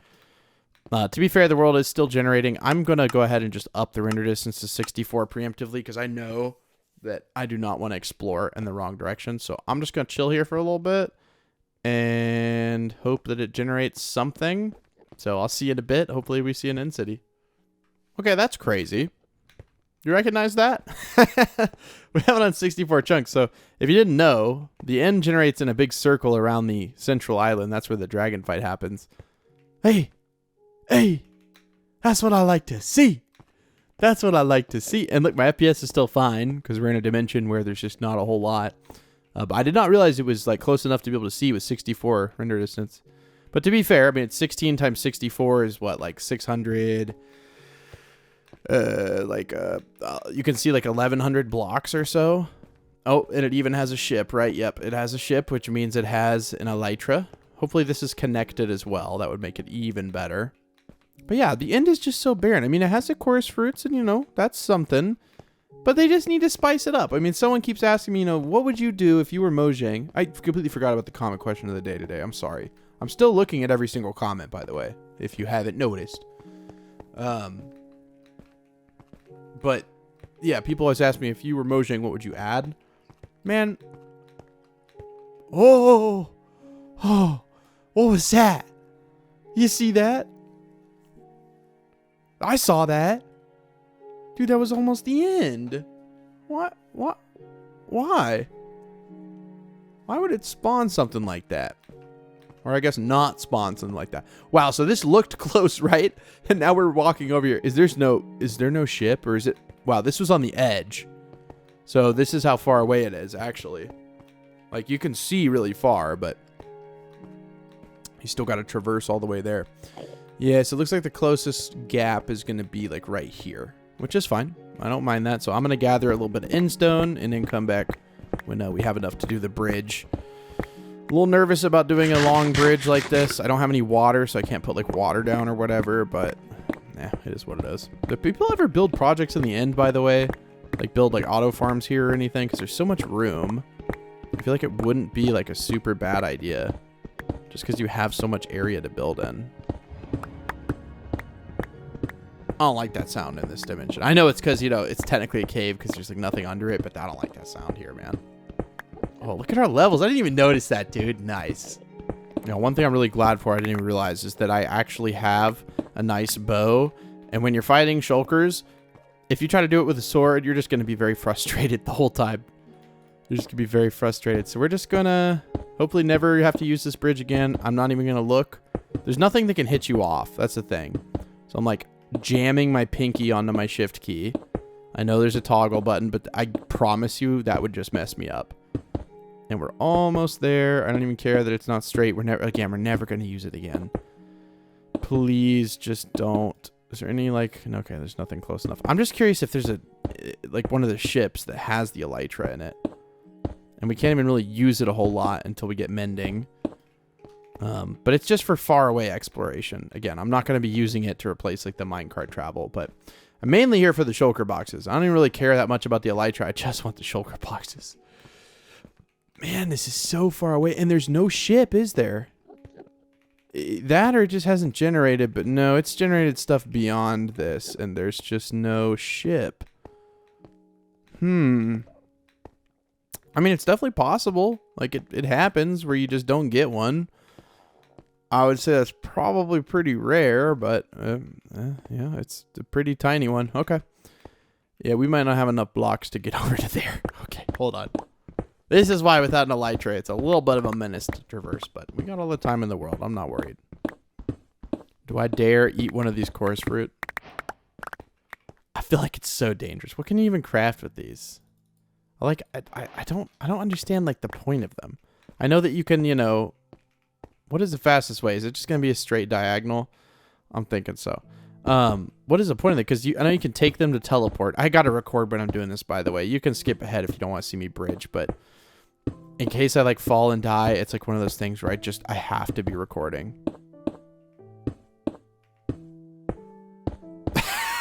To be fair, the world is still generating. I'm going to go ahead and just up the render distance to 64 preemptively because I know that I do not want to explore in the wrong direction. So I'm just going to chill here for a little bit and hope that it generates something. So I'll see you in a bit. Hopefully we see an end city. Okay, that's crazy. You recognize that? We have it on 64 chunks. So if you didn't know, the end generates in a big circle around the central island. That's where the dragon fight happens. Hey, that's what I like to see. That's what I like to see. And look, my FPS is still fine because we're in a dimension where there's just not a whole lot. But I did not realize it was like close enough to be able to see with 64 render distance. But to be fair, I mean, it's 16 times 64 is what, like 600... you can see like 1100 blocks or so. Oh, and it even has a ship, right? Yep, it has a ship, which means it has an elytra. Hopefully this is connected as well. That would make it even better. But yeah, the end is just so barren. I mean, it has the chorus fruits and, you know, that's something. But they just need to spice it up. I mean, someone keeps asking me, you know, what would you do if you were Mojang? I completely forgot about the comment question of the day today. I'm sorry. I'm still looking at every single comment, by the way, if you haven't noticed. But yeah, people always ask me, if you were Mojang, what would you add? Man. Oh, what was that? You see that? I saw that. Dude, that was almost the end. What? Why? Why would it spawn something like that? Or I guess not spawn something like that. Wow, so this looked close, right? And now we're walking over here. Is there no ship, or is it? Wow, this was on the edge. So this is how far away it is, actually. Like, you can see really far, but you still got to traverse all the way there. Yeah, so it looks like the closest gap is going to be like right here, which is fine. I don't mind that. So I'm going to gather a little bit of endstone and then come back when we have enough to do the bridge. A little nervous about doing a long bridge like this. I don't have any water, so I can't put like water down or whatever, but yeah, it is what it is. Do people ever build projects in the end, by the way? Like build like auto farms here or anything? Because there's so much room. I feel like it wouldn't be like a super bad idea just because you have so much area to build in. I don't like that sound in this dimension. I know it's because, you know, it's technically a cave because there's like nothing under it, but I don't like that sound here, man. Oh, look at our levels. I didn't even notice that, dude. Nice. You know, one thing I'm really glad for, I didn't even realize, is that I actually have a nice bow. And when you're fighting shulkers, if you try to do it with a sword, you're just going to be very frustrated the whole time. You're just going to be very frustrated. So we're just going to hopefully never have to use this bridge again. I'm not even going to look. There's nothing that can hit you off. That's the thing. So I'm like jamming my pinky onto my shift key. I know there's a toggle button, but I promise you that would just mess me up. And we're almost there. I don't even care that it's not straight. We're never going to use it again. Please just don't. Is there any like, okay, there's nothing close enough. I'm just curious if there's like one of the ships that has the elytra in it. And we can't even really use it a whole lot until we get mending. But it's just for far away exploration. Again, I'm not going to be using it to replace like the minecart travel, but I'm mainly here for the shulker boxes. I don't even really care that much about the elytra. I just want the shulker boxes. Man, this is so far away. And there's no ship, is there? That or it just hasn't generated. But no, it's generated stuff beyond this. And there's just no ship. I mean, it's definitely possible. Like, it happens where you just don't get one. I would say that's probably pretty rare. But, yeah, it's a pretty tiny one. Okay. Yeah, we might not have enough blocks to get over to there. Okay, hold on. This is why without an elytra, it's a little bit of a menace to traverse, but we got all the time in the world. I'm not worried. Do I dare eat one of these chorus fruit? I feel like it's so dangerous. What can you even craft with these? I don't understand like the point of them. I know that you can, you know, what is the fastest way? Is it just going to be a straight diagonal? I'm thinking so. What is the point of it? Because I know you can take them to teleport. I got to record when I'm doing this, by the way. You can skip ahead if you don't want to see me bridge, but in case I like fall and die, it's like one of those things where I have to be recording.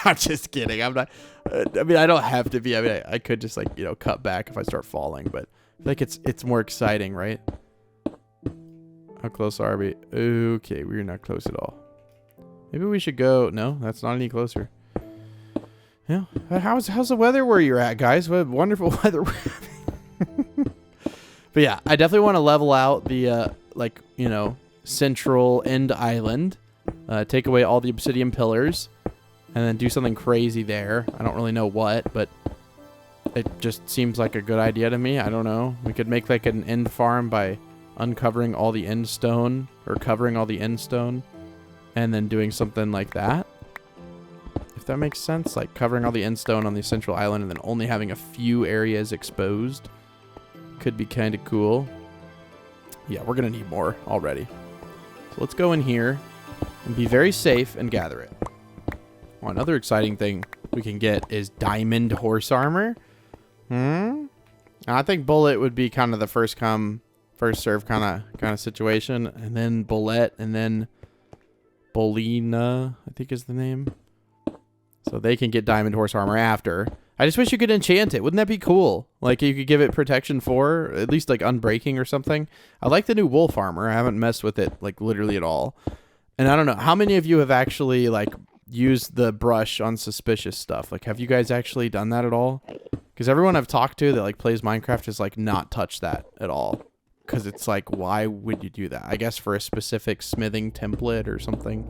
I'm just kidding. I'm not, I mean, I don't have to be. I mean, I could just like, you know, cut back if I start falling, but I feel like it's more exciting, right? How close are we? Okay, we're not close at all. Maybe we should go. No, that's not any closer. Yeah. How's the weather where you're at, guys? What wonderful weather we're having. But yeah, I definitely want to level out the like, you know, central end island. Take away all the obsidian pillars and then do something crazy there. I don't really know what, but it just seems like a good idea to me. I don't know. We could make like an end farm by uncovering all the end stone or covering all the end stone. And then doing something like that. If that makes sense. Like covering all the end stone on the central island and then only having a few areas exposed. Could be kind of cool. Yeah, we're going to need more already. So let's go in here and be very safe and gather it. Well, another exciting thing we can get is diamond horse armor. I think bullet would be kind of the first come, first serve kind of situation. And then bullet and then Bolina, I think is the name. So they can get diamond horse armor after. I just wish you could enchant it. Wouldn't that be cool? Like you could give it protection 4, at least like unbreaking or something. I like the new wolf armor. I haven't messed with it like literally at all. And I don't know, how many of you have actually like used the brush on suspicious stuff? Like have you guys actually done that at all? Because everyone I've talked to that like plays Minecraft has like not touched that at all. Because it's like, why would you do that? I guess for a specific smithing template or something.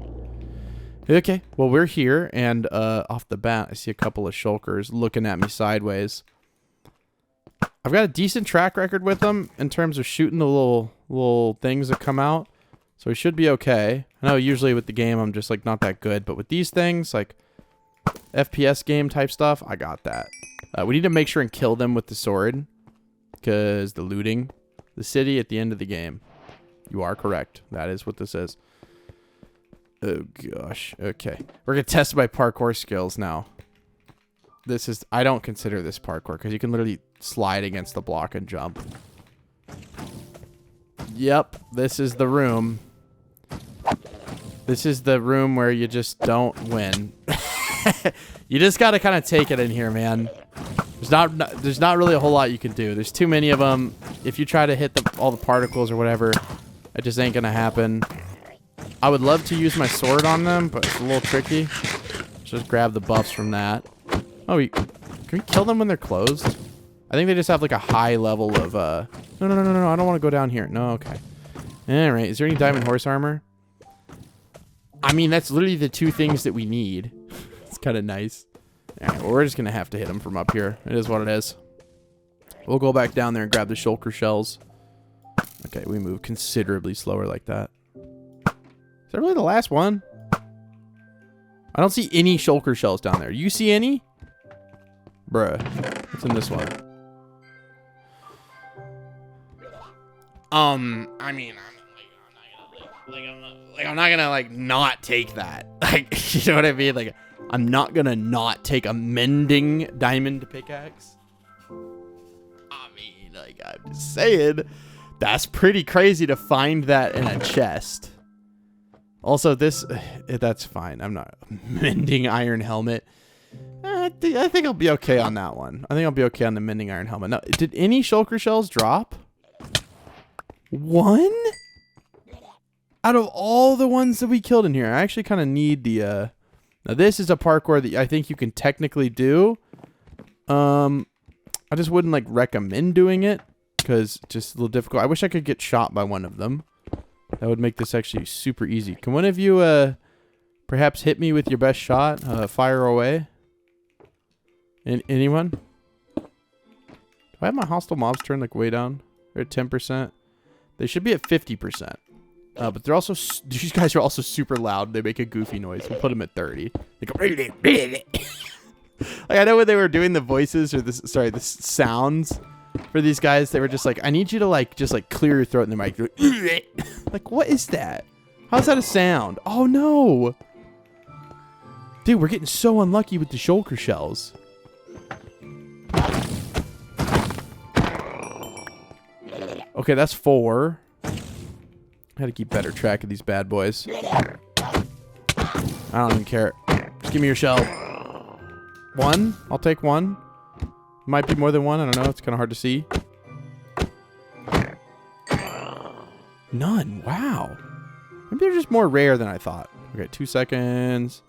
Okay, well, we're here. And off the bat, I see a couple of shulkers looking at me sideways. I've got a decent track record with them in terms of shooting the little things that come out. So we should be okay. I know usually with the game, I'm just like not that good. But with these things, like FPS game type stuff, I got that. We need to make sure and kill them with the sword. Because the looting... The city at the end of the game. You are correct. That is what this is. Oh, gosh. Okay. We're going to test my parkour skills now. This is... I don't consider this parkour because you can literally slide against the block and jump. Yep. This is the room. This is the room where you just don't win. You just got to kind of take it in here, man. There's not really a whole lot you can do. There's too many of them. If you try to hit all the particles or whatever, it just ain't gonna happen. I would love to use my sword on them, but it's a little tricky. Just grab the buffs from that. Oh, can we kill them when they're closed? I think they just have like a high level of no, I don't want to go down here. No, okay. All right, is there any diamond horse armor? I mean, that's literally the two things that we need. It's kind of nice. All right, well, we're just gonna have to hit them from up here. It is what it is. We'll go back down there and grab the shulker shells. Okay, we move considerably slower like that. Is that really the last one? I don't see any shulker shells down there. You see any? Bruh. What's in this one? I mean, I'm not gonna like not take that. Like, you know what I mean? Like, I'm not gonna not take a mending diamond pickaxe. I mean, like, I'm just saying, that's pretty crazy to find that in a chest. Also, this, that's fine. I'm not mending iron helmet. I think I'll be okay on that one. I think I'll be okay on the mending iron helmet. Now, did any shulker shells drop? One? Out of all the ones that we killed in here, I actually kind of need the, now this is a parkour that I think you can technically do. I just wouldn't like recommend doing it because just a little difficult. I wish I could get shot by one of them. That would make this actually super easy. Can one of you, perhaps hit me with your best shot? Fire away. Anyone? Do I have my hostile mobs turned like way down? They're at 10%. They should be at 50%. But they're also, these guys are also super loud. They make a goofy noise. We'll put them at 30. They go, like, I know when they were doing the voices or the sounds for these guys, they were just like, I need you to like, just like clear your throat in the mic. Like, what is that? How's that a sound? Oh no. Dude, we're getting so unlucky with the shulker shells. Okay, that's 4. I gotta keep better track of these bad boys. I don't even care. Just give me your shell. 1? I'll take 1. Might be more than 1. I don't know. It's kind of hard to see. None. Wow. Maybe they're just more rare than I thought. Okay, 2 seconds.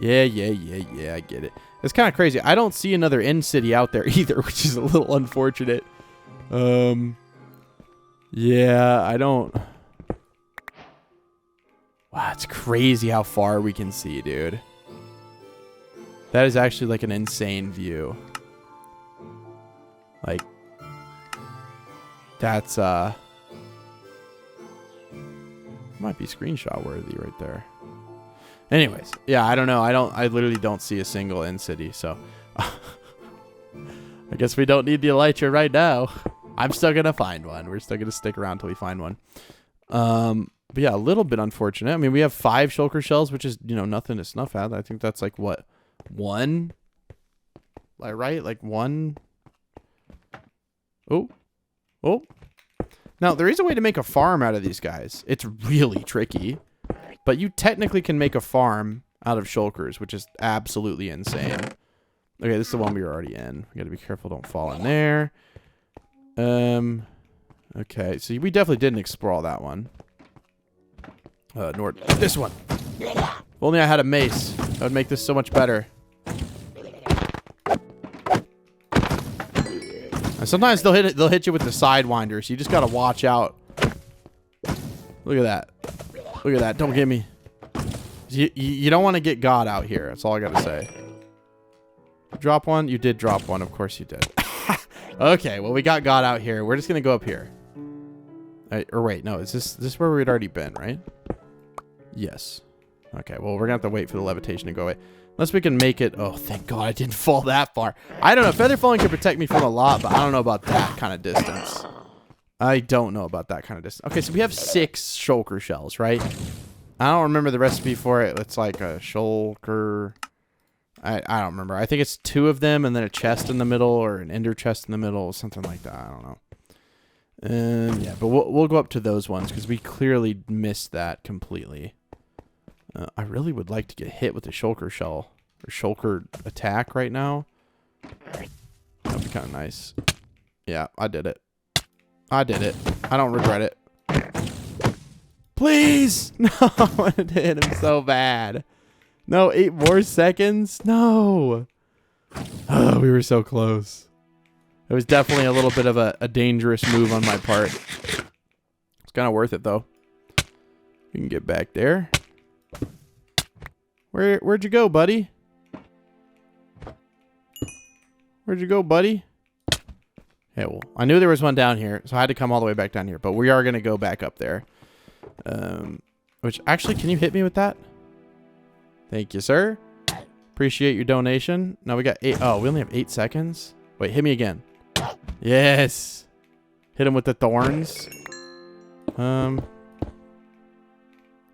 Yeah. I get it. It's kind of crazy. I don't see another end city out there either, which is a little unfortunate. Yeah, I don't... Wow, it's crazy how far we can see, dude. That is actually like an insane view. Like, that's, might be screenshot worthy right there. Anyways, yeah, I don't know. I literally don't see a single end city, so I guess we don't need the elytra right now. I'm still gonna find one. We're still gonna stick around till we find one. But yeah, a little bit unfortunate. I mean, we have 5 shulker shells, which is, you know, nothing to snuff at. I think that's like what, 1? Like, right? Like 1. Oh. Now, there is a way to make a farm out of these guys. It's really tricky. But you technically can make a farm out of shulkers, which is absolutely insane. Okay, this is the one we were already in. We gotta be careful, don't fall in there. Okay, so we definitely didn't explore that one. This one. If only I had a mace. That would make this so much better. And sometimes they'll hit you with the sidewinder, so you just gotta watch out. Look at that. Look at that. Don't get me. You don't want to get God out here. That's all I gotta say. Drop one? You did drop one. Of course you did. Okay, well, we got God out here. We're just gonna go up here. Or wait, no. Is this where we'd already been, right? Yes. Okay, well, we're gonna have to wait for the levitation to go away. Unless we can make it... Oh, thank God I didn't fall that far. I don't know. Feather falling can protect me from a lot, but I don't know about that kind of distance. I don't know about that kind of distance. Okay, so we have 6 shulker shells, right? I don't remember the recipe for it. It's like a shulker... I don't remember. I think it's 2 of them and then a chest in the middle or an ender chest in the middle, something like that. I don't know. Yeah, but we'll go up to those ones because we clearly missed that completely. I really would like to get hit with the shulker shell or shulker attack right now. That'd be kind of nice. Yeah, I did it. I did it. I don't regret it. Please! No, I wanted to hit him so bad. No, 8 more seconds? No. Oh, we were so close. It was definitely a little bit of a dangerous move on my part. It's kind of worth it, though. We can get back there. Where'd you go, buddy? Where'd you go, buddy? Yeah, well, I knew there was one down here, so I had to come all the way back down here. But we are going to go back up there. Which, actually, can you hit me with that? Thank you, sir. Appreciate your donation. Now we got 8. Oh, we only have 8 seconds. Wait, hit me again. Yes. Hit him with the thorns.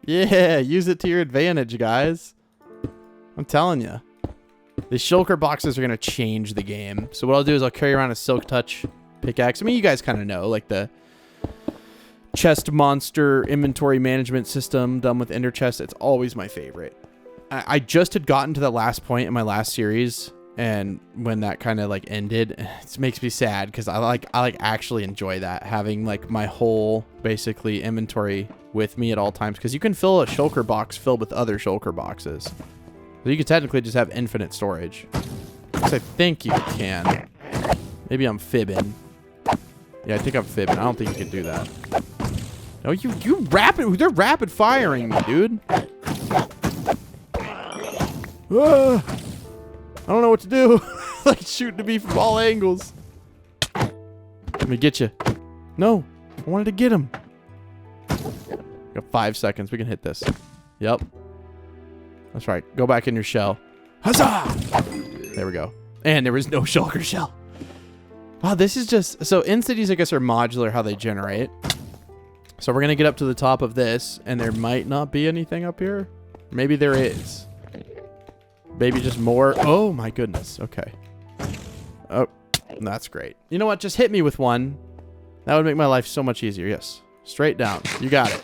Yeah, use it to your advantage, guys. I'm telling you. These shulker boxes are going to change the game. So what I'll do is I'll carry around a silk touch pickaxe. I mean, you guys kind of know, like the chest monster inventory management system done with ender chest. It's always my favorite. I just had gotten to the last point in my last series, and when that kind of like ended, it makes me sad because I actually enjoy that, having like my whole basically inventory with me at all times, because you can fill a shulker box filled with other shulker boxes. So you could technically just have infinite storage. I think you can. Maybe I'm fibbing. Yeah, I think I'm fibbing. I don't think you can do that. No, they're rapid firing me, dude. I don't know what to do. Like shooting at me from all angles. Let me get you. No, I wanted to get him. Got 5 seconds. We can hit this. Yep. That's right. Go back in your shell. Huzzah! There we go. And there was no shulker shell. Wow, this is just... So in cities, I guess, are modular how they generate. So we're going to get up to the top of this, and there might not be anything up here. Maybe there is. Maybe just more. Oh, my goodness. Okay. Oh, that's great. You know what? Just hit me with one. That would make my life so much easier. Yes. Straight down. You got it.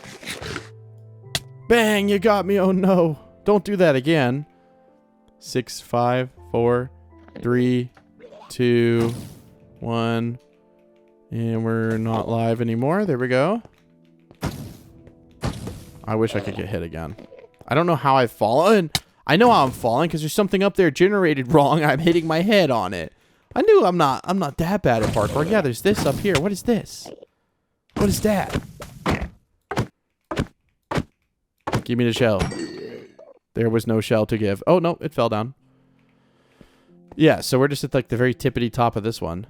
Bang! You got me. Oh, no. Don't do that again. 6, 5, 4, 3, 2, 1. And we're not live anymore. There we go. I wish I could get hit again. I don't know how I've fallen. I know how I'm falling because there's something up there generated wrong. I'm hitting my head on it. I knew I'm not that bad at parkour. Yeah, there's this up here. What is this? What is that? Give me the shell. There was no shell to give. Oh, no, it fell down. Yeah, so we're just at like the very tippity top of this one.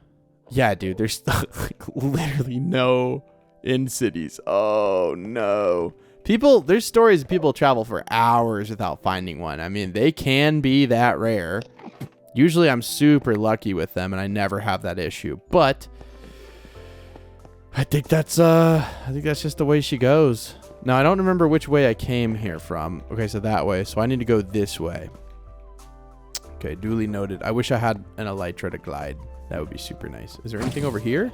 Yeah, dude, there's like literally no in cities. Oh, no. There's stories of people travel for hours without finding one. I mean, they can be that rare. Usually I'm super lucky with them and I never have that issue. But I think that's just the way she goes. Now, I don't remember which way I came here from. Okay, so that way. So I need to go this way. Okay, duly noted. I wish I had an elytra to glide. That would be super nice. Is there anything over here?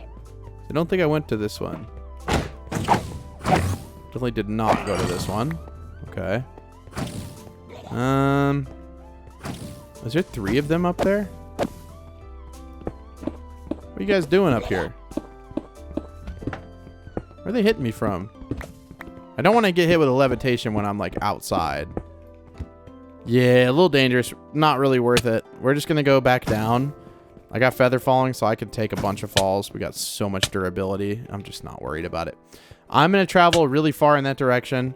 I don't think I went to this one. Definitely did not go to this one. Okay. Is there 3 of them up there? What are you guys doing up here? Where are they hitting me from? I don't want to get hit with a levitation when I'm like outside. Yeah, a little dangerous. Not really worth it. We're just going to go back down. I got feather falling, so I can take a bunch of falls. We got so much durability. I'm just not worried about it. I'm going to travel really far in that direction.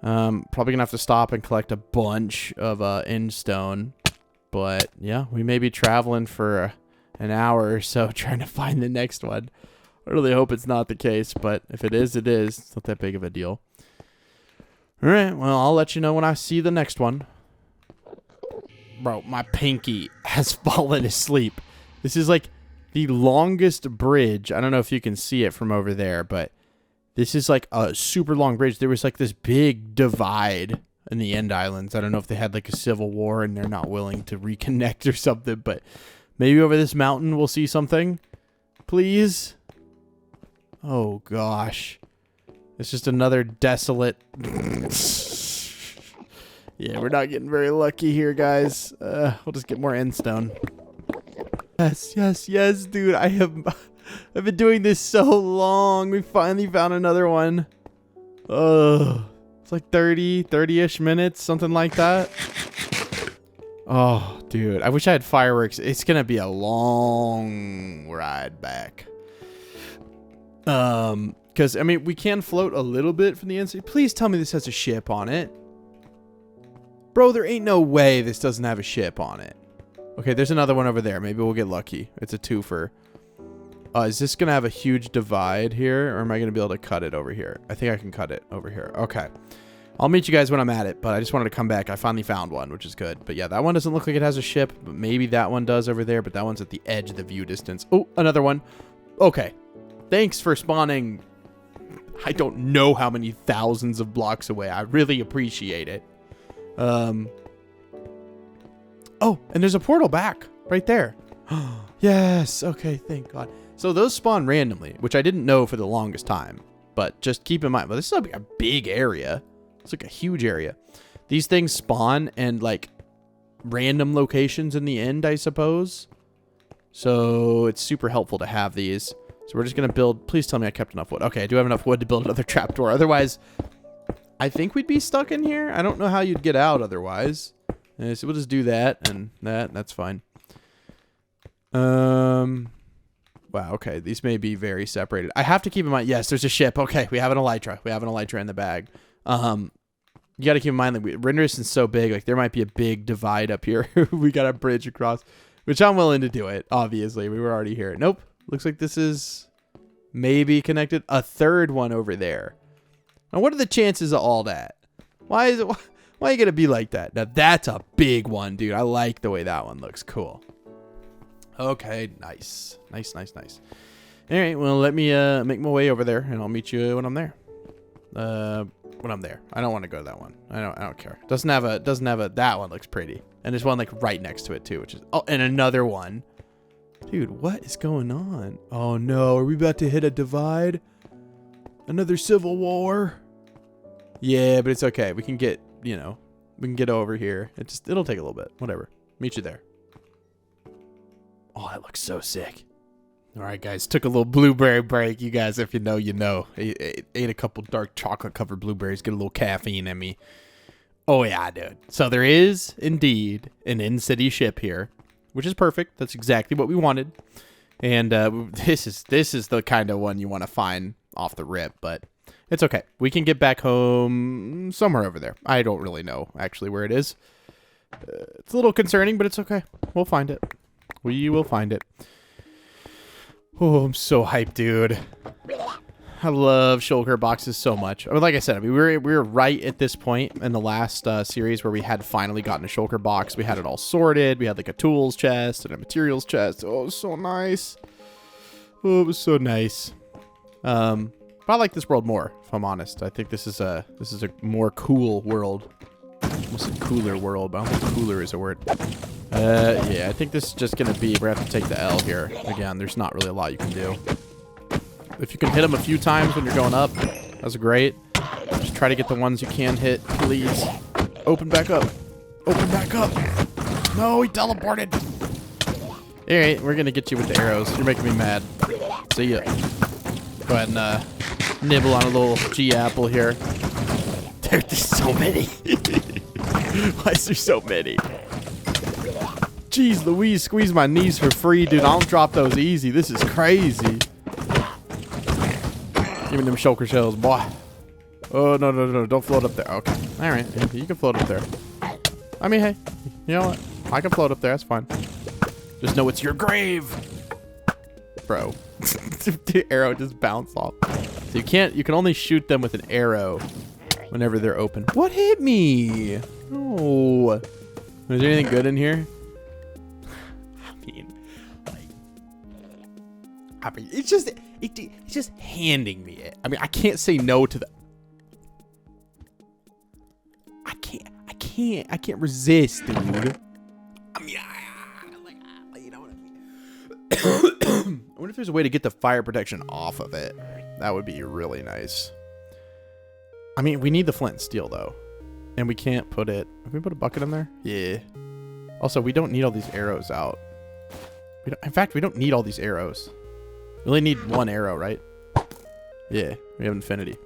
Probably going to have to stop and collect a bunch of end stone. But yeah, we may be traveling for an hour or so trying to find the next one. I really hope it's not the case, but if it is, it is. It's not that big of a deal. All right, well, I'll let you know when I see the next one. Bro, my pinky has fallen asleep. This is like the longest bridge. I don't know if you can see it from over there, but this is like a super long bridge. There was like this big divide in the End Islands. I don't know if they had like a civil war and they're not willing to reconnect or something, but maybe over this mountain we'll see something. Please. Oh, gosh. It's just another desolate... Yeah, we're not getting very lucky here, guys. We'll just get more end stone. Yes, yes, yes, dude. I've been doing this so long. We finally found another one. It's like 30-ish minutes, something like that. Oh, dude. I wish I had fireworks. It's going to be a long ride back. Because, I mean, we can float a little bit from the inside. Please tell me this has a ship on it. Bro, there ain't no way this doesn't have a ship on it. Okay, there's another one over there. Maybe we'll get lucky. It's a twofer. Is this going to have a huge divide here? Or am I going to be able to cut it over here? I think I can cut it over here. Okay. I'll meet you guys when I'm at it, but I just wanted to come back. I finally found one, which is good. But yeah, that one doesn't look like it has a ship, but maybe that one does over there, but that one's at the edge of the view distance. Oh, another one. Okay. Thanks for spawning. I don't know how many thousands of blocks away. I really appreciate it. Oh, and there's a portal back right there. Yes. Okay, thank God. So those spawn randomly, which I didn't know for the longest time. But just keep in mind, well, this is a big area. It's like a huge area. These things spawn and like random locations in the end, I suppose. So it's super helpful to have these. So we're just going to build. Please tell me I kept enough wood. Okay, I do have enough wood to build another trapdoor. Otherwise, I think we'd be stuck in here. I don't know how you'd get out otherwise. So we'll just do that and that. That's fine. Wow, okay. These may be very separated. I have to keep in mind, yes, there's a ship. Okay, we have an elytra. We have an elytra in the bag. You got to keep in mind that Renderson is so big. Like, there might be a big divide up here. We got a bridge across, which I'm willing to do it, obviously. We were already here. Nope. Looks like this is maybe connected. A third one over there. Now, what are the chances of all that? Why are you going to be like that? Now, that's a big one, dude. I like the way that one looks. Cool. Okay, nice. Nice. All right, well, let me make my way over there, and I'll meet you when I'm there. When I'm there. I don't want to go to that one. I don't care. Doesn't have a that one looks pretty. And there's one like right next to it too, which is and another one. Dude, what is going on? Oh no, are we about to hit a divide? Another civil war? Yeah, but it's okay. We can get, we can get over here. It'll take a little bit. Whatever. Meet you there. Oh, that looks so sick. All right, guys. Took a little blueberry break. You guys, if you know, you know. Ate a couple dark chocolate-covered blueberries. Get a little caffeine in me. Oh, yeah, dude. So there is, indeed, an in-city ship here, which is perfect. That's exactly what we wanted. And this is the kind of one you want to find off the rip, but it's okay. We can get back home somewhere over there. I don't really know, actually, where it is. It's a little concerning, but it's okay. We'll find it. We will find it. Oh, I'm so hyped, dude. I love shulker boxes so much. I mean, like I said, we were right at this point in the last series where we had finally gotten a shulker box. We had it all sorted. We had like a tools chest and a materials chest. Oh, it was so nice. Oh, it was so nice. But I like this world more, if I'm honest. I think this is a more cool world. Almost a cooler world, but I don't think cooler is a word. Yeah, I think this is just going to be, we're going to have to take the L here. Again, there's not really a lot you can do. If you can hit them a few times when you're going up, that's great. Just try to get the ones you can hit, please. Open back up. Open back up. No, he teleported. All right, we're going to get you with the arrows. You're making me mad. See ya. Go ahead and nibble on a little G-apple here. There's so many. Why is there so many? Jeez Louise, squeeze my knees for free, dude. I don't drop those easy. This is crazy. Give me them shulker shells, boy. Oh, no. Don't float up there. Okay. All right. You can float up there. I mean, hey. You know what? I can float up there. That's fine. Just know it's your grave. Bro. The arrow just bounced off. So you can only shoot them with an arrow whenever they're open. What hit me? Oh. Is there anything good in here? I mean, it's just handing me it. I mean, I can't say no to the. I can't resist, dude. I mean, you know what I mean. I wonder if there's a way to get the fire protection off of it. That would be really nice. I mean, we need the flint and steel though, and we can't put it. Can we put a bucket in there? Yeah. Also, we don't need all these arrows out. In fact, we don't need all these arrows. We only need one arrow, right? Yeah, we have infinity.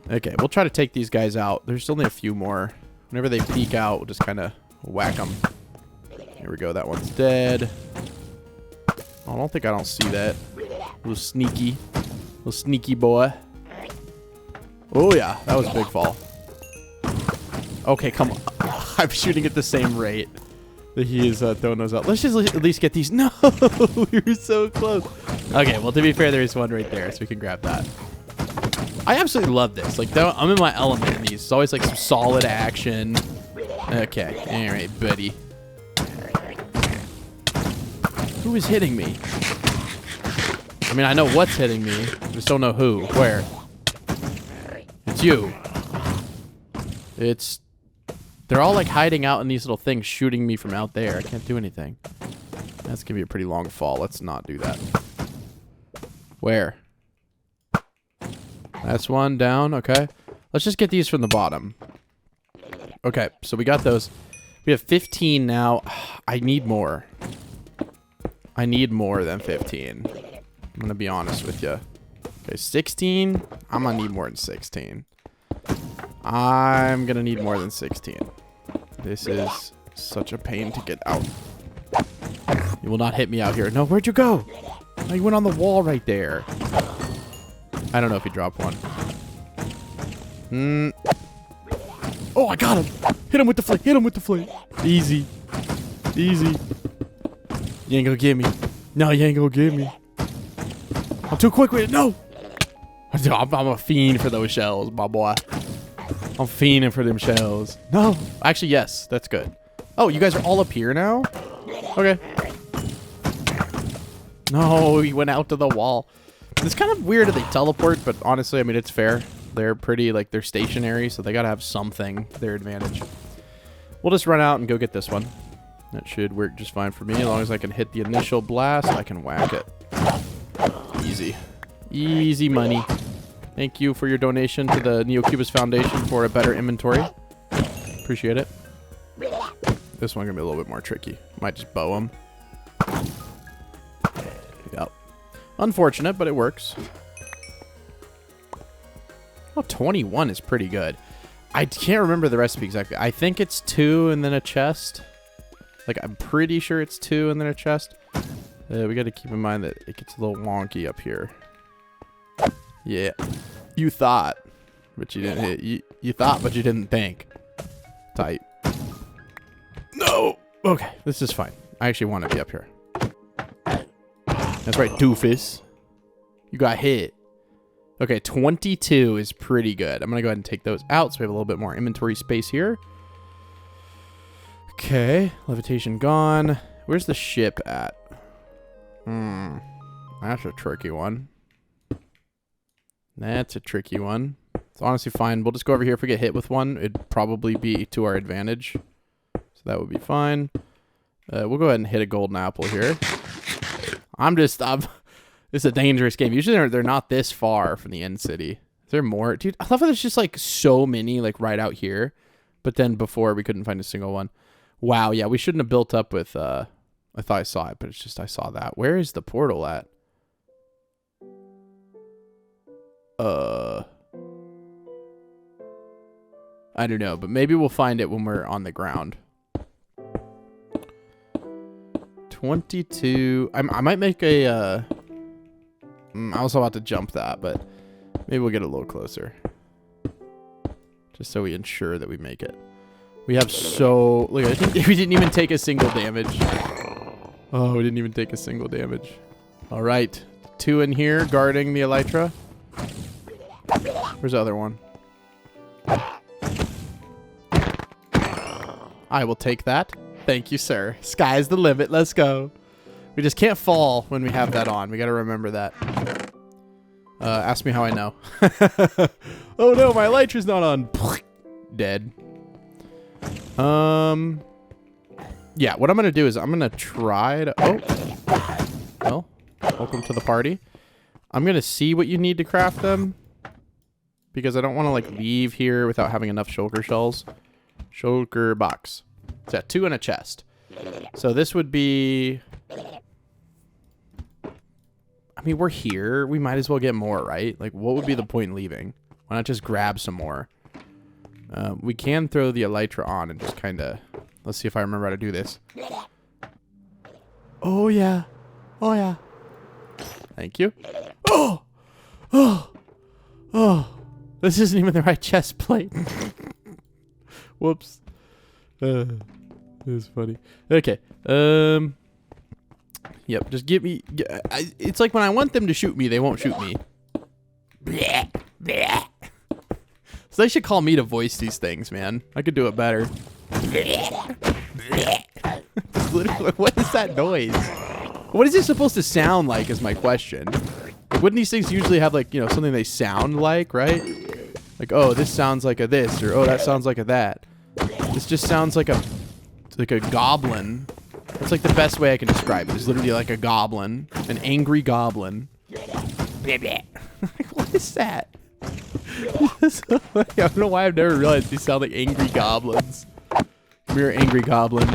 Okay, we'll try to take these guys out. There's only a few more. Whenever they peek out, we'll just kind of whack them. Here we go. That one's dead. Oh, I don't see that. Little sneaky boy. Oh yeah, that was a big fall. Okay, come on. I'm shooting at the same rate that he is throwing those out. Let's just at least get these. No, we were so close. Okay, well, to be fair, there's one right there, so we can grab that. I absolutely love this. Like, I'm in my element in these. It's always like some solid action. Okay, all right, buddy. Who is hitting me? I mean, I know what's hitting me. I just don't know who. Where? It's you. They're all like hiding out in these little things shooting me from out there. I can't do anything. That's gonna be a pretty long fall. Let's not do that. Where? That's one down. Okay. Let's just get these from the bottom. Okay, so we got those. We have 15 now. I need more. I need more than 15. I'm gonna be honest with you. Okay, 16. I'm gonna need more than 16. I'm gonna need more than 16. This is such a pain to get out. You will not hit me out here. No, where'd you go? Oh, you went on the wall right there. I don't know if he dropped one. Oh, I got him. Hit him with the flame. Hit him with the flame. Easy. Easy. You ain't gonna get me. No, you ain't gonna get me. I'm too quick with it. No. I'm a fiend for those shells, my boy. I'm fiending for them shells. No. Actually, yes. That's good. Oh, you guys are all up here now? Okay. No, he went out to the wall. It's kind of weird that they teleport, but honestly, I mean, it's fair. They're pretty, like, they're stationary, so they gotta have something to their advantage. We'll just run out and go get this one. That should work just fine for me. As long as I can hit the initial blast, I can whack it. Easy. Easy money. Thank you for your donation to the NeoCubist Foundation for a better inventory. Appreciate it. This one gonna be a little bit more tricky. Might just bow him. Yep. Unfortunate, but it works. Oh, 21 is pretty good. I can't remember the recipe exactly. I think it's 2 and then a chest. Like, I'm pretty sure it's 2 and then a chest. We got to keep in mind that it gets a little wonky up here. Yeah. You thought, but you didn't hit. You thought, but you didn't think. Tight. No! Okay, this is fine. I actually want to be up here. That's right, doofus. You got hit. Okay, 22 is pretty good. I'm going to go ahead and take those out so we have a little bit more inventory space here. Okay, levitation gone. Where's the ship at? That's a tricky one. That's a tricky one. It's honestly fine. We'll just go over here. If we get hit with one, it'd probably be to our advantage. So that would be fine. We'll go ahead and hit a golden apple here. This is a dangerous game. Usually they're not this far from the end city. Is there more? Dude, I love how there's just like so many like right out here. But then before we couldn't find a single one. Wow, yeah, we shouldn't have built up with I thought I saw it, but it's just I saw that. Where is the portal at? I don't know, but maybe we'll find it when we're on the ground. 22. I might make a I was about to jump that, but maybe we'll get a little closer. Just so we ensure that we make it. We have so... Look, I think we didn't even take a single damage. Oh, we didn't even take a single damage. All right. 2 in here guarding the elytra. Where's the other one? I will take that. Thank you, sir. Sky's the limit. Let's go. We just can't fall when we have that on. We got to remember that. Ask me how I know. Oh, no. My elytra's not on. Dead. Yeah, what I'm going to do is I'm going to try to... Oh. Well, welcome to the party. I'm going to see what you need to craft them. Because I don't want to, like, leave here without having enough shulker shells. Shulker box. It's at 2 in a chest. So this would be... I mean, we're here. We might as well get more, right? Like, what would be the point in leaving? Why not just grab some more? We can throw the elytra on and just kind of... Let's see if I remember how to do this. Oh, yeah. Oh, yeah. Thank you. Oh! Oh! Oh! This isn't even the right chest plate. Whoops. It was funny. Okay. Yep, just give me... it's like when I want them to shoot me, they won't shoot me. So they should call me to voice these things, man. I could do it better. What is that noise? What is it supposed to sound like is my question. Wouldn't these things usually have, like, you know, something they sound like, right? Like, oh, this sounds like a this, or oh, that sounds like a that. This just sounds like a goblin. That's like the best way I can describe it. It's literally like a goblin. An angry goblin. What is that? I don't know why I've never realized these sound like angry goblins. Come here, angry goblin.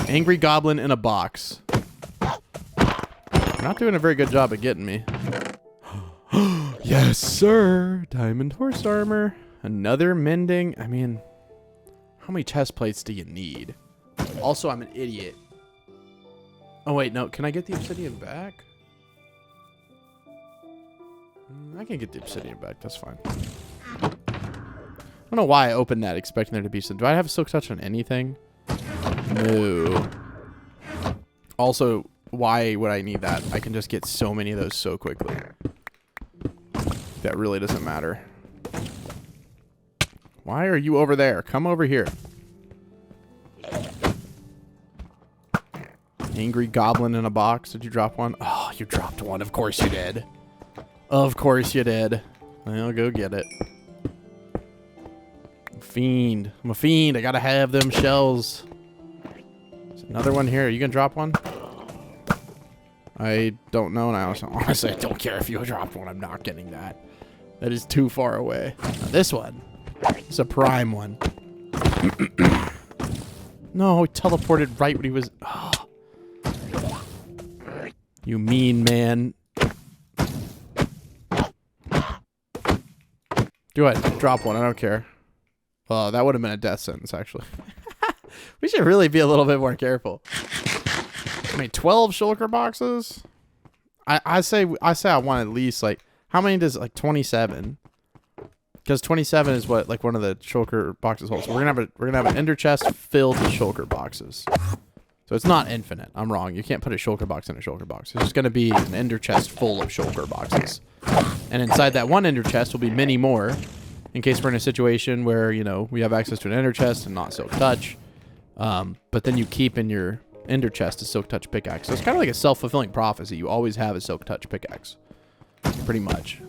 Angry goblin in a box. You're not doing a very good job at getting me. Yes, sir. Diamond horse armor. Another mending. I mean, how many chest plates do you need? Also, I'm an idiot. Oh, wait, no. Can I get the obsidian back? I can get the obsidian back. That's fine. I don't know why I opened that expecting there to be some. Do I have a silk touch on anything? No. Also, why would I need that? I can just get so many of those so quickly. That really doesn't matter. Why are you over there? Come over here. Angry goblin in a box. Did you drop one? Oh, you dropped one. Of course you did. Of course you did. I'll go get it. Fiend. I'm a fiend. I gotta have them shells. There's another one here. Are you gonna drop one? I don't know. And I also, honestly, I don't care if you dropped one. I'm not getting that. That is too far away. Now this one. It's a prime one. No, he teleported right when he was... Oh. You mean man. Do it. Drop one. I don't care. Oh, that would have been a death sentence, actually. We should really be a little bit more careful. I mean, 12 shulker boxes? I say I want at least, like... How many does, like, 27? Because 27 is what, like, one of the shulker boxes holds. So we're gonna have an ender chest filled with shulker boxes. So it's not infinite. I'm wrong. You can't put a shulker box in a shulker box. It's just gonna be an ender chest full of shulker boxes. And inside that one ender chest will be many more, in case we're in a situation where, you know, we have access to an ender chest and not silk touch. But then you keep in your ender chest a silk touch pickaxe. So it's kind of like a self-fulfilling prophecy. You always have a silk touch pickaxe. Pretty much.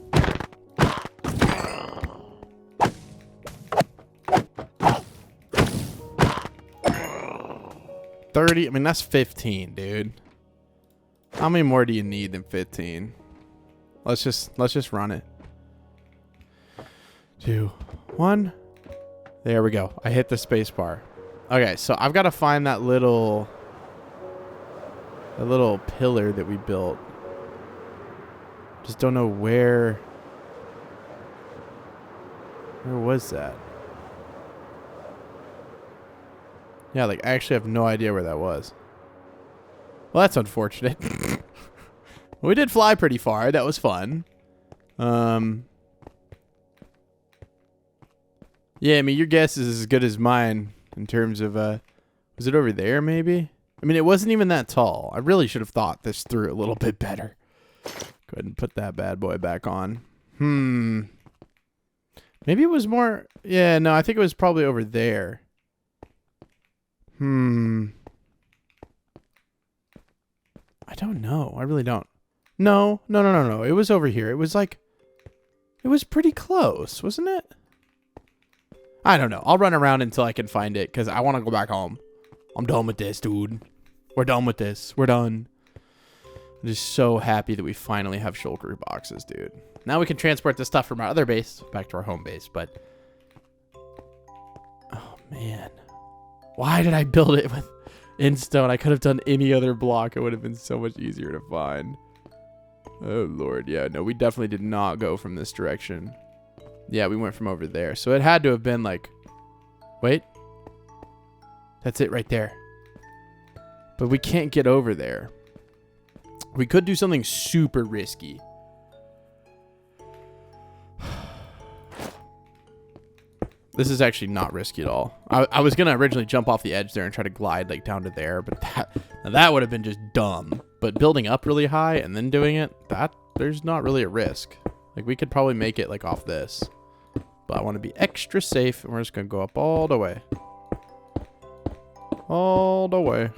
$30. I mean, that's 15, dude. How many more do you need than 15? Let's just run it. 2, 1. There we go. I hit the space bar. Okay, so I've got to find that little pillar that we built. Just don't know where was that? Yeah, like I actually have no idea where that was. Well, that's unfortunate. We did fly pretty far. That was fun. Yeah, I mean, your guess is as good as mine in terms of was it over there maybe? I mean, it wasn't even that tall. I really should have thought this through a little bit better. Go ahead and put that bad boy back on. Maybe it was more... Yeah, no, I think it was probably over there. I don't know. I really don't. No. It was over here. It was like... It was pretty close, wasn't it? I don't know. I'll run around until I can find it, because I want to go back home. I'm done with this, dude. We're done with this. We're done. I'm just so happy that we finally have shulker boxes, dude. Now we can transport the stuff from our other base back to our home base, but... Oh, man. Why did I build it with in stone? I could have done any other block. It would have been so much easier to find. Oh, Lord. Yeah, no, we definitely did not go from this direction. Yeah, we went from over there. So it had to have been like... Wait. That's it right there. But we can't get over there. We could do something super risky. This is actually not risky at all. I was going to originally jump off the edge there and try to glide like down to there, but that would have been just dumb. But building up really high and then doing it, there's not really a risk. Like we could probably make it like off this. But I want to be extra safe, and we're just going to go up all the way. All the way.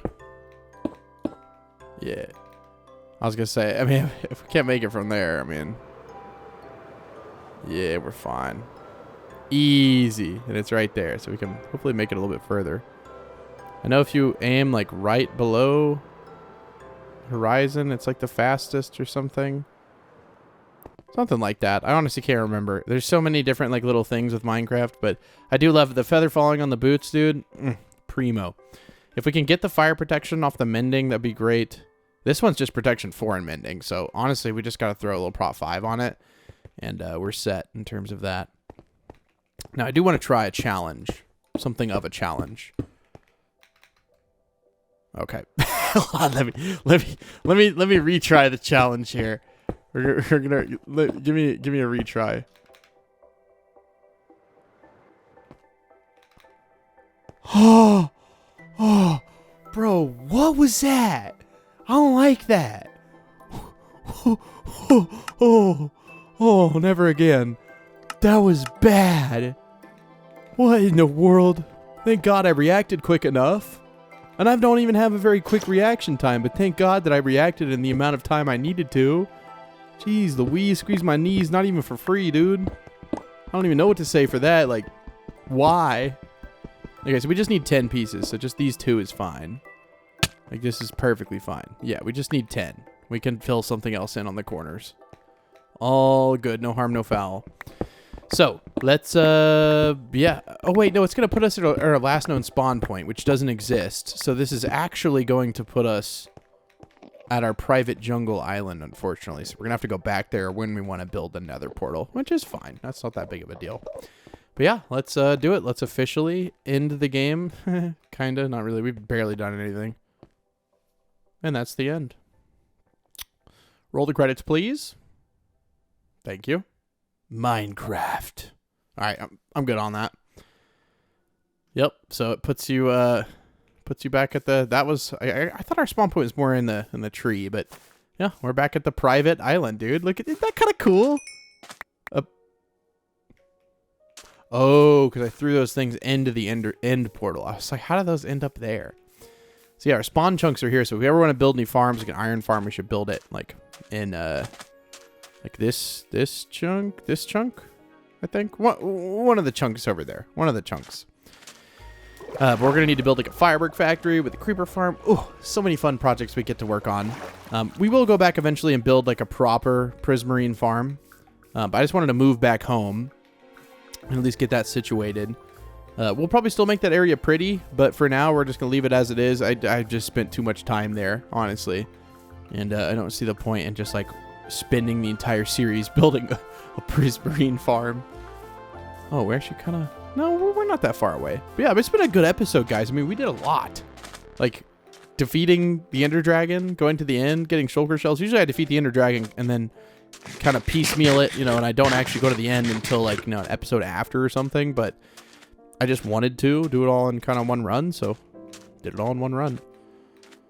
Yeah. I was going to say, I mean, if we can't make it from there, I mean, yeah, we're fine. Easy. And it's right there, so we can hopefully make it a little bit further. I know if you aim like right below horizon, it's like the fastest or something. Something like that. I honestly can't remember. There's so many different like little things with Minecraft, but I do love the feather falling on the boots, dude. Primo. If we can get the fire protection off the mending, that'd be great. This one's just protection 4 and mending, so honestly, we just got to throw a little prop 5 on it, and we're set in terms of that. Now, I do want to try a challenge. Something of a challenge. Okay. Hold on, let me retry the challenge here. We're gonna give me a retry. Oh, bro, what was that? I don't like that. Oh, never again. That was bad. What in the world? Thank God I reacted quick enough. And I don't even have a very quick reaction time, but thank God that I reacted in the amount of time I needed to. Jeez Louise, squeeze my knees, not even for free, dude. I don't even know what to say for that. Like, why? Okay, so we just need 10 pieces, so just these 2 is fine. Like, this is perfectly fine. Yeah, we just need 10. We can fill something else in on the corners. All good, no harm, no foul. So, let's, yeah. Oh, wait, no, it's going to put us at our last known spawn point, which doesn't exist. So this is actually going to put us at our private jungle island, unfortunately. So we're going to have to go back there when we want to build the nether portal, which is fine. That's not that big of a deal. But yeah, let's do it. Let's officially end the game. Kind of, not really. We've barely done anything. And that's the end. Roll the credits, please. Thank you. Minecraft. All right, I'm good on that. Yep. So it puts you back at the. That was I thought our spawn point was more in the tree, but yeah, we're back at the private island, dude. Look at, isn't that kind of cool? Oh, because I threw those things into the end portal. I was like, how did those end up there? So yeah, our spawn chunks are here. So if we ever want to build any farms, like an iron farm, we should build it like in like this chunk, I think. One of the chunks over there. One of the chunks. But we're going to need to build like a firework factory with a creeper farm. Oh, so many fun projects we get to work on. We will go back eventually and build like a proper prismarine farm. But I just wanted to move back home and at least get that situated. We'll probably still make that area pretty, but for now, we're just going to leave it as it is. I just spent too much time there, honestly. And I don't see the point in just like spending the entire series building a prismarine farm. Oh, we're actually kind of... No, we're not that far away. But yeah, it's been a good episode, guys. I mean, we did a lot. Like, defeating the Ender Dragon, going to the end, getting shulker shells. Usually I defeat the Ender Dragon and then kind of piecemeal it, you know, and I don't actually go to the end until, like, you know, an episode after or something. But I just wanted to do it all in kind of one run, so did it all in one run.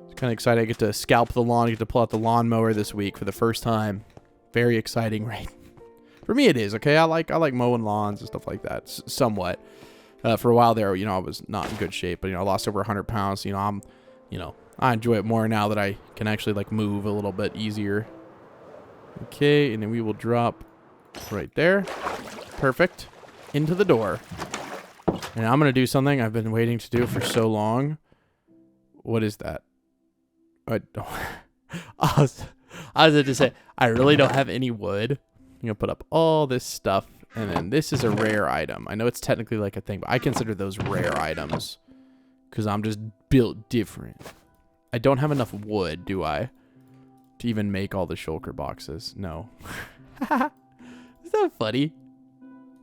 It's kind of excited. I get to scalp the lawn. I get to pull out the lawnmower this week for the first time. Very exciting, right? For me, it is, okay? I like mowing lawns and stuff like that, somewhat. For a while there, you know, I was not in good shape, but, you know, I lost over 100 pounds. You know, I enjoy it more now that I can actually, like, move a little bit easier. Okay, and then we will drop right there. Perfect. Into the door. And I'm going to do something I've been waiting to do for so long. What is that? I was going to say, I really don't have any wood. I'm going to put up all this stuff, and then this is a rare item. I know it's technically like a thing, but I consider those rare items because I'm just built different. I don't have enough wood, do I, to even make all the shulker boxes? No. Isn't that funny?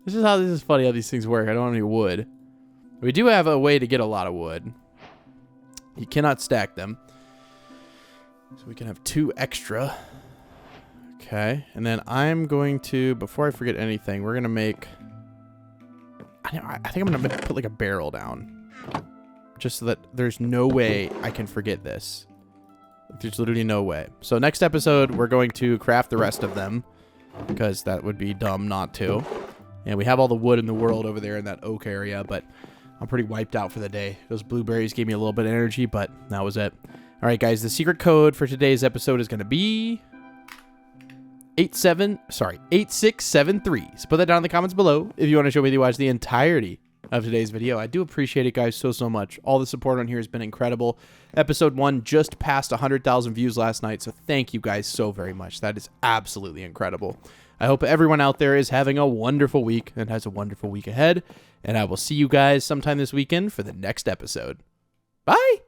This is funny how these things work. I don't have any wood. We do have a way to get a lot of wood. You cannot stack them. So we can have 2 extra. Okay. And then I'm going to, before I forget anything, we're going to make... I think I'm going to put like a barrel down. Just so that there's no way I can forget this. There's literally no way. So next episode, we're going to craft the rest of them. Because that would be dumb not to. And we have all the wood in the world over there in that oak area. But I'm pretty wiped out for the day. Those blueberries gave me a little bit of energy, but that was it. All right, guys. The secret code for today's episode is going to be... 8673. So put that down in the comments below if you want to show me to watch the entirety of today's video. I do appreciate it, guys, so much. All the support on here has been incredible. Episode 1 just passed 100,000 views last night, so thank you guys so very much. That is absolutely incredible. I hope everyone out there is having a wonderful week and has a wonderful week ahead, and I will see you guys sometime this weekend for the next episode. Bye!